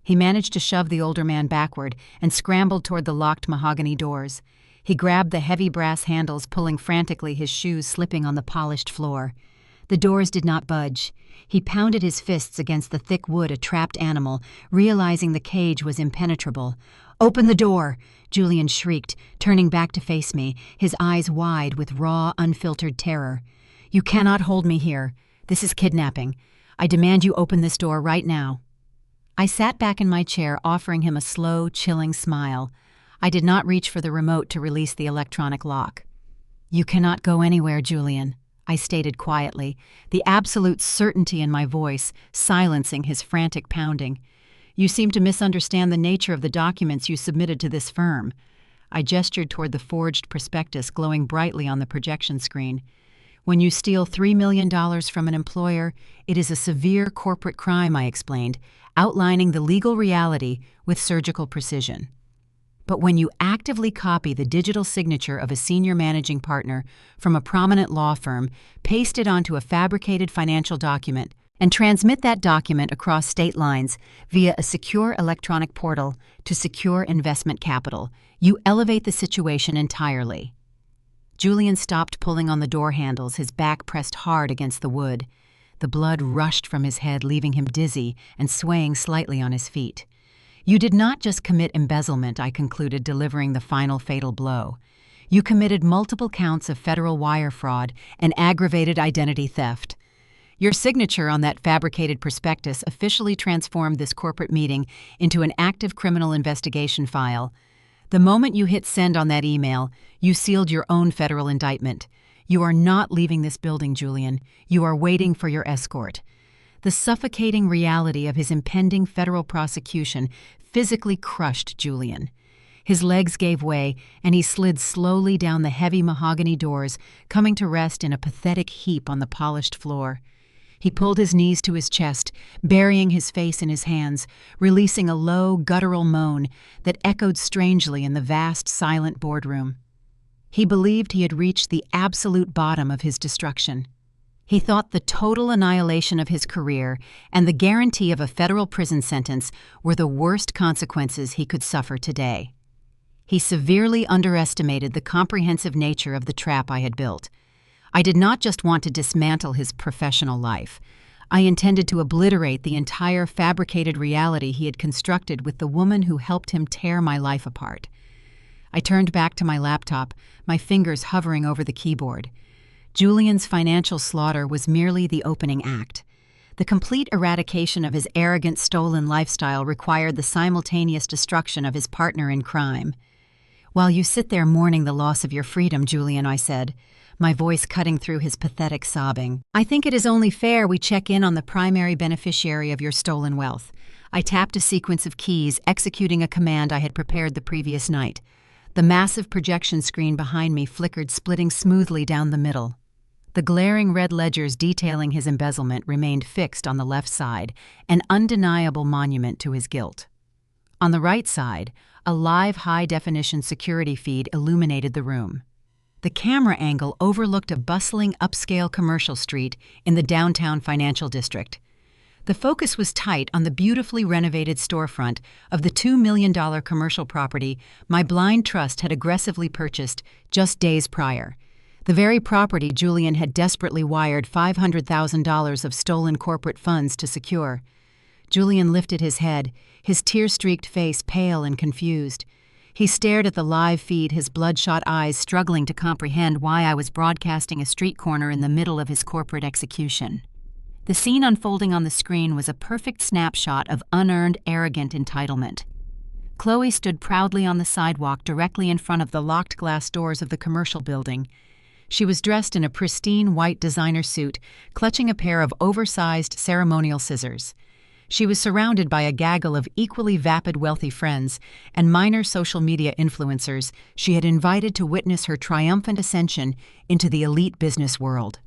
He managed to shove the older man backward and scrambled toward the locked mahogany doors. He grabbed the heavy brass handles, pulling frantically, his shoes slipping on the polished floor. The doors did not budge. He pounded his fists against the thick wood, a trapped animal, realizing the cage was impenetrable. "Open the door!" Julian shrieked, turning back to face me, his eyes wide with raw, unfiltered terror. "You cannot hold me here. This is kidnapping. I demand you open this door right now." I sat back in my chair, offering him a slow, chilling smile. I did not reach for the remote to release the electronic lock. "You cannot go anywhere, Julian," I stated quietly, the absolute certainty in my voice silencing his frantic pounding. "You seem to misunderstand the nature of the documents you submitted to this firm." I gestured toward the forged prospectus glowing brightly on the projection screen. "When you steal $3 million from an employer, it is a severe corporate crime," I explained, outlining the legal reality with surgical precision. "But when you actively copy the digital signature of a senior managing partner from a prominent law firm, paste it onto a fabricated financial document, and transmit that document across state lines via a secure electronic portal to secure investment capital, you elevate the situation entirely." Julian stopped pulling on the door handles, his back pressed hard against the wood. The blood rushed from his head, leaving him dizzy and swaying slightly on his feet. You did not just commit embezzlement, I concluded, delivering the final fatal blow. You committed multiple counts of federal wire fraud and aggravated identity theft. Your signature on that fabricated prospectus officially transformed this corporate meeting into an active criminal investigation file. The moment you hit send on that email, you sealed your own federal indictment. You are not leaving this building, Julian. You are waiting for your escort. The suffocating reality of his impending federal prosecution physically crushed Julian. His legs gave way, and he slid slowly down the heavy mahogany doors, coming to rest in a pathetic heap on the polished floor. He pulled his knees to his chest, burying his face in his hands, releasing a low, guttural moan that echoed strangely in the vast, silent boardroom. He believed he had reached the absolute bottom of his destruction. He thought the total annihilation of his career and the guarantee of a federal prison sentence were the worst consequences he could suffer today. He severely underestimated the comprehensive nature of the trap I had built. I did not just want to dismantle his professional life. I intended to obliterate the entire fabricated reality he had constructed with the woman who helped him tear my life apart. I turned back to my laptop, my fingers hovering over the keyboard. Julian's financial slaughter was merely the opening act. The complete eradication of his arrogant, stolen lifestyle required the simultaneous destruction of his partner in crime. "While you sit there mourning the loss of your freedom, Julian," I said, my voice cutting through his pathetic sobbing, "I think it is only fair we check in on the primary beneficiary of your stolen wealth." I tapped a sequence of keys, executing a command I had prepared the previous night. The massive projection screen behind me flickered, splitting smoothly down the middle. The glaring red ledgers detailing his embezzlement remained fixed on the left side, an undeniable monument to his guilt. On the right side, a live high-definition security feed illuminated the room. The camera angle overlooked a bustling upscale commercial street in the downtown financial district. The focus was tight on the beautifully renovated storefront of the $2 million commercial property my blind trust had aggressively purchased just days prior. The very property Julian had desperately wired $500,000 of stolen corporate funds to secure. Julian lifted his head, his tear-streaked face pale and confused. He stared at the live feed, his bloodshot eyes struggling to comprehend why I was broadcasting a street corner in the middle of his corporate execution. The scene unfolding on the screen was a perfect snapshot of unearned, arrogant entitlement. Chloe stood proudly on the sidewalk directly in front of the locked glass doors of the commercial building. She was dressed in a pristine white designer suit, clutching a pair of oversized ceremonial scissors. She was surrounded by a gaggle of equally vapid wealthy friends and minor social media influencers she had invited to witness her triumphant ascension into the elite business world.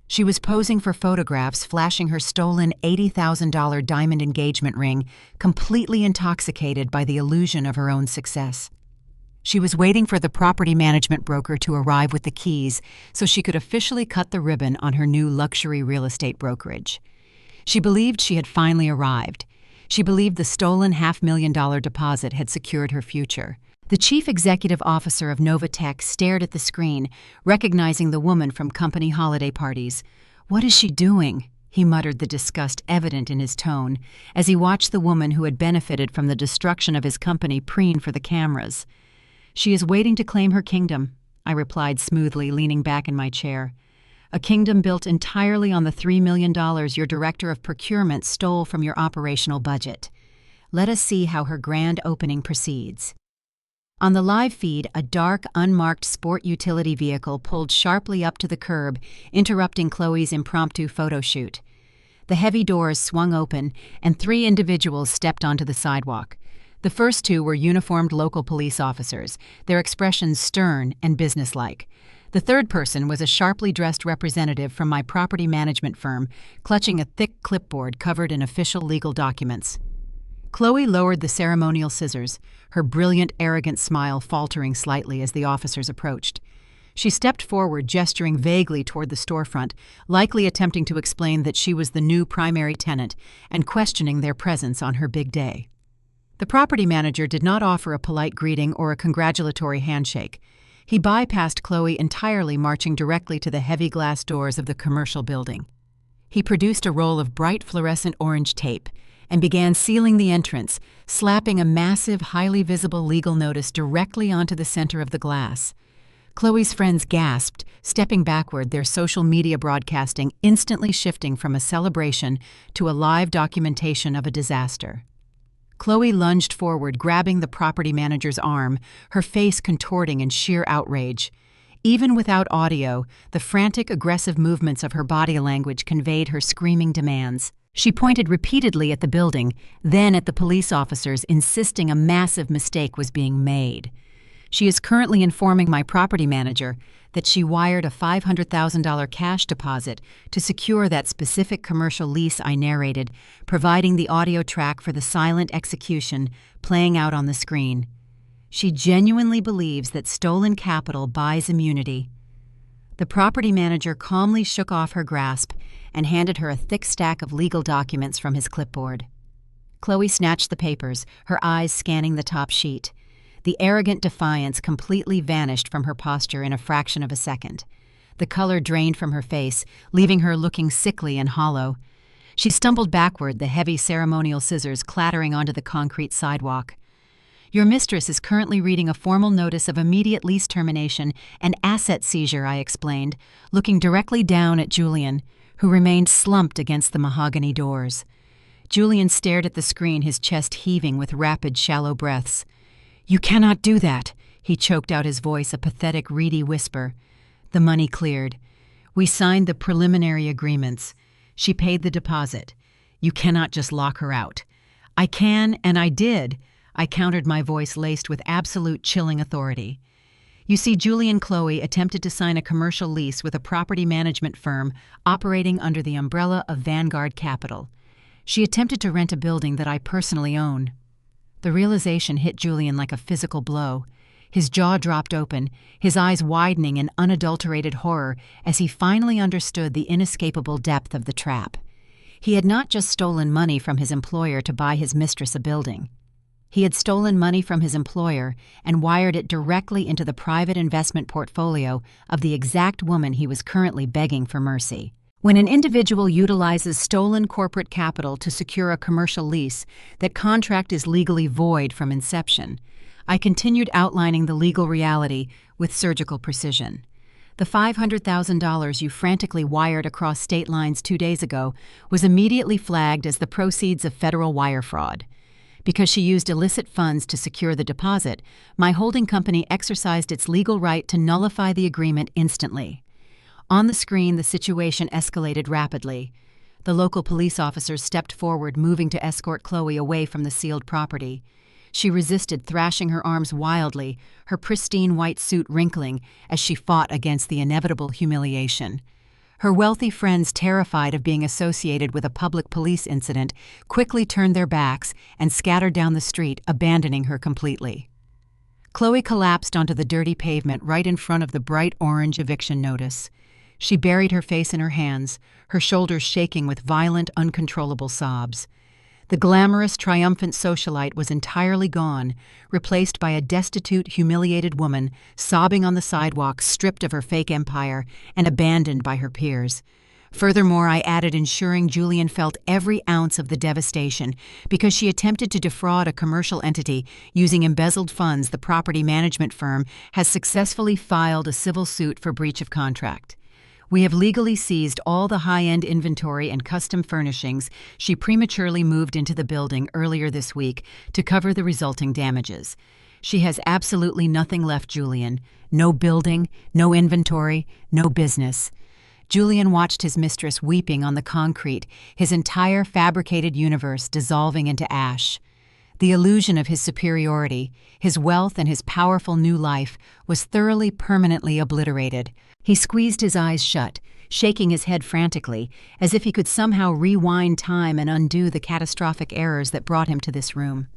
She was posing for photographs, flashing her stolen $80,000 diamond engagement ring, completely intoxicated by the illusion of her own success. She was waiting for the property management broker to arrive with the keys so she could officially cut the ribbon on her new luxury real estate brokerage. She believed she had finally arrived. She believed the stolen $500,000 deposit had secured her future. The chief executive officer of Novatech stared at the screen, recognizing the woman from company holiday parties. "What is she doing?" he muttered, the disgust evident in his tone, as he watched the woman who had benefited from the destruction of his company preen for the cameras. "She is waiting to claim her kingdom," I replied smoothly, leaning back in my chair. "A kingdom built entirely on the $3 million your director of procurement stole from your operational budget. Let us see how her grand opening proceeds." On the live feed, a dark, unmarked sport utility vehicle pulled sharply up to the curb, interrupting Chloe's impromptu photo shoot. The heavy doors swung open, and 3 individuals stepped onto the sidewalk. The first 2 were uniformed local police officers, their expressions stern and businesslike. The third person was a sharply dressed representative from my property management firm, clutching a thick clipboard covered in official legal documents. Chloe lowered the ceremonial scissors, her brilliant, arrogant smile faltering slightly as the officers approached. She stepped forward, gesturing vaguely toward the storefront, likely attempting to explain that she was the new primary tenant and questioning their presence on her big day. The property manager did not offer a polite greeting or a congratulatory handshake. He bypassed Chloe entirely, marching directly to the heavy glass doors of the commercial building. He produced a roll of bright fluorescent orange tape, and began sealing the entrance, slapping a massive, highly visible legal notice directly onto the center of the glass. Chloe's friends gasped, stepping backward, their social media broadcasting instantly shifting from a celebration to a live documentation of a disaster. Chloe lunged forward, grabbing the property manager's arm, her face contorting in sheer outrage. Even without audio, the frantic, aggressive movements of her body language conveyed her screaming demands. She pointed repeatedly at the building, then at the police officers, insisting a massive mistake was being made. She is currently informing my property manager that she wired a $500,000 cash deposit to secure that specific commercial lease I narrated, providing the audio track for the silent execution playing out on the screen. She genuinely believes that stolen capital buys immunity. The property manager calmly shook off her grasp and handed her a thick stack of legal documents from his clipboard. Chloe snatched the papers, her eyes scanning the top sheet. The arrogant defiance completely vanished from her posture in a fraction of a second. The color drained from her face, leaving her looking sickly and hollow. She stumbled backward, the heavy ceremonial scissors clattering onto the concrete sidewalk. "Your mistress is currently reading a formal notice of immediate lease termination and asset seizure," I explained, looking directly down at Julian, who remained slumped against the mahogany doors. Julian stared at the screen, his chest heaving with rapid, shallow breaths. "You cannot do that," he choked out, his voice a pathetic, reedy whisper. The money cleared. "We signed the preliminary agreements. She paid the deposit. You cannot just lock her out." "I can, and I did," I countered, my voice laced with absolute chilling authority. "You see, Julie and Chloe attempted to sign a commercial lease with a property management firm operating under the umbrella of Vanguard Capital. She attempted to rent a building that I personally own." The realization hit Julian like a physical blow. His jaw dropped open, his eyes widening in unadulterated horror as he finally understood the inescapable depth of the trap. He had not just stolen money from his employer to buy his mistress a building. He had stolen money from his employer and wired it directly into the private investment portfolio of the exact woman he was currently begging for mercy. When an individual utilizes stolen corporate capital to secure a commercial lease, that contract is legally void from inception. I continued outlining the legal reality with surgical precision. The $500,000 you frantically wired across state lines 2 days ago was immediately flagged as the proceeds of federal wire fraud. Because she used illicit funds to secure the deposit, my holding company exercised its legal right to nullify the agreement instantly. On the screen, the situation escalated rapidly. The local police officers stepped forward, moving to escort Chloe away from the sealed property. She resisted, thrashing her arms wildly, her pristine white suit wrinkling as she fought against the inevitable humiliation. Her wealthy friends, terrified of being associated with a public police incident, quickly turned their backs and scattered down the street, abandoning her completely. Chloe collapsed onto the dirty pavement right in front of the bright orange eviction notice. She buried her face in her hands, her shoulders shaking with violent, uncontrollable sobs. The glamorous, triumphant socialite was entirely gone, replaced by a destitute, humiliated woman sobbing on the sidewalk, stripped of her fake empire and abandoned by her peers. Furthermore, I added, ensuring Julian felt every ounce of the devastation because she attempted to defraud a commercial entity using embezzled funds. The property management firm has successfully filed a civil suit for breach of contract. We have legally seized all the high-end inventory and custom furnishings she prematurely moved into the building earlier this week to cover the resulting damages. She has absolutely nothing left, Julian. No building, no inventory, no business. Julian watched his mistress weeping on the concrete, his entire fabricated universe dissolving into ash. The illusion of his superiority, his wealth, and his powerful new life was thoroughly, permanently obliterated. He squeezed his eyes shut, shaking his head frantically, as if he could somehow rewind time and undo the catastrophic errors that brought him to this room.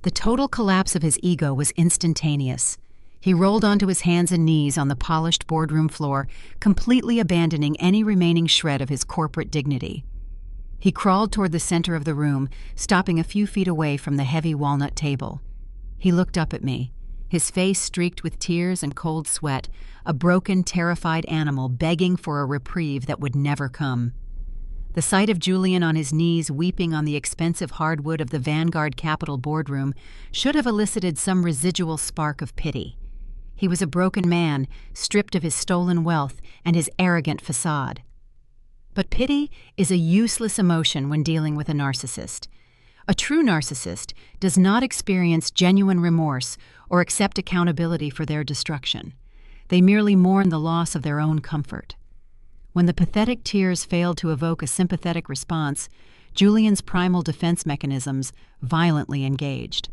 The total collapse of his ego was instantaneous. He rolled onto his hands and knees on the polished boardroom floor, completely abandoning any remaining shred of his corporate dignity. He crawled toward the center of the room, stopping a few feet away from the heavy walnut table. He looked up at me, his face streaked with tears and cold sweat, a broken, terrified animal begging for a reprieve that would never come. The sight of Julian on his knees weeping on the expensive hardwood of the Vanguard Capital boardroom should have elicited some residual spark of pity. He was a broken man, stripped of his stolen wealth and his arrogant facade. But pity is a useless emotion when dealing with a narcissist. A true narcissist does not experience genuine remorse or accept accountability for their destruction. They merely mourn the loss of their own comfort. When the pathetic tears failed to evoke a sympathetic response, Julian's primal defense mechanisms violently engaged.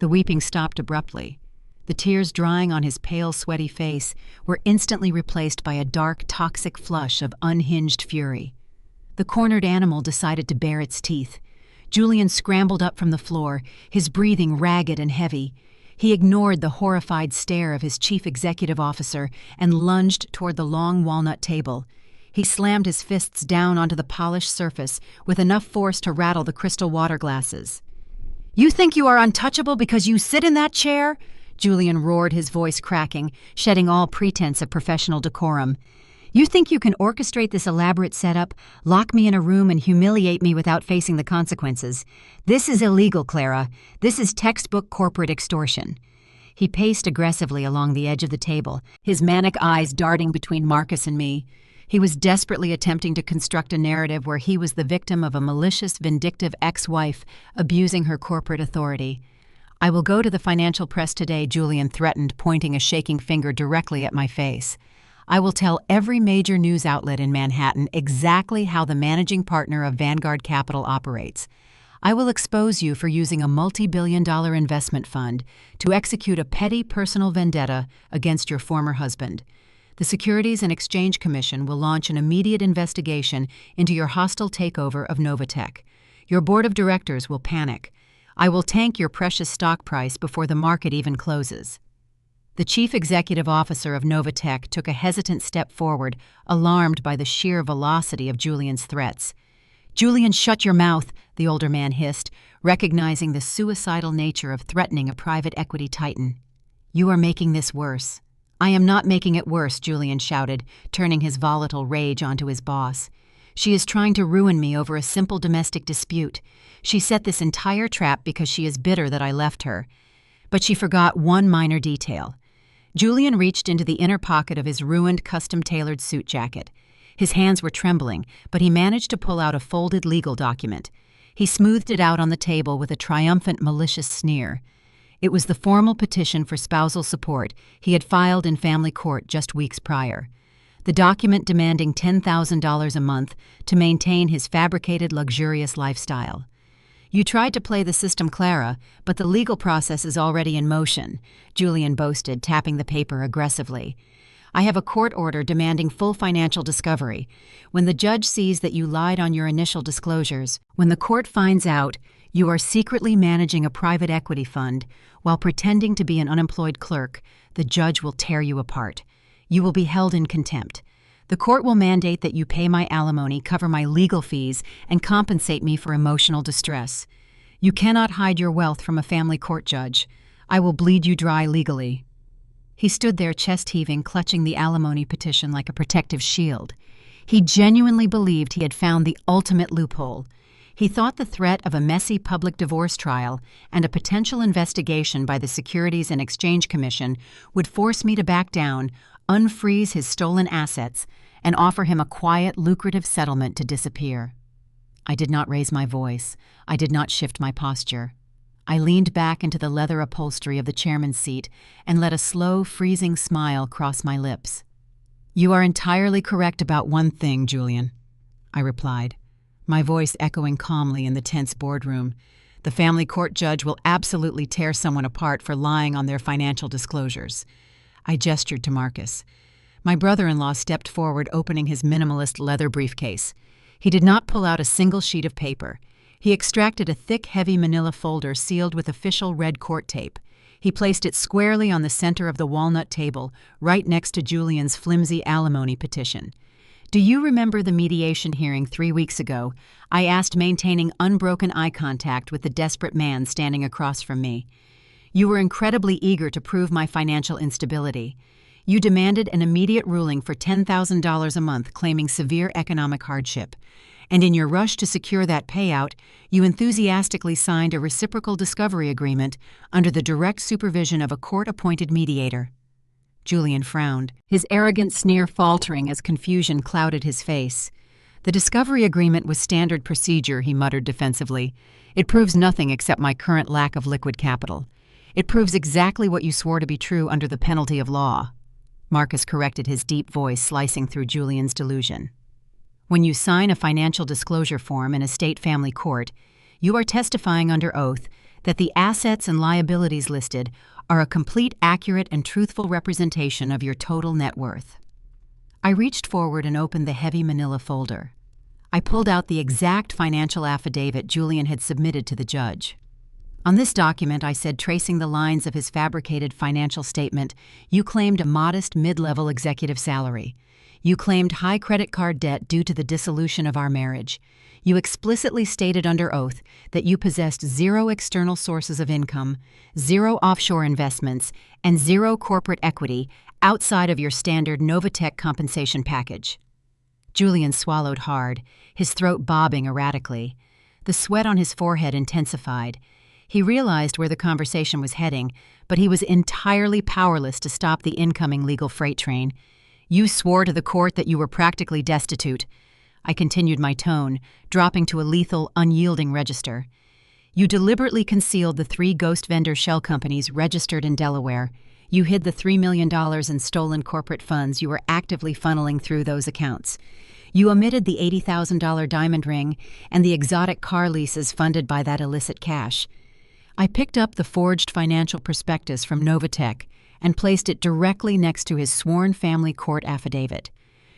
The weeping stopped abruptly. The tears drying on his pale, sweaty face were instantly replaced by a dark, toxic flush of unhinged fury. The cornered animal decided to bare its teeth. Julian scrambled up from the floor, his breathing ragged and heavy. He ignored the horrified stare of his chief executive officer and lunged toward the long walnut table. He slammed his fists down onto the polished surface with enough force to rattle the crystal water glasses. "You think you are untouchable because you sit in that chair?" Julian roared, his voice cracking, shedding all pretense of professional decorum. "You think you can orchestrate this elaborate setup, lock me in a room and humiliate me without facing the consequences? This is illegal, Clara. This is textbook corporate extortion." He paced aggressively along the edge of the table, his manic eyes darting between Marcus and me. He was desperately attempting to construct a narrative where he was the victim of a malicious, vindictive ex-wife abusing her corporate authority. "I will go to the financial press today," Julian threatened, pointing a shaking finger directly at my face. "I will tell every major news outlet in Manhattan exactly how the managing partner of Vanguard Capital operates. I will expose you for using a multi-billion-dollar investment fund to execute a petty personal vendetta against your former husband. The Securities and Exchange Commission will launch an immediate investigation into your hostile takeover of Novatech. Your board of directors will panic. I will tank your precious stock price before the market even closes." The chief executive officer of Novatech took a hesitant step forward, alarmed by the sheer velocity of Julian's threats. "Julian, shut your mouth," the older man hissed, recognizing the suicidal nature of threatening a private equity titan. "You are making this worse." "I am not making it worse," Julian shouted, turning his volatile rage onto his boss. "She is trying to ruin me over a simple domestic dispute. She set this entire trap because she is bitter that I left her. But she forgot one minor detail." Julian reached into the inner pocket of his ruined, custom-tailored suit jacket. His hands were trembling, but he managed to pull out a folded legal document. He smoothed it out on the table with a triumphant, malicious sneer. It was the formal petition for spousal support he had filed in family court just weeks prior. The document demanding $10,000 a month to maintain his fabricated, luxurious lifestyle. "You tried to play the system, Clara, but the legal process is already in motion," Julian boasted, tapping the paper aggressively. "I have a court order demanding full financial discovery. When the judge sees that you lied on your initial disclosures, when the court finds out you are secretly managing a private equity fund while pretending to be an unemployed clerk, the judge will tear you apart. You will be held in contempt. The court will mandate that you pay my alimony, cover my legal fees, and compensate me for emotional distress. You cannot hide your wealth from a family court judge. I will bleed you dry legally." He stood there, chest-heaving, clutching the alimony petition like a protective shield. He genuinely believed he had found the ultimate loophole. He thought the threat of a messy public divorce trial and a potential investigation by the Securities and Exchange Commission would force me to back down, unfreeze his stolen assets, and offer him a quiet, lucrative settlement to disappear. I did not raise my voice. I did not shift my posture. I leaned back into the leather upholstery of the chairman's seat and let a slow, freezing smile cross my lips. "You are entirely correct about one thing, Julian," I replied, my voice echoing calmly in the tense boardroom. "The family court judge will absolutely tear someone apart for lying on their financial disclosures." I gestured to Marcus. My brother-in-law stepped forward, opening his minimalist leather briefcase. He did not pull out a single sheet of paper. He extracted a thick, heavy manila folder sealed with official red court tape. He placed it squarely on the center of the walnut table, right next to Julian's flimsy alimony petition. "Do you remember the mediation hearing 3 weeks ago? I asked maintaining unbroken eye contact with the desperate man standing across from me. You were incredibly eager to prove my financial instability. You demanded an immediate ruling for $10,000 a month, claiming severe economic hardship. and in your rush to secure that payout, you enthusiastically signed a reciprocal discovery agreement under the direct supervision of a court-appointed mediator. Julian frowned, his arrogant sneer faltering as confusion clouded his face. The discovery agreement was standard procedure, he muttered defensively. It proves nothing except my current lack of liquid capital. It proves exactly what you swore to be true under the penalty of law. Marcus corrected, his deep voice slicing through Julian's delusion. When you sign a financial disclosure form in a state family court, you are testifying under oath that the assets and liabilities listed are a complete, accurate, and truthful representation of your total net worth. I reached forward and opened the heavy manila folder. I pulled out the exact financial affidavit Julian had submitted to the judge. On this document, I said, tracing the lines of his fabricated financial statement, you claimed a modest mid-level executive salary. You claimed high credit card debt due to the dissolution of our marriage. You explicitly stated under oath that you possessed 0 external sources of income, 0 offshore investments, and 0 corporate equity outside of your standard Novatech compensation package. Julian swallowed hard, his throat bobbing erratically. The sweat on his forehead intensified. He realized where the conversation was heading, but he was entirely powerless to stop the incoming legal freight train. You swore to the court that you were practically destitute. I continued my tone, dropping to a lethal, unyielding register. You deliberately concealed the 3 ghost vendor shell companies registered in Delaware. You hid the $3 million in stolen corporate funds you were actively funneling through those accounts. You omitted the $80,000 diamond ring and the exotic car leases funded by that illicit cash. I picked up the forged financial prospectus from Novatech and placed it directly next to his sworn family court affidavit.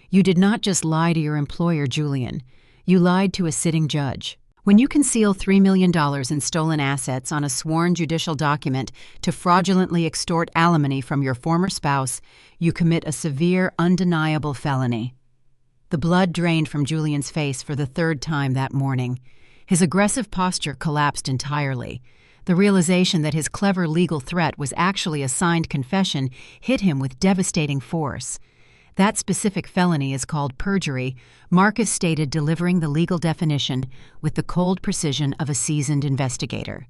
You did not just lie to your employer, Julian. You lied to a sitting judge. When you conceal $3 million in stolen assets on a sworn judicial document to fraudulently extort alimony from your former spouse, you commit a severe, undeniable felony. The blood drained from Julian's face for the 3rd time that morning. His aggressive posture collapsed entirely. The realization that his clever legal threat was actually a signed confession hit him with devastating force. That specific felony is called perjury, Marcus stated, delivering the legal definition with the cold precision of a seasoned investigator.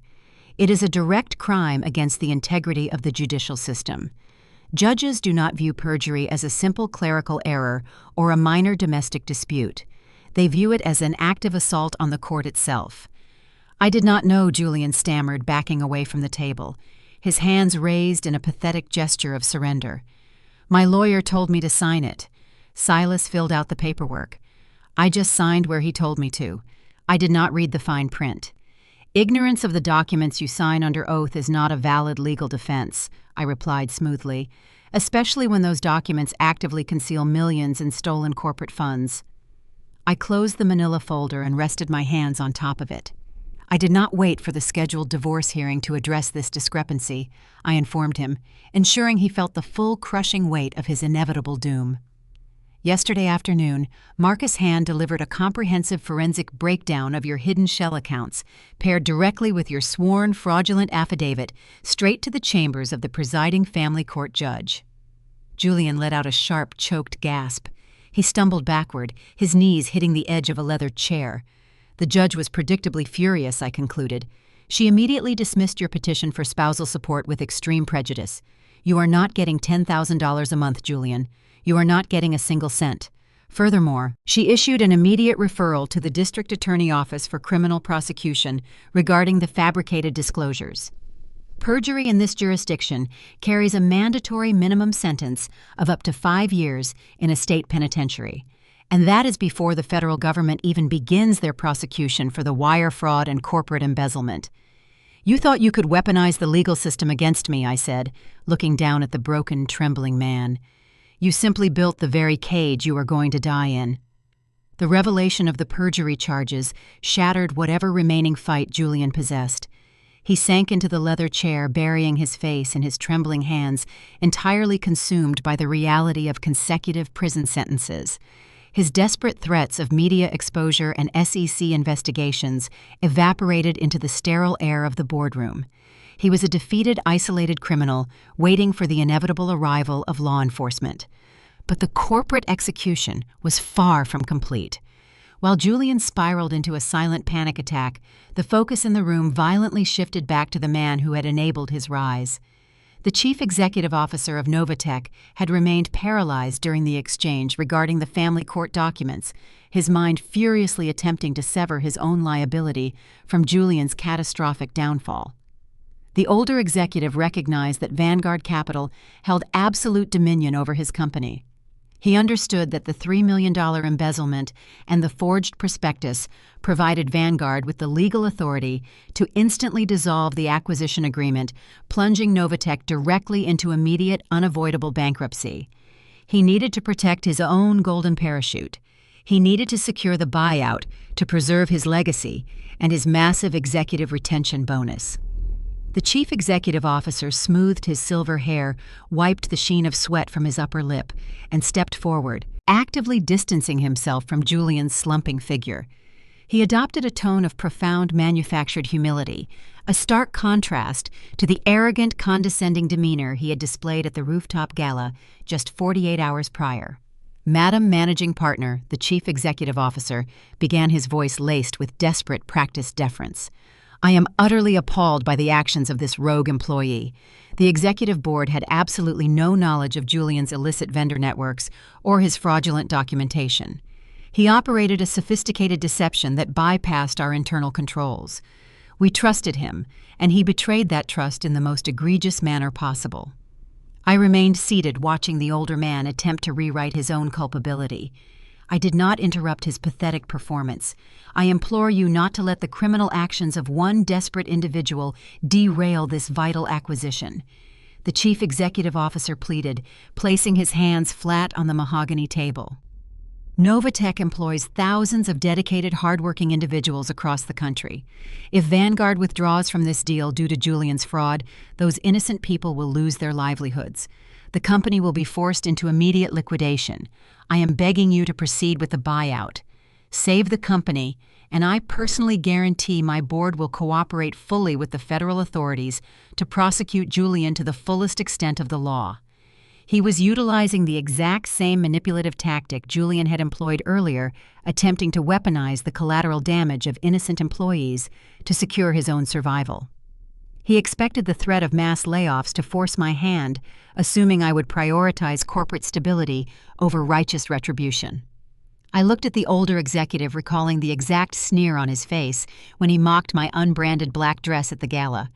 It is a direct crime against the integrity of the judicial system. Judges do not view perjury as a simple clerical error or a minor domestic dispute. They view it as an active assault on the court itself. I did not know, Julian stammered, backing away from the table, his hands raised in a pathetic gesture of surrender. My lawyer told me to sign it. Silas filled out the paperwork. I just signed where he told me to. I did not read the fine print. Ignorance of the documents you sign under oath is not a valid legal defense, I replied smoothly, especially when those documents actively conceal millions in stolen corporate funds. I closed the manila folder and rested my hands on top of it. I did not wait for the scheduled divorce hearing to address this discrepancy, I informed him, ensuring he felt the full crushing weight of his inevitable doom. Yesterday afternoon, Marcus Hand delivered a comprehensive forensic breakdown of your hidden shell accounts, paired directly with your sworn fraudulent affidavit, straight to the chambers of the presiding family court judge. Julian let out a sharp, choked gasp. He stumbled backward, his knees hitting the edge of a leather chair. The judge was predictably furious, I concluded. She immediately dismissed your petition for spousal support with extreme prejudice. You are not getting $10,000 a month, Julian. You are not getting a single cent. Furthermore, she issued an immediate referral to the District Attorney Office for criminal prosecution regarding the fabricated disclosures. Perjury in this jurisdiction carries a mandatory minimum sentence of up to 5 years in a state penitentiary. And that is before the federal government even begins their prosecution for the wire fraud and corporate embezzlement. You thought you could weaponize the legal system against me, I said, looking down at the broken, trembling man. You simply built the very cage you are going to die in. The revelation of the perjury charges shattered whatever remaining fight Julian possessed. He sank into the leather chair, burying his face in his trembling hands, entirely consumed by the reality of consecutive prison sentences. His desperate threats of media exposure and SEC investigations evaporated into the sterile air of the boardroom. He was a defeated, isolated criminal waiting for the inevitable arrival of law enforcement. But the corporate execution was far from complete. While Julian spiraled into a silent panic attack, the focus in the room violently shifted back to the man who had enabled his rise. The chief executive officer of Novatech had remained paralyzed during the exchange regarding the family court documents, his mind furiously attempting to sever his own liability from Julian's catastrophic downfall. The older executive recognized that Vanguard Capital held absolute dominion over his company. He understood that the $3 million embezzlement and the forged prospectus provided Vanguard with the legal authority to instantly dissolve the acquisition agreement, plunging Novatech directly into immediate, unavoidable bankruptcy. He needed to protect his own golden parachute. He needed to secure the buyout to preserve his legacy and his massive executive retention bonus. The chief executive officer smoothed his silver hair, wiped the sheen of sweat from his upper lip, and stepped forward, actively distancing himself from Julian's slumping figure. He adopted a tone of profound manufactured humility, a stark contrast to the arrogant, condescending demeanor he had displayed at the rooftop gala just 48 hours prior. "Madam Managing Partner," the chief executive officer began, his voice laced with desperate practiced deference. "I am utterly appalled by the actions of this rogue employee." The executive board had absolutely no knowledge of Julian's illicit vendor networks or his fraudulent documentation. He operated a sophisticated deception that bypassed our internal controls. We trusted him, and he betrayed that trust in the most egregious manner possible. I remained seated, watching the older man attempt to rewrite his own culpability. I did not interrupt his pathetic performance. "I implore you not to let the criminal actions of one desperate individual derail this vital acquisition," the chief executive officer pleaded, placing his hands flat on the mahogany table. Novatech employs thousands of dedicated, hardworking individuals across the country. If Vanguard withdraws from this deal due to Julian's fraud, those innocent people will lose their livelihoods. The company will be forced into immediate liquidation. I am begging you to proceed with the buyout. Save the company, and I personally guarantee my board will cooperate fully with the federal authorities to prosecute Julian to the fullest extent of the law. He was utilizing the exact same manipulative tactic Julian had employed earlier, attempting to weaponize the collateral damage of innocent employees to secure his own survival. He expected the threat of mass layoffs to force my hand, assuming I would prioritize corporate stability over righteous retribution. I looked at the older executive, recalling the exact sneer on his face when he mocked my unbranded black dress at the gala.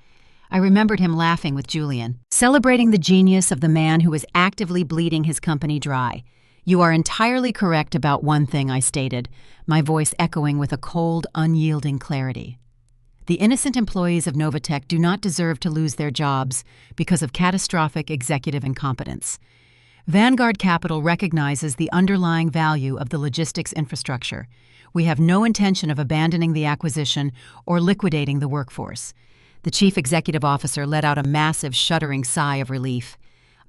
I remembered him laughing with Julian, celebrating the genius of the man who was actively bleeding his company dry. "You are entirely correct about one thing," I stated, my voice echoing with a cold, unyielding clarity. "The innocent employees of Novatech do not deserve to lose their jobs because of catastrophic executive incompetence. Vanguard Capital recognizes the underlying value of the logistics infrastructure. We have no intention of abandoning the acquisition or liquidating the workforce." The chief executive officer let out a massive, shuddering sigh of relief.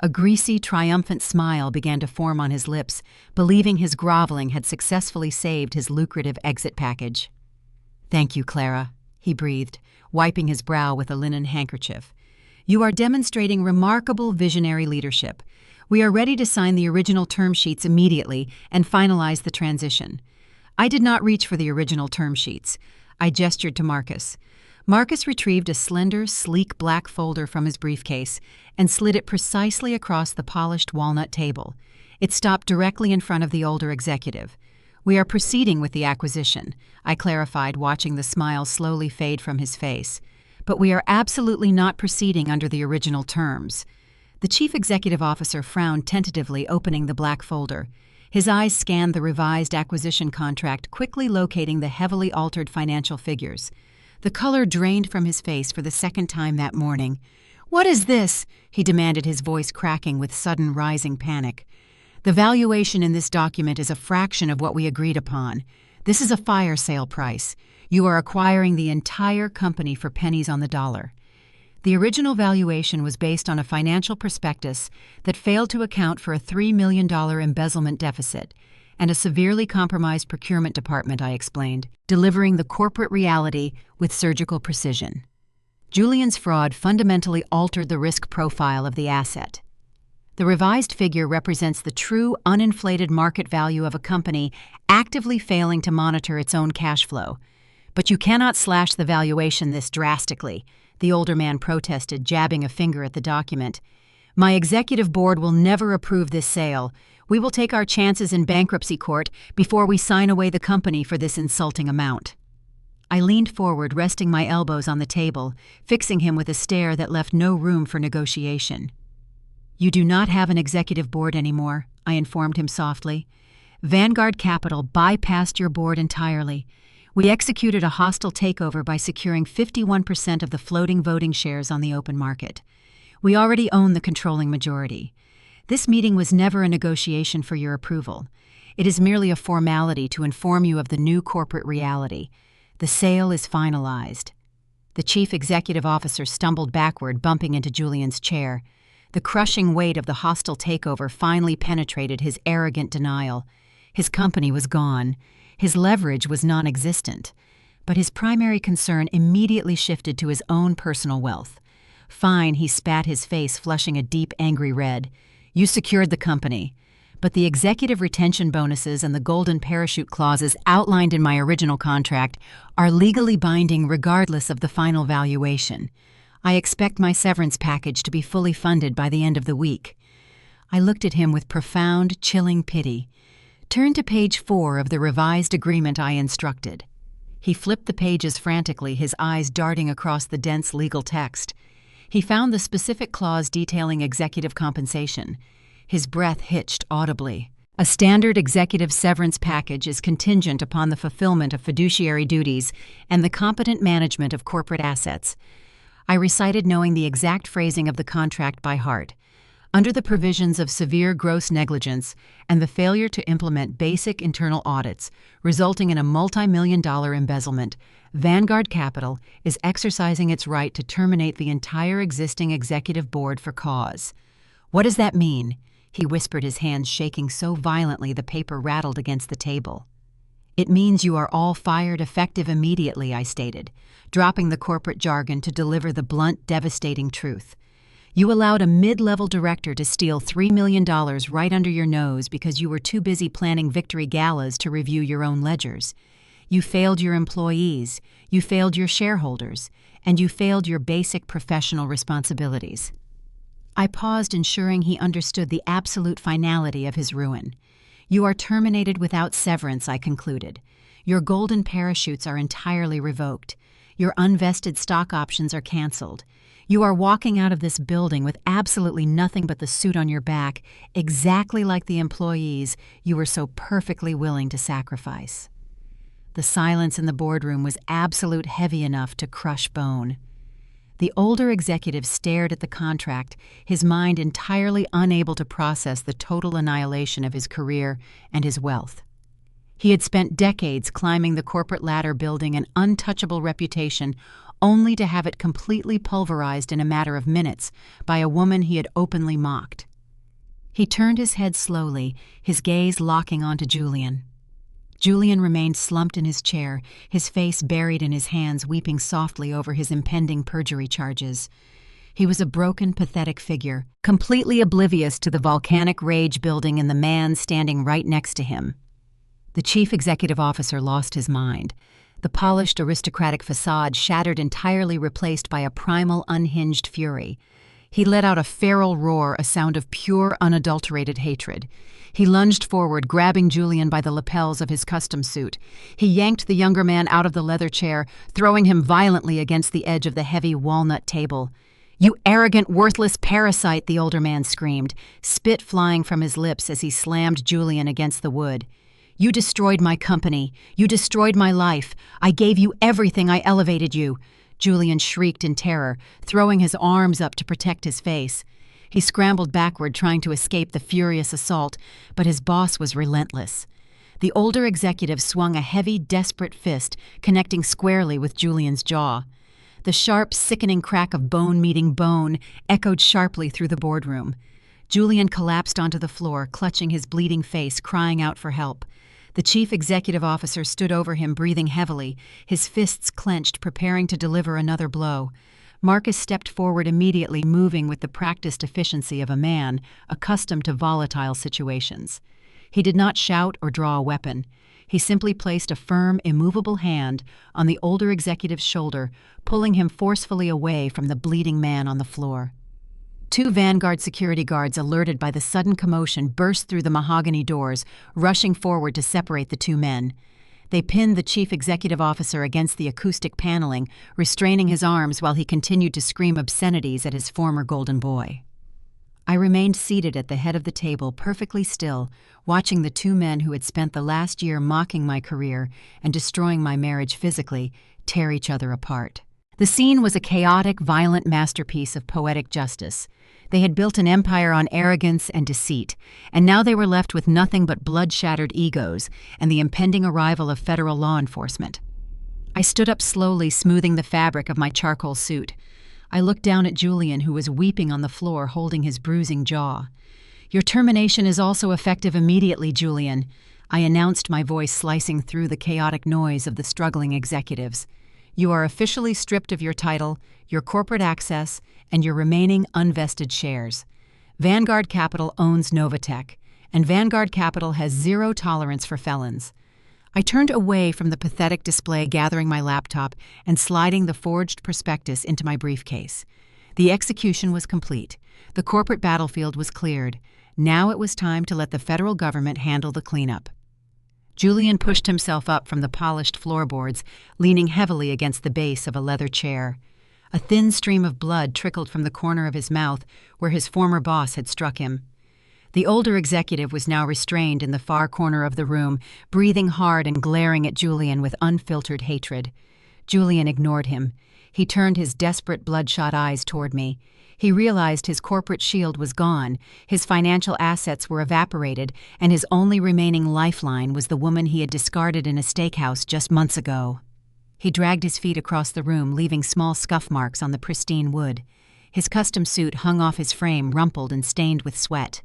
A greasy, triumphant smile began to form on his lips, believing his groveling had successfully saved his lucrative exit package. "Thank you, Clara," he breathed, wiping his brow with a linen handkerchief. "You are demonstrating remarkable visionary leadership. We are ready to sign the original term sheets immediately and finalize the transition." I did not reach for the original term sheets. I gestured to Marcus. Marcus retrieved a slender, sleek black folder from his briefcase and slid it precisely across the polished walnut table. It stopped directly in front of the older executive. "We are proceeding with the acquisition," I clarified, watching the smile slowly fade from his face. "But we are absolutely not proceeding under the original terms." The chief executive officer frowned tentatively, opening the black folder. His eyes scanned the revised acquisition contract, quickly locating the heavily altered financial figures. The color drained from his face for the second time that morning. "What is this?" he demanded, his voice cracking with sudden rising panic. "The valuation in this document is a fraction of what we agreed upon. This is a fire sale price. You are acquiring the entire company for pennies on the dollar." The original valuation was based on a financial prospectus that failed to account for a $3 million embezzlement deficit and a severely compromised procurement department, I explained, delivering the corporate reality with surgical precision. Julian's fraud fundamentally altered the risk profile of the asset. The revised figure represents the true, uninflated market value of a company actively failing to monitor its own cash flow. But you cannot slash the valuation this drastically, the older man protested, jabbing a finger at the document. My executive board will never approve this sale. We will take our chances in bankruptcy court before we sign away the company for this insulting amount. I leaned forward, resting my elbows on the table, fixing him with a stare that left no room for negotiation. You do not have an executive board anymore, I informed him softly. Vanguard Capital bypassed your board entirely. We executed a hostile takeover by securing 51% of the floating voting shares on the open market. We already own the controlling majority. This meeting was never a negotiation for your approval. It is merely a formality to inform you of the new corporate reality. The sale is finalized. The chief executive officer stumbled backward, bumping into Julian's chair. The crushing weight of the hostile takeover finally penetrated his arrogant denial. His company was gone. His leverage was non-existent. But his primary concern immediately shifted to his own personal wealth. Fine, he spat, his face flushing a deep, angry red. You secured the company. But the executive retention bonuses and the golden parachute clauses outlined in my original contract are legally binding regardless of the final valuation. I expect my severance package to be fully funded by the end of the week. I looked at him with profound, chilling pity. Turn to page 4 of the revised agreement, I instructed. He flipped the pages frantically, his eyes darting across the dense legal text. He found the specific clause detailing executive compensation. His breath hitched audibly. A standard executive severance package is contingent upon the fulfillment of fiduciary duties and the competent management of corporate assets. I recited, knowing the exact phrasing of the contract by heart. Under the provisions of severe gross negligence and the failure to implement basic internal audits, resulting in a multi-million-dollar embezzlement, Vanguard Capital is exercising its right to terminate the entire existing executive board for cause. What does that mean? He whispered, his hands shaking so violently the paper rattled against the table. It means you are all fired effective immediately, I stated, dropping the corporate jargon to deliver the blunt, devastating truth. You allowed a mid-level director to steal $3 million right under your nose because you were too busy planning victory galas to review your own ledgers. You failed your employees, you failed your shareholders, and you failed your basic professional responsibilities. I paused, ensuring he understood the absolute finality of his ruin. You are terminated without severance, I concluded. Your golden parachutes are entirely revoked. Your unvested stock options are canceled. You are walking out of this building with absolutely nothing but the suit on your back, exactly like the employees you were so perfectly willing to sacrifice. The silence in the boardroom was absolute heavy enough to crush bone. The older executive stared at the contract, his mind entirely unable to process the total annihilation of his career and his wealth. He had spent decades climbing the corporate ladder, building an untouchable reputation, only to have it completely pulverized in a matter of minutes by a woman he had openly mocked. He turned his head slowly, his gaze locking onto Julian. Julian remained slumped in his chair, his face buried in his hands, weeping softly over his impending perjury charges. He was a broken, pathetic figure, completely oblivious to the volcanic rage building in the man standing right next to him. The chief executive officer lost his mind. The polished aristocratic facade shattered, entirely replaced by a primal, unhinged fury. He let out a feral roar, a sound of pure, unadulterated hatred. He lunged forward, grabbing Julian by the lapels of his custom suit. He yanked the younger man out of the leather chair, throwing him violently against the edge of the heavy walnut table. "You arrogant, worthless parasite!" the older man screamed, spit flying from his lips as he slammed Julian against the wood. "You destroyed my company. You destroyed my life. I gave you everything. I elevated you." Julian shrieked in terror, throwing his arms up to protect his face. He scrambled backward, trying to escape the furious assault, but his boss was relentless. The older executive swung a heavy, desperate fist, connecting squarely with Julian's jaw. The sharp, sickening crack of bone meeting bone echoed sharply through the boardroom. Julian collapsed onto the floor, clutching his bleeding face, crying out for help. The chief executive officer stood over him, breathing heavily, his fists clenched, preparing to deliver another blow. Marcus stepped forward immediately, moving with the practiced efficiency of a man accustomed to volatile situations. He did not shout or draw a weapon. He simply placed a firm, immovable hand on the older executive's shoulder, pulling him forcefully away from the bleeding man on the floor. Two Vanguard security guards, alerted by the sudden commotion, burst through the mahogany doors, rushing forward to separate the two men. They pinned the chief executive officer against the acoustic paneling, restraining his arms while he continued to scream obscenities at his former golden boy. I remained seated at the head of the table, perfectly still, watching the two men who had spent the last year mocking my career and destroying my marriage physically tear each other apart. The scene was a chaotic, violent masterpiece of poetic justice. They had built an empire on arrogance and deceit, and now they were left with nothing but blood-shattered egos and the impending arrival of federal law enforcement. I stood up slowly, smoothing the fabric of my charcoal suit. I looked down at Julian, who was weeping on the floor, holding his bruising jaw. "Your termination is also effective immediately, Julian," I announced, my voice slicing through the chaotic noise of the struggling executives. "You are officially stripped of your title, your corporate access, and your remaining unvested shares. Vanguard Capital owns Novatech, and Vanguard Capital has zero tolerance for felons." I turned away from the pathetic display, gathering my laptop and sliding the forged prospectus into my briefcase. The execution was complete. The corporate battlefield was cleared. Now it was time to let the federal government handle the cleanup. Julian pushed himself up from the polished floorboards, leaning heavily against the base of a leather chair. A thin stream of blood trickled from the corner of his mouth where his former boss had struck him. The older executive was now restrained in the far corner of the room, breathing hard and glaring at Julian with unfiltered hatred. Julian ignored him. He turned his desperate, bloodshot eyes toward me. He realized his corporate shield was gone, his financial assets were evaporated, and his only remaining lifeline was the woman he had discarded in a steakhouse just months ago. He dragged his feet across the room, leaving small scuff marks on the pristine wood. His custom suit hung off his frame, rumpled and stained with sweat.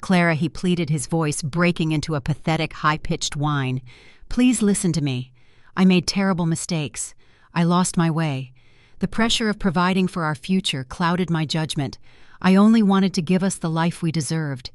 "Clara," he pleaded, his voice breaking into a pathetic, high-pitched whine. "Please listen to me. I made terrible mistakes. I lost my way. The pressure of providing for our future clouded my judgment. I only wanted to give us the life we deserved."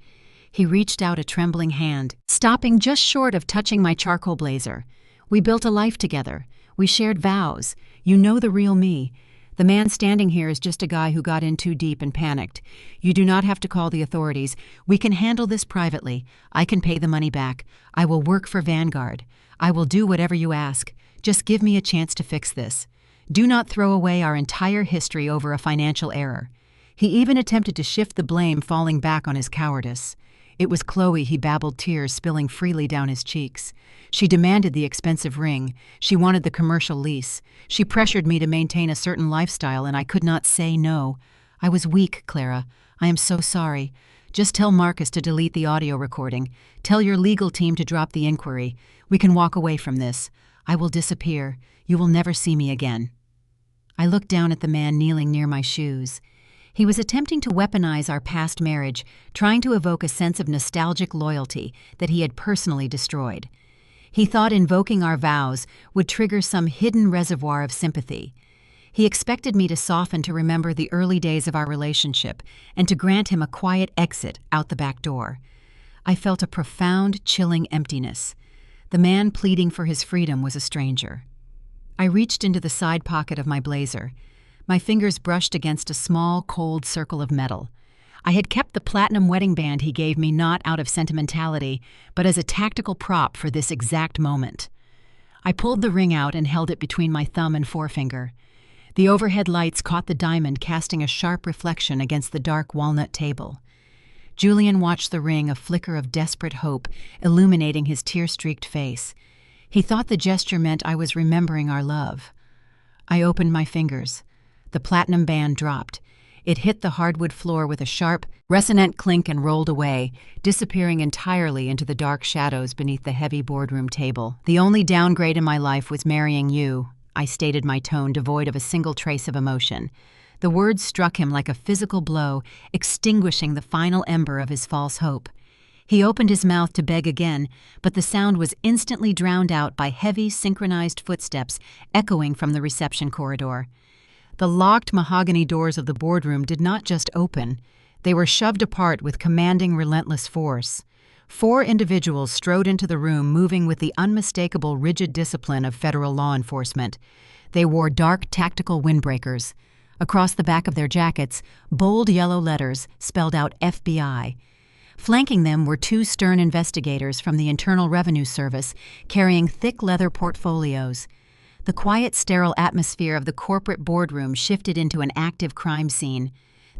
He reached out a trembling hand, stopping just short of touching my charcoal blazer. "We built a life together. We shared vows. You know the real me. The man standing here is just a guy who got in too deep and panicked. You do not have to call the authorities. We can handle this privately. I can pay the money back. I will work for Vanguard. I will do whatever you ask. Just give me a chance to fix this. Do not throw away our entire history over a financial error." He even attempted to shift the blame, falling back on his cowardice. "It was Chloe," he babbled, tears spilling freely down his cheeks. "She demanded the expensive ring. She wanted the commercial lease. She pressured me to maintain a certain lifestyle, and I could not say no. I was weak, Clara. I am so sorry. Just tell Marcus to delete the audio recording. Tell your legal team to drop the inquiry. We can walk away from this. I will disappear. You will never see me again." I looked down at the man kneeling near my shoes. He was attempting to weaponize our past marriage, trying to evoke a sense of nostalgic loyalty that he had personally destroyed. He thought invoking our vows would trigger some hidden reservoir of sympathy. He expected me to soften to remember the early days of our relationship and to grant him a quiet exit out the back door. I felt a profound, chilling emptiness. The man pleading for his freedom was a stranger. I reached into the side pocket of my blazer. My fingers brushed against a small, cold circle of metal. I had kept the platinum wedding band he gave me not out of sentimentality, but as a tactical prop for this exact moment. I pulled the ring out and held it between my thumb and forefinger. The overhead lights caught the diamond, casting a sharp reflection against the dark walnut table. Julian watched the ring, a flicker of desperate hope illuminating his tear-streaked face. He thought the gesture meant I was remembering our love. I opened my fingers. The platinum band dropped. It hit the hardwood floor with a sharp, resonant clink and rolled away, disappearing entirely into the dark shadows beneath the heavy boardroom table. "The only downgrade in my life was marrying you," I stated, my tone devoid of a single trace of emotion. The words struck him like a physical blow, extinguishing the final ember of his false hope. He opened his mouth to beg again, but the sound was instantly drowned out by heavy, synchronized footsteps echoing from the reception corridor. The locked mahogany doors of the boardroom did not just open, they were shoved apart with commanding, relentless force. 4 individuals strode into the room, moving with the unmistakable, rigid discipline of federal law enforcement. They wore dark, tactical windbreakers. Across the back of their jackets, bold yellow letters spelled out FBI. Flanking them were 2 stern investigators from the Internal Revenue Service, carrying thick leather portfolios. The quiet, sterile atmosphere of the corporate boardroom shifted into an active crime scene.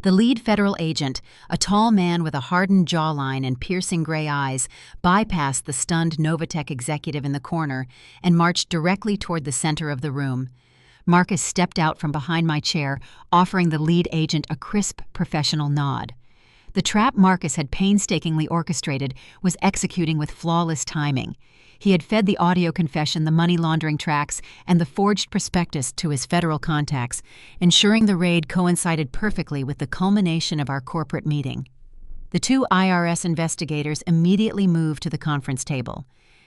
The lead federal agent, a tall man with a hardened jawline and piercing gray eyes, bypassed the stunned Novatech executive in the corner and marched directly toward the center of the room. Marcus stepped out from behind my chair, offering the lead agent a crisp, professional nod. The trap Marcus had painstakingly orchestrated was executing with flawless timing. He had fed the audio confession, the money laundering tracks, and the forged prospectus to his federal contacts, ensuring the raid coincided perfectly with the culmination of our corporate meeting. The 2 IRS investigators immediately moved to the conference table.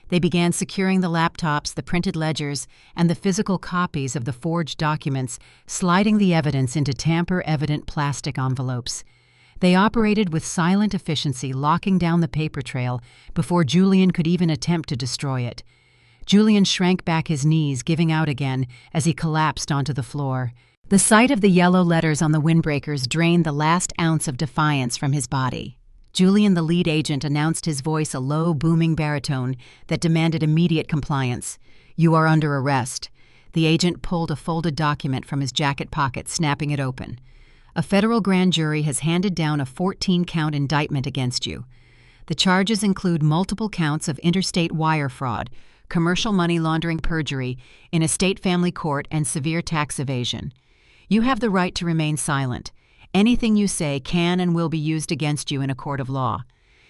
They began securing the laptops, the printed ledgers, and the physical copies of the forged documents, sliding the evidence into tamper-evident plastic envelopes. They operated with silent efficiency, locking down the paper trail before Julian could even attempt to destroy it. Julian shrank back, his knees giving out again as he collapsed onto the floor. The sight of the yellow letters on the windbreakers drained the last ounce of defiance from his body. Julian, the lead agent, announced, his voice a low, booming baritone that demanded immediate compliance. "You are under arrest." The agent pulled a folded document from his jacket pocket, snapping it open. "A federal grand jury has handed down a 14-count indictment against you. The charges include multiple counts of interstate wire fraud, commercial money laundering, perjury in a state family court, and severe tax evasion. You have the right to remain silent. Anything you say can and will be used against you in a court of law.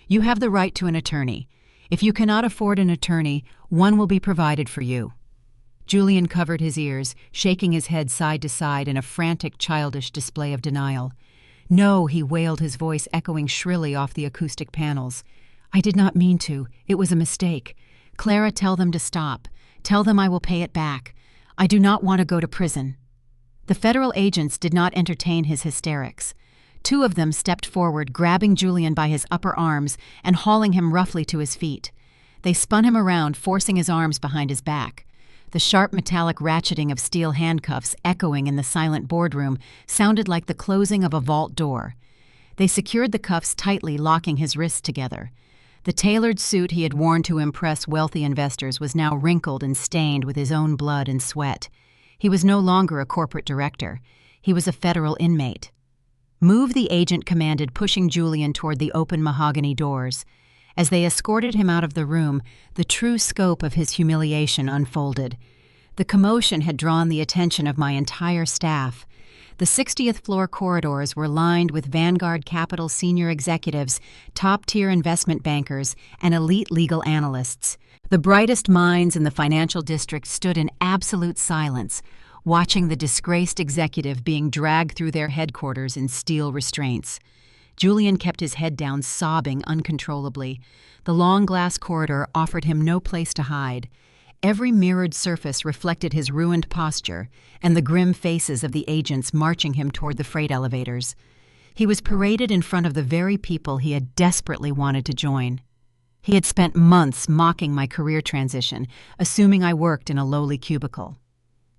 You have the right to an attorney. If you cannot afford an attorney, one will be provided for you." Julian covered his ears, shaking his head side to side in a frantic, childish display of denial. "No," he wailed, his voice echoing shrilly off the acoustic panels. "I did not mean to. It was a mistake. Clara, tell them to stop. Tell them I will pay it back. I do not want to go to prison." The federal agents did not entertain his hysterics. 2 of them stepped forward, grabbing Julian by his upper arms and hauling him roughly to his feet. They spun him around, forcing his arms behind his back. The sharp metallic ratcheting of steel handcuffs echoing in the silent boardroom sounded like the closing of a vault door. They secured the cuffs tightly, locking his wrists together. The tailored suit he had worn to impress wealthy investors was now wrinkled and stained with his own blood and sweat. He was no longer a corporate director. He was a federal inmate. "Move," the agent commanded, pushing Julian toward the open mahogany doors. As they escorted him out of the room, the true scope of his humiliation unfolded. The commotion had drawn the attention of my entire staff. The 60th floor corridors were lined with Vanguard Capital senior executives, top-tier investment bankers, and elite legal analysts. The brightest minds in the financial district stood in absolute silence, watching the disgraced executive being dragged through their headquarters in steel restraints. Julian kept his head down, sobbing uncontrollably. The long glass corridor offered him no place to hide. Every mirrored surface reflected his ruined posture and the grim faces of the agents marching him toward the freight elevators. He was paraded in front of the very people he had desperately wanted to join. He had spent months mocking my career transition, assuming I worked in a lowly cubicle.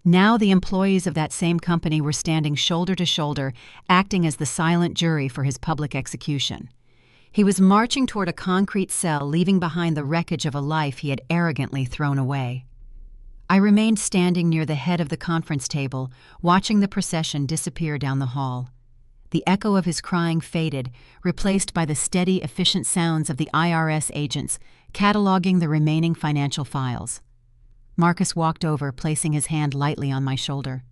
Now the employees of that same company were standing shoulder to shoulder, acting as the silent jury for his public execution. He was marching toward a concrete cell, leaving behind the wreckage of a life he had arrogantly thrown away. I remained standing near the head of the conference table, watching the procession disappear down the hall. The echo of his crying faded, replaced by the steady, efficient sounds of the IRS agents cataloging the remaining financial files. Marcus walked over, placing his hand lightly on my shoulder.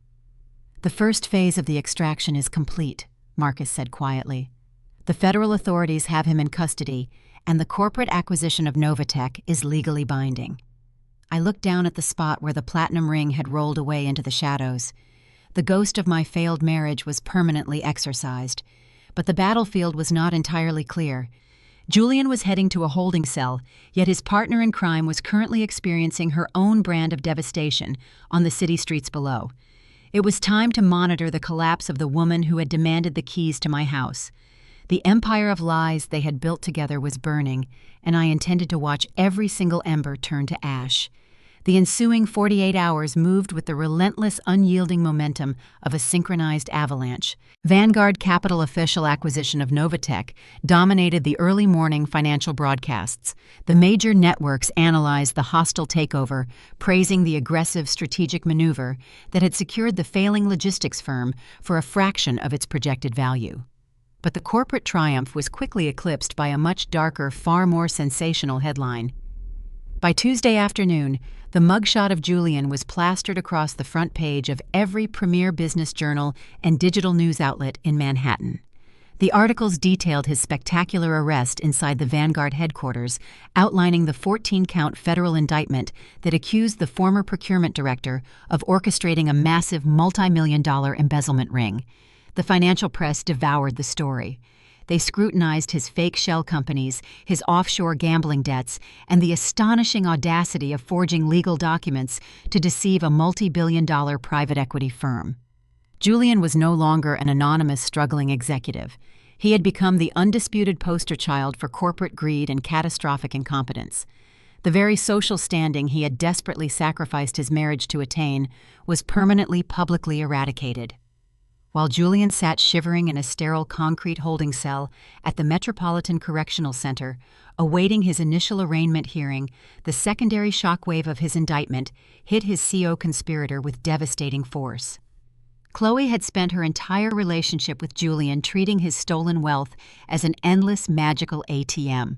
"The first phase of the extraction is complete," Marcus said quietly. "The federal authorities have him in custody, and the corporate acquisition of Novatech is legally binding." I looked down at the spot where the platinum ring had rolled away into the shadows. The ghost of my failed marriage was permanently exorcised, but the battlefield was not entirely clear. Julian was heading to a holding cell, yet his partner in crime was currently experiencing her own brand of devastation on the city streets below. It was time to monitor the collapse of the woman who had demanded the keys to my house. The empire of lies they had built together was burning, and I intended to watch every single ember turn to ash. The ensuing 48 hours moved with the relentless, unyielding momentum of a synchronized avalanche. Vanguard Capital official acquisition of Novatech dominated the early morning financial broadcasts. The major networks analyzed the hostile takeover, praising the aggressive strategic maneuver that had secured the failing logistics firm for a fraction of its projected value. But the corporate triumph was quickly eclipsed by a much darker, far more sensational headline. By Tuesday afternoon, the mugshot of Julian was plastered across the front page of every premier business journal and digital news outlet in Manhattan. The articles detailed his spectacular arrest inside the Vanguard headquarters, outlining the 14-count federal indictment that accused the former procurement director of orchestrating a massive multi-million-dollar embezzlement ring. The financial press devoured the story. They scrutinized his fake shell companies, his offshore gambling debts, and the astonishing audacity of forging legal documents to deceive a multi-billion-dollar private equity firm. Julian was no longer an anonymous, struggling executive. He had become the undisputed poster child for corporate greed and catastrophic incompetence. The very social standing he had desperately sacrificed his marriage to attain was permanently, publicly eradicated. While Julian sat shivering in a sterile concrete holding cell at the Metropolitan Correctional Center, awaiting his initial arraignment hearing, the secondary shockwave of his indictment hit his co-conspirator with devastating force. Chloe had spent her entire relationship with Julian treating his stolen wealth as an endless, magical ATM.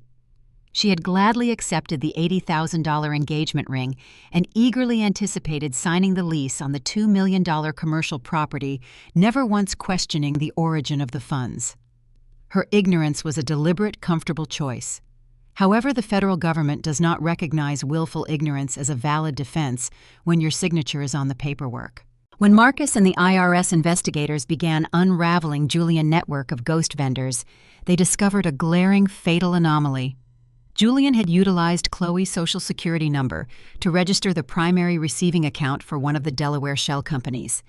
She had gladly accepted the $80,000 engagement ring and eagerly anticipated signing the lease on the $2 million commercial property, never once questioning the origin of the funds. Her ignorance was a deliberate, comfortable choice. However, the federal government does not recognize willful ignorance as a valid defense when your signature is on the paperwork. When Marcus and the IRS investigators began unraveling Julian's network of ghost vendors, they discovered a glaring, fatal anomaly. Julian had utilized Chloe's Social Security number to register the primary receiving account for one of the Delaware shell companies.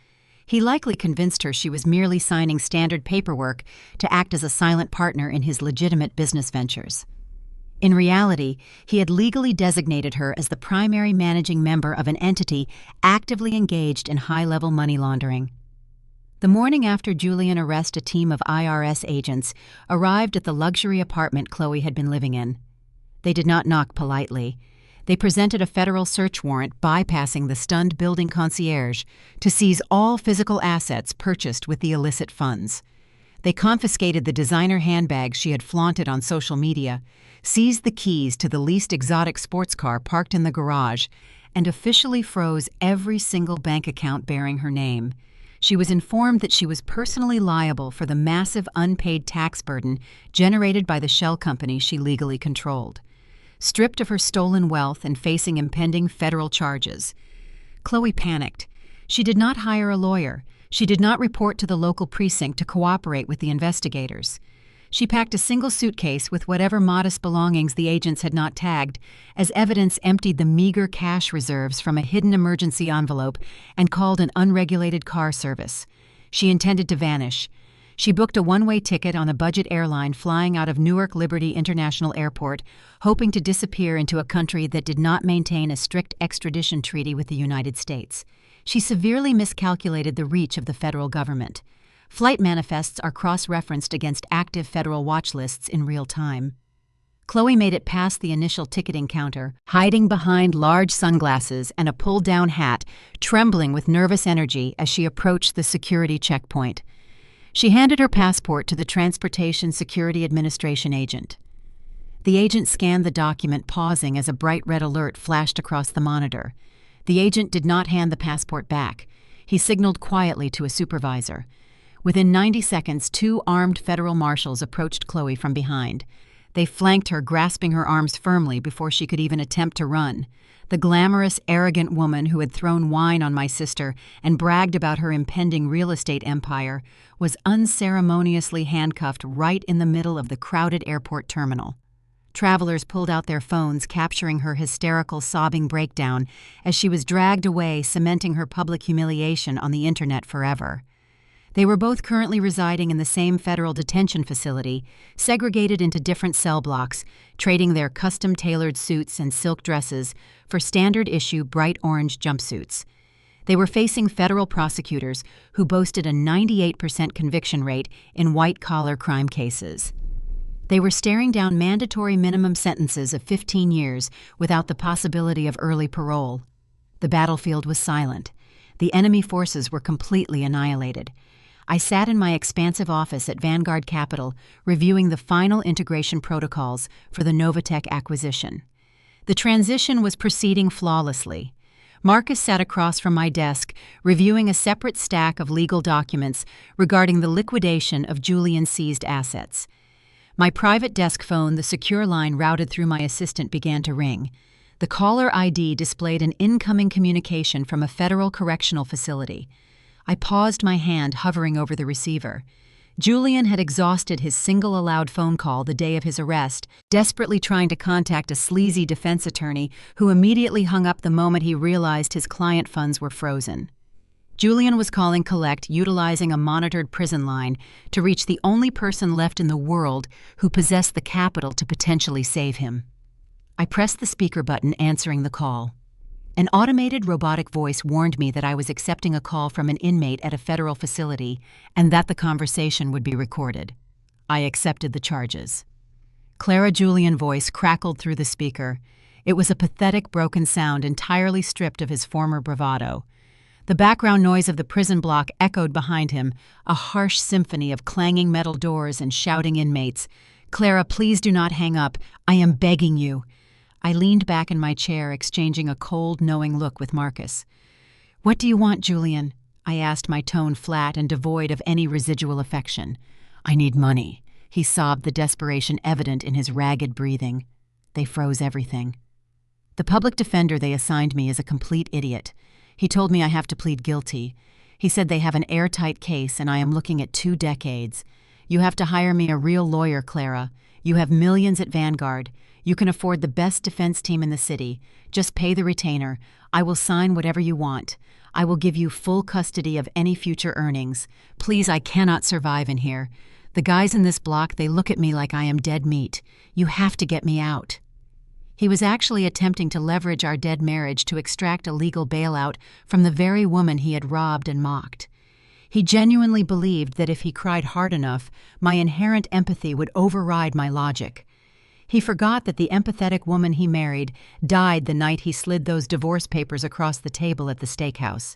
He likely convinced her she was merely signing standard paperwork to act as a silent partner in his legitimate business ventures. In reality, he had legally designated her as the primary managing member of an entity actively engaged in high-level money laundering. The morning after Julian's arrest, a team of IRS agents arrived at the luxury apartment Chloe had been living in. They did not knock politely. They presented a federal search warrant bypassing the stunned building concierge to seize all physical assets purchased with the illicit funds. They confiscated the designer handbags she had flaunted on social media, seized the keys to the least exotic sports car parked in the garage, and officially froze every single bank account bearing her name. She was informed that she was personally liable for the massive unpaid tax burden generated by the shell company she legally controlled. Stripped of her stolen wealth and facing impending federal charges, Chloe panicked. She did not hire a lawyer. She did not report to the local precinct to cooperate with the investigators. She packed a single suitcase with whatever modest belongings the agents had not tagged, as evidence emptied the meager cash reserves from a hidden emergency envelope and called an unregulated car service. She intended to vanish. She booked a one-way ticket on a budget airline flying out of Newark Liberty International Airport, hoping to disappear into a country that did not maintain a strict extradition treaty with the United States. She severely miscalculated the reach of the federal government. Flight manifests are cross-referenced against active federal watch lists in real time. Chloe made it past the initial ticketing counter, hiding behind large sunglasses and a pulled-down hat, trembling with nervous energy as she approached the security checkpoint. She handed her passport to the Transportation Security Administration agent. The agent scanned the document, pausing as a bright red alert flashed across the monitor. The agent did not hand the passport back. He signaled quietly to a supervisor. Within 90 seconds, 2 armed federal marshals approached Chloe from behind. They flanked her, grasping her arms firmly before she could even attempt to run. The glamorous, arrogant woman who had thrown wine on my sister and bragged about her impending real estate empire was unceremoniously handcuffed right in the middle of the crowded airport terminal. Travelers pulled out their phones, capturing her hysterical, sobbing breakdown as she was dragged away, cementing her public humiliation on the internet forever. They were both currently residing in the same federal detention facility, segregated into different cell blocks, trading their custom-tailored suits and silk dresses for standard-issue bright orange jumpsuits. They were facing federal prosecutors who boasted a 98% conviction rate in white-collar crime cases. They were staring down mandatory minimum sentences of 15 years without the possibility of early parole. The battlefield was silent. The enemy forces were completely annihilated. I sat in my expansive office at Vanguard Capital, reviewing the final integration protocols for the Novatech acquisition. The transition was proceeding flawlessly. Marcus sat across from my desk, reviewing a separate stack of legal documents regarding the liquidation of Julian's seized assets. My private desk phone, the secure line routed through my assistant, began to ring. The caller ID displayed an incoming communication from a federal correctional facility. I paused, my hand hovering over the receiver. Julian had exhausted his single allowed phone call the day of his arrest, desperately trying to contact a sleazy defense attorney who immediately hung up the moment he realized his client funds were frozen. Julian was calling collect, utilizing a monitored prison line to reach the only person left in the world who possessed the capital to potentially save him. I pressed the speaker button, answering the call. An automated robotic voice warned me that I was accepting a call from an inmate at a federal facility and that the conversation would be recorded. I accepted the charges. Clara Julian's voice crackled through the speaker. It was a pathetic, broken sound entirely stripped of his former bravado. The background noise of the prison block echoed behind him, a harsh symphony of clanging metal doors and shouting inmates. "Clara, please do not hang up. I am begging you." I leaned back in my chair, exchanging a cold, knowing look with Marcus. "What do you want, Julian?" I asked, my tone flat and devoid of any residual affection. "I need money," he sobbed, the desperation evident in his ragged breathing. They froze everything. The public defender they assigned me is a complete idiot. He told me I have to plead guilty. He said they have an airtight case and I am looking at 2 decades. "You have to hire me a real lawyer, Clara. You have millions at Vanguard. You can afford the best defense team in the city. Just pay the retainer. I will sign whatever you want. I will give you full custody of any future earnings. Please, I cannot survive in here. The guys in this block, they look at me like I am dead meat. You have to get me out." He was actually attempting to leverage our dead marriage to extract a legal bailout from the very woman he had robbed and mocked. He genuinely believed that if he cried hard enough, my inherent empathy would override my logic. He forgot that the empathetic woman he married died the night he slid those divorce papers across the table at the steakhouse.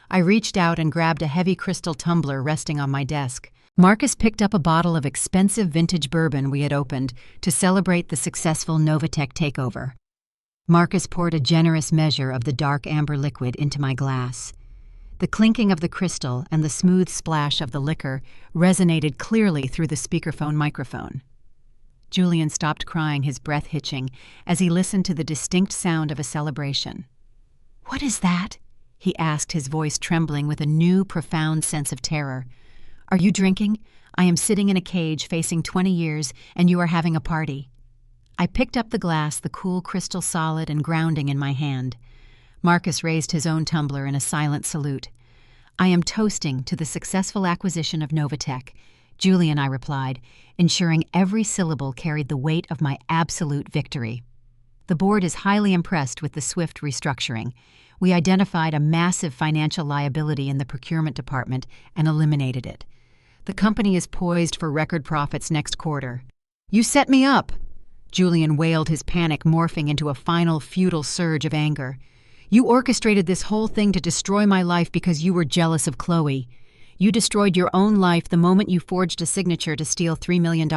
I reached out and grabbed a heavy crystal tumbler resting on my desk. Marcus picked up a bottle of expensive vintage bourbon we had opened to celebrate the successful Novatech takeover. Marcus poured a generous measure of the dark amber liquid into my glass. The clinking of the crystal and the smooth splash of the liquor resonated clearly through the speakerphone microphone. Julian stopped crying, his breath hitching, as he listened to the distinct sound of a celebration. "What is that?" he asked, his voice trembling with a new, profound sense of terror. "Are you drinking? I am sitting in a cage facing 20 years, and you are having a party." I picked up the glass, the cool crystal solid and grounding in my hand. Marcus raised his own tumbler in a silent salute. "I am toasting to the successful acquisition of Novatech," Julian, I replied, ensuring every syllable carried the weight of my absolute victory. "The board is highly impressed with the swift restructuring. We identified a massive financial liability in the procurement department and eliminated it. The company is poised for record profits next quarter." "You set me up!" Julian wailed, his panic morphing into a final futile surge of anger. "You orchestrated this whole thing to destroy my life because you were jealous of Chloe. You destroyed your own life the moment you forged a signature to steal $3 million.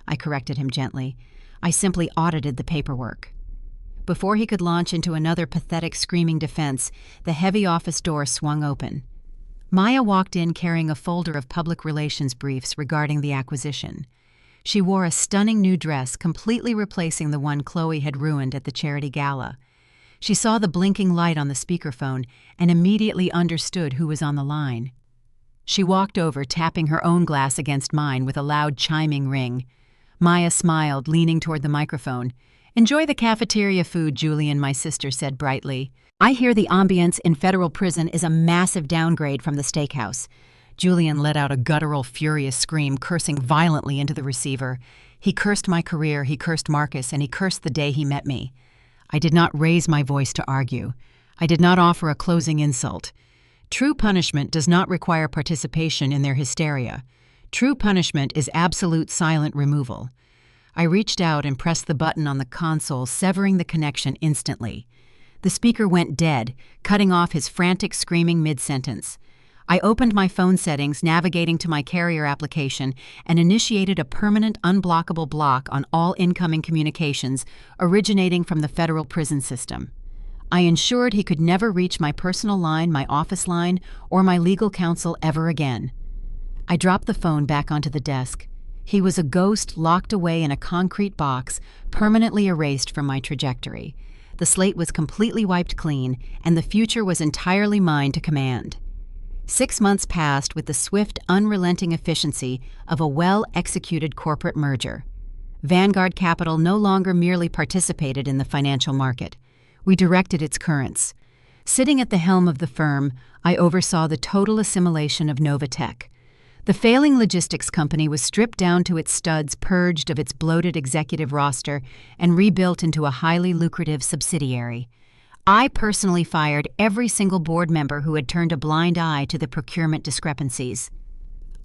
I corrected him gently. "I simply audited the paperwork." Before he could launch into another pathetic, screaming defense, the heavy office door swung open. Maya walked in carrying a folder of public relations briefs regarding the acquisition. She wore a stunning new dress, completely replacing the one Chloe had ruined at the charity gala. She saw the blinking light on the speakerphone and immediately understood who was on the line. She walked over, tapping her own glass against mine with a loud chiming ring. Maya smiled, leaning toward the microphone. "Enjoy the cafeteria food, Julian," my sister said brightly. "I hear the ambience in federal prison is a massive downgrade from the steakhouse." Julian let out a guttural, furious scream, cursing violently into the receiver. He cursed my career, he cursed Marcus, and he cursed the day he met me. I did not raise my voice to argue. I did not offer a closing insult. True punishment does not require participation in their hysteria. True punishment is absolute silent removal. I reached out and pressed the button on the console, severing the connection instantly. The speaker went dead, cutting off his frantic screaming mid-sentence. I opened my phone settings, navigating to my carrier application, and initiated a permanent unblockable block on all incoming communications originating from the federal prison system. I ensured he could never reach my personal line, my office line, or my legal counsel ever again. I dropped the phone back onto the desk. He was a ghost locked away in a concrete box, permanently erased from my trajectory. The slate was completely wiped clean, and the future was entirely mine to command. 6 months passed with the swift, unrelenting efficiency of a well-executed corporate merger. Vanguard Capital no longer merely participated in the financial market. We directed its currents. Sitting at the helm of the firm, I oversaw the total assimilation of Novatech. The failing logistics company was stripped down to its studs, purged of its bloated executive roster, and rebuilt into a highly lucrative subsidiary. I personally fired every single board member who had turned a blind eye to the procurement discrepancies.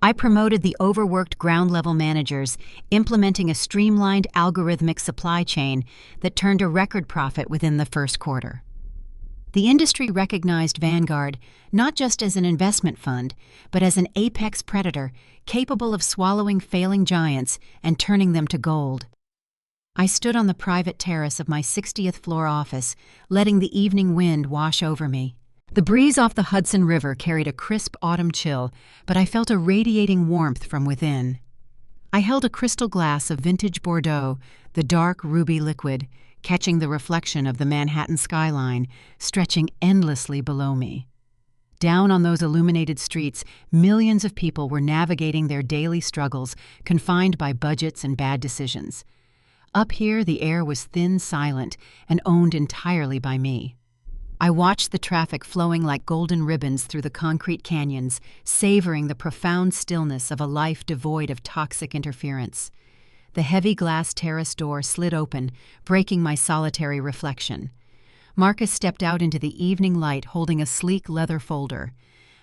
I promoted the overworked ground-level managers, implementing a streamlined algorithmic supply chain that turned a record profit within the first quarter. The industry recognized Vanguard not just as an investment fund, but as an apex predator capable of swallowing failing giants and turning them to gold. I stood on the private terrace of my 60th floor office, letting the evening wind wash over me. The breeze off the Hudson River carried a crisp autumn chill, but I felt a radiating warmth from within. I held a crystal glass of vintage Bordeaux, the dark ruby liquid, catching the reflection of the Manhattan skyline, stretching endlessly below me. Down on those illuminated streets, millions of people were navigating their daily struggles, confined by budgets and bad decisions. Up here, the air was thin, silent, and owned entirely by me. I watched the traffic flowing like golden ribbons through the concrete canyons, savoring the profound stillness of a life devoid of toxic interference. The heavy glass terrace door slid open, breaking my solitary reflection. Marcus stepped out into the evening light holding a sleek leather folder.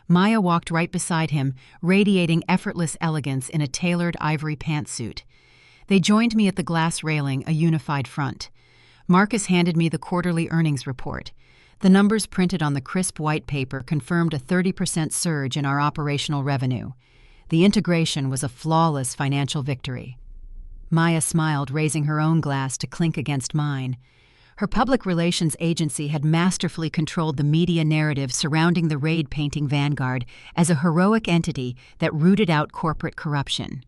Maya walked right beside him, radiating effortless elegance in a tailored ivory pantsuit. They joined me at the glass railing, a unified front. Marcus handed me the quarterly earnings report. The numbers printed on the crisp white paper confirmed a 30% surge in our operational revenue. The integration was a flawless financial victory. Maya smiled, raising her own glass to clink against mine. Her public relations agency had masterfully controlled the media narrative surrounding the raid painting Vanguard as a heroic entity that rooted out corporate corruption.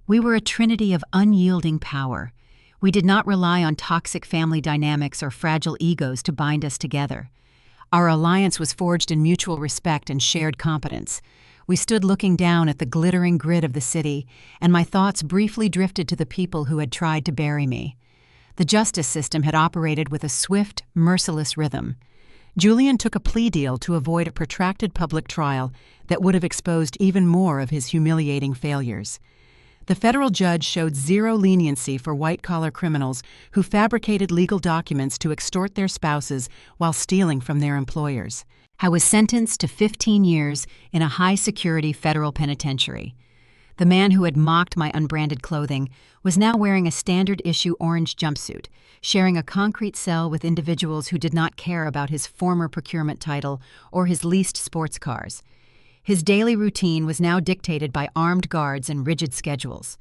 We were a trinity of unyielding power. We did not rely on toxic family dynamics or fragile egos to bind us together. Our alliance was forged in mutual respect and shared competence. We stood looking down at the glittering grid of the city, and my thoughts briefly drifted to the people who had tried to bury me. The justice system had operated with a swift, merciless rhythm. Julian took a plea deal to avoid a protracted public trial that would have exposed even more of his humiliating failures. The federal judge showed zero leniency for white-collar criminals who fabricated legal documents to extort their spouses while stealing from their employers. I was sentenced to 15 years in a high-security federal penitentiary. The man who had mocked my unbranded clothing was now wearing a standard-issue orange jumpsuit, sharing a concrete cell with individuals who did not care about his former procurement title or his leased sports cars. His daily routine was now dictated by armed guards and rigid schedules.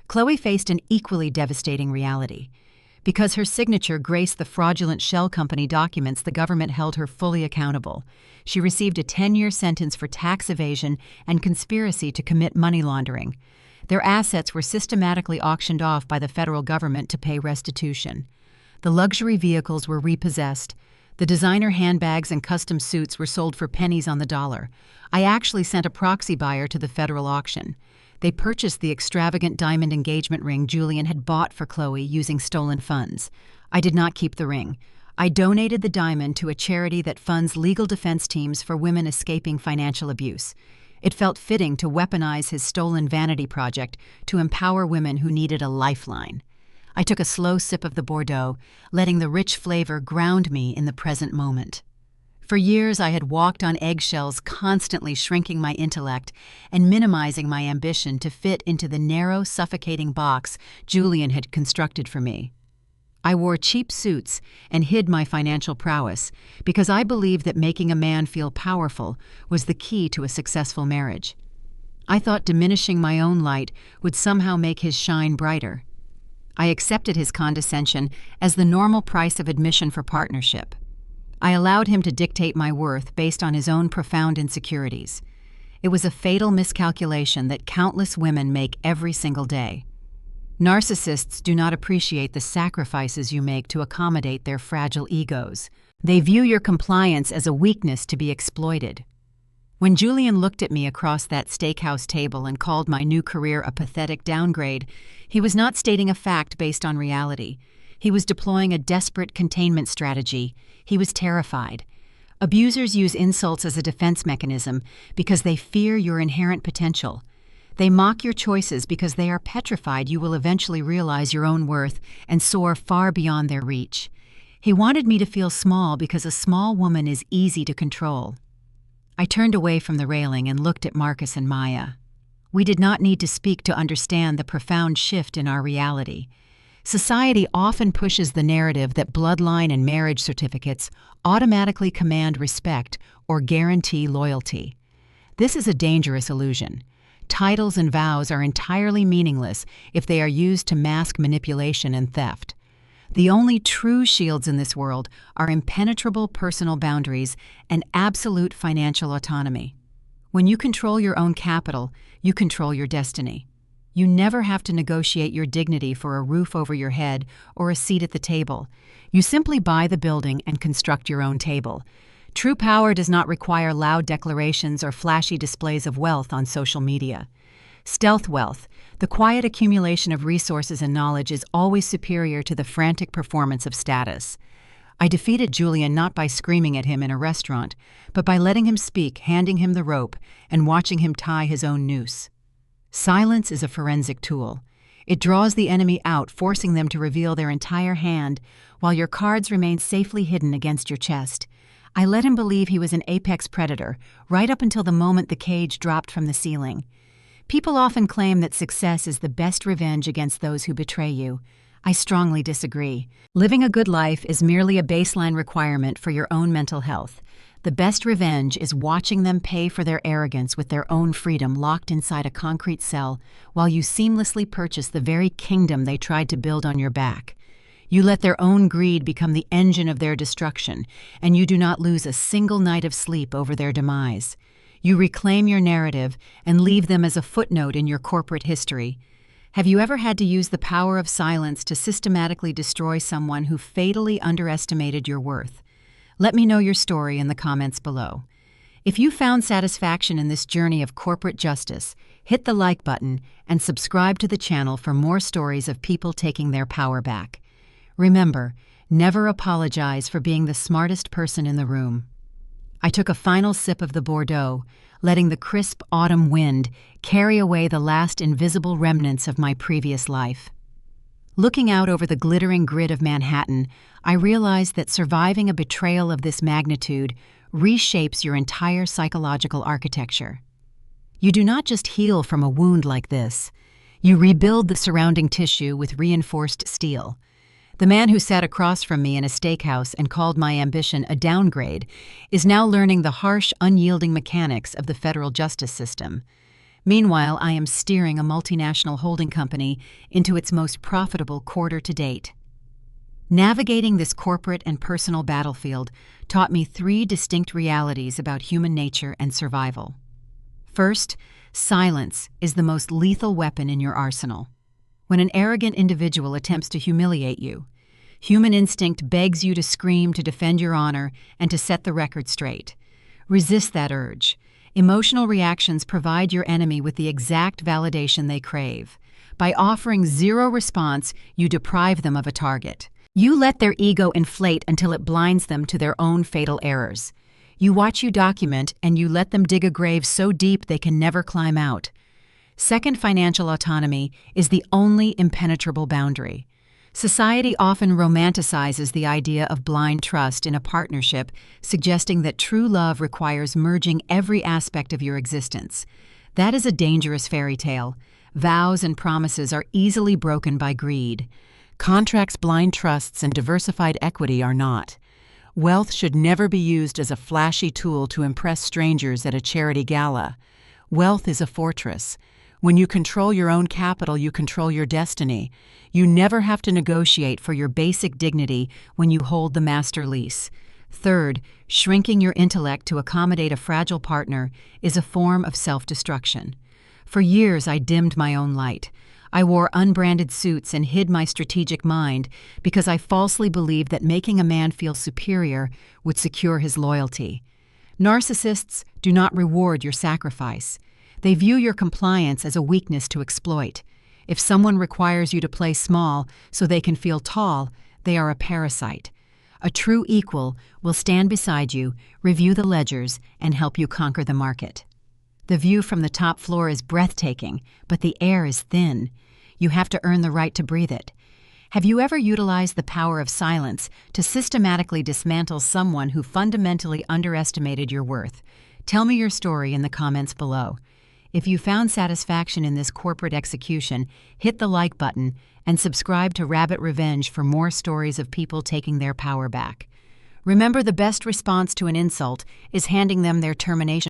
Chloe faced an equally devastating reality. Because her signature graced the fraudulent shell company documents, the government held her fully accountable. She received a 10-year sentence for tax evasion and conspiracy to commit money laundering. Their assets were systematically auctioned off by the federal government to pay restitution. The luxury vehicles were repossessed. The designer handbags and custom suits were sold for pennies on the dollar. I actually sent a proxy buyer to the federal auction. They purchased the extravagant diamond engagement ring Julian had bought for Chloe using stolen funds. I did not keep the ring. I donated the diamond to a charity that funds legal defense teams for women escaping financial abuse. It felt fitting to weaponize his stolen vanity project to empower women who needed a lifeline. I took a slow sip of the Bordeaux, letting the rich flavor ground me in the present moment. For years I had walked on eggshells, constantly shrinking my intellect and minimizing my ambition to fit into the narrow, suffocating box Julian had constructed for me. I wore cheap suits and hid my financial prowess because I believed that making a man feel powerful was the key to a successful marriage. I thought diminishing my own light would somehow make his shine brighter. I accepted his condescension as the normal price of admission for partnership. I allowed him to dictate my worth based on his own profound insecurities. It was a fatal miscalculation that countless women make every single day. Narcissists do not appreciate the sacrifices you make to accommodate their fragile egos. They view your compliance as a weakness to be exploited. When Julian looked at me across that steakhouse table and called my new career a pathetic downgrade, he was not stating a fact based on reality. He was deploying a desperate containment strategy. He was terrified. Abusers use insults as a defense mechanism because they fear your inherent potential. They mock your choices because they are petrified you will eventually realize your own worth and soar far beyond their reach. He wanted me to feel small because a small woman is easy to control. I turned away from the railing and looked at Marcus and Maya. We did not need to speak to understand the profound shift in our reality. Society often pushes the narrative that bloodline and marriage certificates automatically command respect or guarantee loyalty. This is a dangerous illusion. Titles and vows are entirely meaningless if they are used to mask manipulation and theft. The only true shields in this world are impenetrable personal boundaries and absolute financial autonomy. When you control your own capital, you control your destiny. You never have to negotiate your dignity for a roof over your head or a seat at the table. You simply buy the building and construct your own table. True power does not require loud declarations or flashy displays of wealth on social media. Stealth wealth, the quiet accumulation of resources and knowledge, is always superior to the frantic performance of status. I defeated Julian not by screaming at him in a restaurant, but by letting him speak, handing him the rope, and watching him tie his own noose. Silence is a forensic tool. It draws the enemy out, forcing them to reveal their entire hand, while your cards remain safely hidden against your chest. I let him believe he was an apex predator, right up until the moment the cage dropped from the ceiling. People often claim that success is the best revenge against those who betray you. I strongly disagree. Living a good life is merely a baseline requirement for your own mental health. The best revenge is watching them pay for their arrogance with their own freedom locked inside a concrete cell while you seamlessly purchase the very kingdom they tried to build on your back. You let their own greed become the engine of their destruction, and you do not lose a single night of sleep over their demise. You reclaim your narrative and leave them as a footnote in your corporate history. Have you ever had to use the power of silence to systematically destroy someone who fatally underestimated your worth? Let me know your story in the comments below. If you found satisfaction in this journey of corporate justice, hit the like button and subscribe to the channel for more stories of people taking their power back. Remember, never apologize for being the smartest person in the room. I took a final sip of the Bordeaux, letting the crisp autumn wind carry away the last invisible remnants of my previous life. Looking out over the glittering grid of Manhattan, I realized that surviving a betrayal of this magnitude reshapes your entire psychological architecture. You do not just heal from a wound like this. You rebuild the surrounding tissue with reinforced steel. The man who sat across from me in a steakhouse and called my ambition a downgrade is now learning the harsh, unyielding mechanics of the federal justice system. Meanwhile, I am steering a multinational holding company into its most profitable quarter to date. Navigating this corporate and personal battlefield taught me three distinct realities about human nature and survival. First, silence is the most lethal weapon in your arsenal. When an arrogant individual attempts to humiliate you, human instinct begs you to scream to defend your honor and to set the record straight. Resist that urge. Emotional reactions provide your enemy with the exact validation they crave. By offering zero response, you deprive them of a target. You let their ego inflate until it blinds them to their own fatal errors. You watch you document, and you let them dig a grave so deep they can never climb out. Second, financial autonomy is the only impenetrable boundary. Society often romanticizes the idea of blind trust in a partnership, suggesting that true love requires merging every aspect of your existence. That is a dangerous fairy tale. Vows and promises are easily broken by greed. Contracts, blind trusts, and diversified equity are not. Wealth should never be used as a flashy tool to impress strangers at a charity gala. Wealth is a fortress. When you control your own capital, you control your destiny. You never have to negotiate for your basic dignity when you hold the master lease. Third, shrinking your intellect to accommodate a fragile partner is a form of self-destruction. For years, I dimmed my own light. I wore unbranded suits and hid my strategic mind because I falsely believed that making a man feel superior would secure his loyalty. Narcissists do not reward your sacrifice. They view your compliance as a weakness to exploit. If someone requires you to play small so they can feel tall, they are a parasite. A true equal will stand beside you, review the ledgers, and help you conquer the market. The view from the top floor is breathtaking, but the air is thin. You have to earn the right to breathe it. Have you ever utilized the power of silence to systematically dismantle someone who fundamentally underestimated your worth? Tell me your story in the comments below. If you found satisfaction in this corporate execution, hit the like button and subscribe to Rabbit Revenge for more stories of people taking their power back. Remember, the best response to an insult is handing them their termination